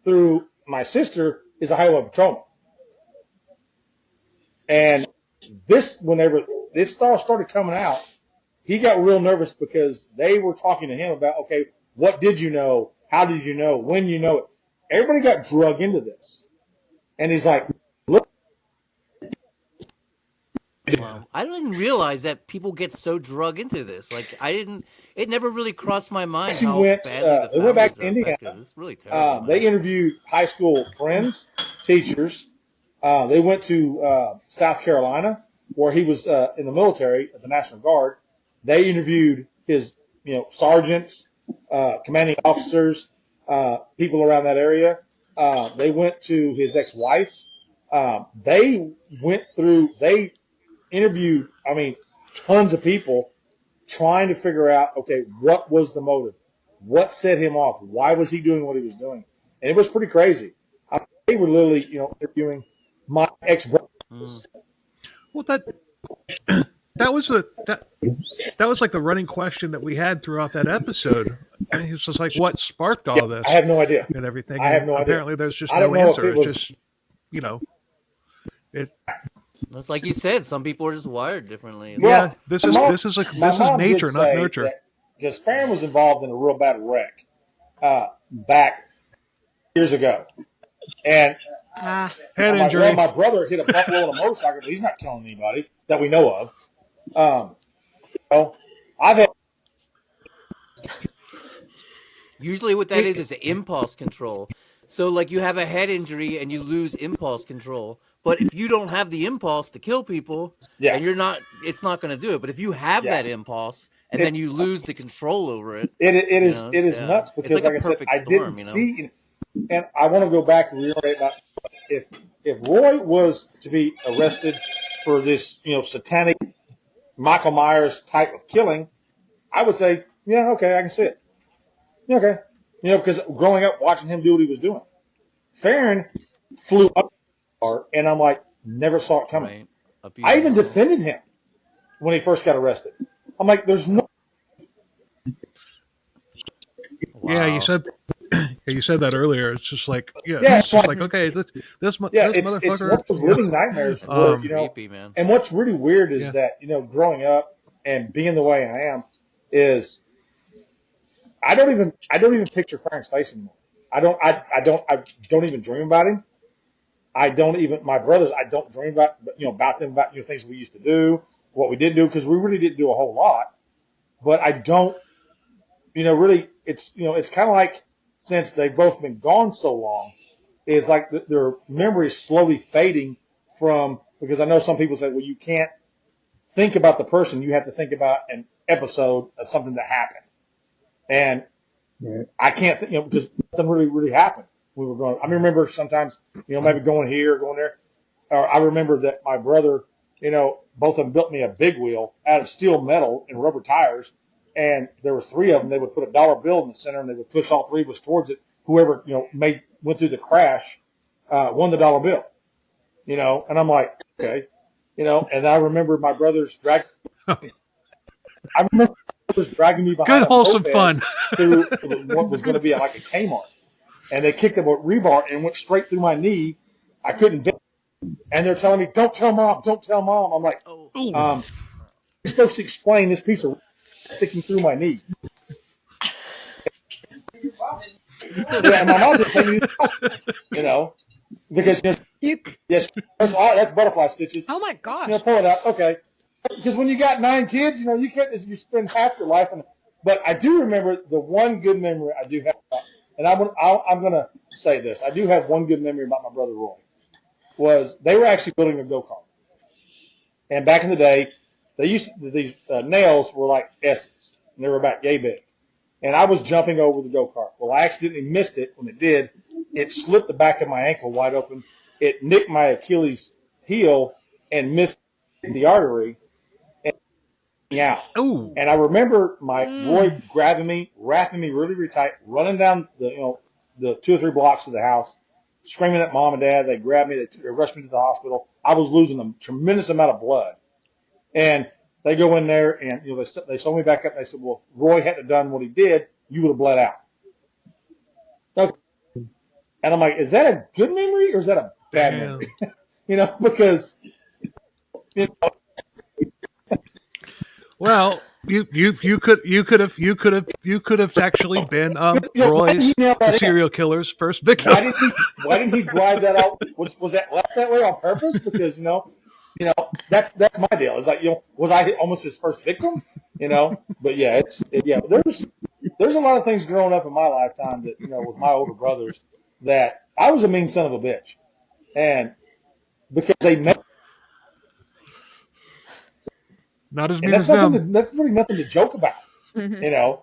through my sister, is a highway patrolman. And whenever this started coming out, he got real nervous because they were talking to him about, okay, what did you know? How did you know? When you know it? Everybody got drug into this. And he's like, look. Wow. I didn't realize that people get so drug into this. Like, it never really crossed my mind how badly they went back to Indiana. It's really terrible. They interviewed high school friends, teachers. They went to South Carolina, where he was in the military at the National Guard. They interviewed his, sergeants, commanding officers, people around that area. They went to his ex-wife. They interviewed, tons of people trying to figure out, okay, what was the motive? What set him off? Why was he doing what he was doing? And it was pretty crazy. They were literally, interviewing my ex-brother. Well, that was like the running question that we had throughout that episode. It's just like, what sparked all this? I have no idea. And everything. I have no idea. Apparently, there's just no answer. It's just, That's like you said. Some people are just wired differently. Yeah, this is nature, not nurture. Because Farron was involved in a real bad wreck back years ago, and head injury. My brother hit a buffalo on a motorcycle, but he's not killing anybody that we know of. I've had. Usually, what that is impulse control. So, like, you have a head injury and you lose impulse control. But if you don't have the impulse to kill people, and it's not going to do it. But if you have that impulse and then you lose the control over it, it is nuts because, like I said, I didn't see, and I want to go back and reiterate about if Roy was to be arrested for this, satanic Michael Myers type of killing, I would say, yeah, okay, I can see it. Yeah, okay, because growing up watching him do what he was doing, Farron flew up. And I'm like, never saw it coming. Right. I even defended him when he first got arrested. I'm like, there's no. Wow. Yeah, you said that earlier. It's just like, it's just like, okay, this motherfucker. It's one of those living nightmares. Where, creepy, man. And what's really weird is that growing up and being the way I am is, I don't even picture Farron's face anymore. I don't even dream about him. My brothers, I don't dream about them, about things we used to do, what we did do, because we really didn't do a whole lot. But I don't, really, it's kind of like, since they've both been gone so long, is like their memory is slowly fading because I know some people say, well, you can't think about the person, you have to think about an episode of something that happened. And I can't think, because nothing really happened. We were going. I remember sometimes, maybe going here, going there. Or I remember that my brother both of them built me a big wheel out of steel metal and rubber tires. And there were 3 of them. They would put a dollar bill in the center and they would push all 3 of us towards it. Whoever, went through the crash, won the dollar bill, and I'm like, okay, and I remember my brothers dragging me behind Good, wholesome fun. through what was going to be like a Kmart. And they kicked a rebar and went straight through my knee. I couldn't bend. And they're telling me, don't tell mom, don't tell mom. I'm like, you're supposed to explain this piece of sticking through my knee. Yeah, and my mom didn't take me to the hospital, because, yes, that's butterfly stitches. Oh my gosh. Pull it out. Okay. Because when you got 9 kids, you can't just, you spend half your life on it. But I do remember the one good memory I do have, and I'm going to say this. I do have one good memory about my brother Roy, was they were actually building a go-kart. And back in the day, these nails were like S's, and they were about yay big. And I was jumping over the go-kart. Well, I accidentally missed it. When it did, it slipped the back of my ankle wide open. It nicked my Achilles heel and missed the artery and out. Ooh. And I remember Roy grabbing me, wrapping me really, really tight, running down the 2 or 3 blocks of the house, screaming at mom and dad. They grabbed me. They rushed me to the hospital. I was losing a tremendous amount of blood. And they go in there and, they sew me back up. And they said, well, if Roy hadn't done what he did, you would have bled out. Okay. And I'm like, is that a good memory or is that a bad memory? Because, Well, you could have actually been Roy's the serial killer's first victim. Why didn't he drive that out? Was that left that way on purpose? Because that's my deal. It's like, was I almost his first victim? But yeah, there's a lot of things growing up in my lifetime that with my older brothers that I was a mean son of a bitch, and because they met. Not as mean as them. That's really nothing to joke about, I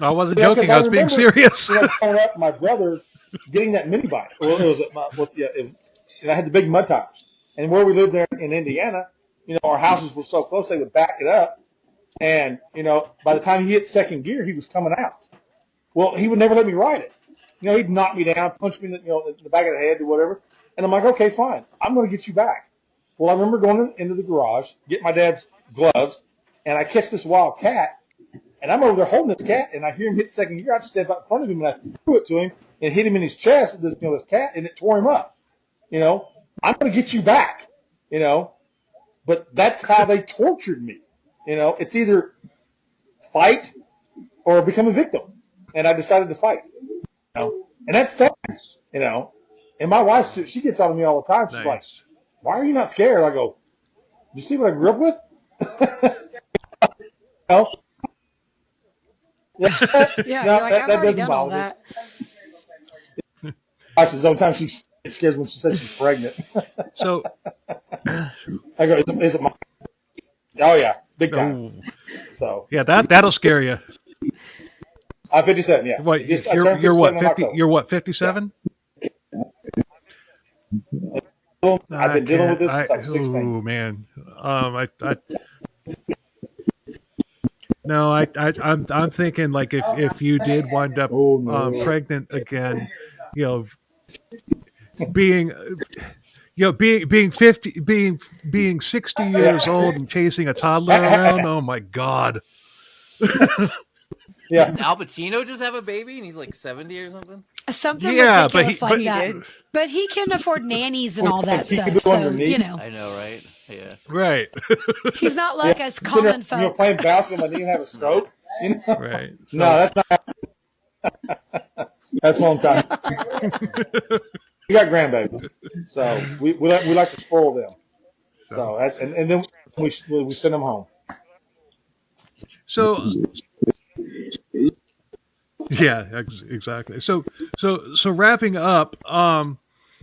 wasn't joking. I was being serious. Growing up, my brother getting that mini bike. Well, it was I had the big mud tires, and where we lived there in Indiana, our houses were so close they would back it up, and by the time he hit second gear, he was coming out. Well, he would never let me ride it. He'd knock me down, punch me in the back of the head or whatever. And I'm like, okay, fine. I'm going to get you back. Well, I remember going into the garage, get my dad's gloves, and I catch this wild cat, and I'm over there holding this cat, and I hear him hit second gear. I just step out in front of him, and I threw it to him and hit him in his chest, this cat, and it tore him up. I'm going to get you back, But that's how they tortured me. It's either fight or become a victim. And I decided to fight. And that's sad, And my wife, she gets on me all the time. She's like, why are you not scared? I go, you see what I grew up with? Yeah, no, I've already done all that. I said, sometimes she scares when she says she's pregnant. So I go, is it my? Oh yeah, big time. Oh. So yeah, that'll scare you. I'm 57. Yeah. What, you're what 50? You're what 57? I've been dealing with this since I was 16. Oh man, I'm thinking like if you did wind up pregnant again, being 50, being 60 years old and chasing a toddler around. Oh my God. Yeah. Didn't Al Pacino just have a baby and he's like 70 or something? Something ridiculous like that. But he can afford nannies and all that stuff. So, I know, right? Yeah. Right. He's not like us common folk. Playing bounce on my knee and have a stroke. Right. So. No, that's not. That's a long time. We got grandbabies, so we like to spoil them. So and then we send them home. So. Yeah, exactly. So wrapping up,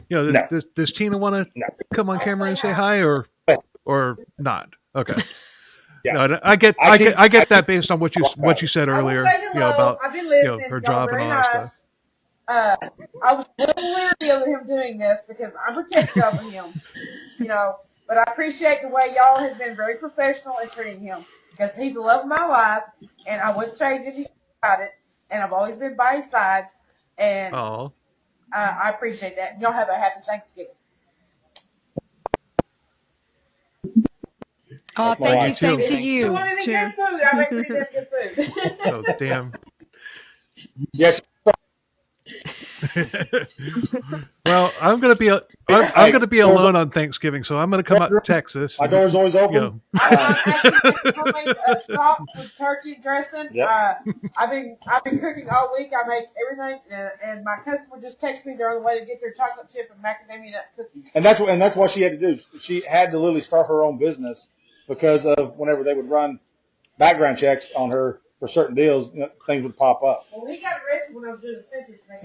does Tina want to come on camera and say hi or not? Okay. Yeah. No, I get that based on what you said earlier, about I've been listening. her job and all that stuff. I was a little leery of him doing this because I'm protective over him, but I appreciate the way y'all have been very professional in treating him because he's the love of my life, and I wouldn't change anything about it, and I've always been by his side, and I appreciate that. Y'all have a happy Thanksgiving. Oh, thank you. Same to you. You want any good food? I make pretty damn good food. Oh, damn. Yes. Well, I'm gonna be alone on Thanksgiving, so I'm gonna come out to Texas. My door's always open. I'm actually homemade stock with turkey dressing. Yep. I've been cooking all week. I make everything, and my customer just texts me they're on the way to get their chocolate chip and macadamia nut cookies. And that's what she had to do. She had to literally start her own business because of whenever they would run background checks on her for certain deals, things would pop up. Well, he got arrested when I was doing the census. And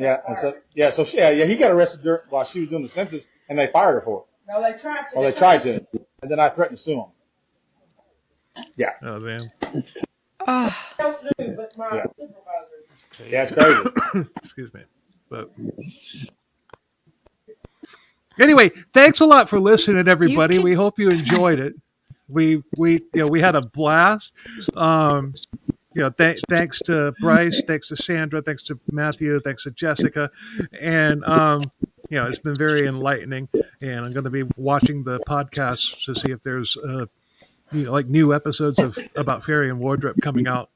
He got arrested while she was doing the census, and they fired her for it. No, they tried to. Well, they tried to, and then I threatened to sue them. Yeah. Oh, damn. Else knew, but my supervisor. Yeah, it's crazy. Excuse me. But anyway, thanks a lot for listening, everybody. We hope you enjoyed it. We had a blast. Thanks to Bryce, thanks to Sandra, thanks to Matthew, thanks to Jessica, and it's been very enlightening. And I'm going to be watching the podcasts to see if there's new episodes about Faryion Wardrip coming out.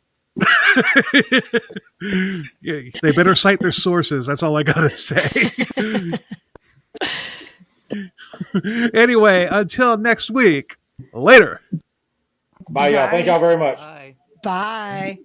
They better cite their sources. That's all I gotta say. Anyway, until next week. Later. Bye, y'all. Thank y'all very much. Bye. Bye.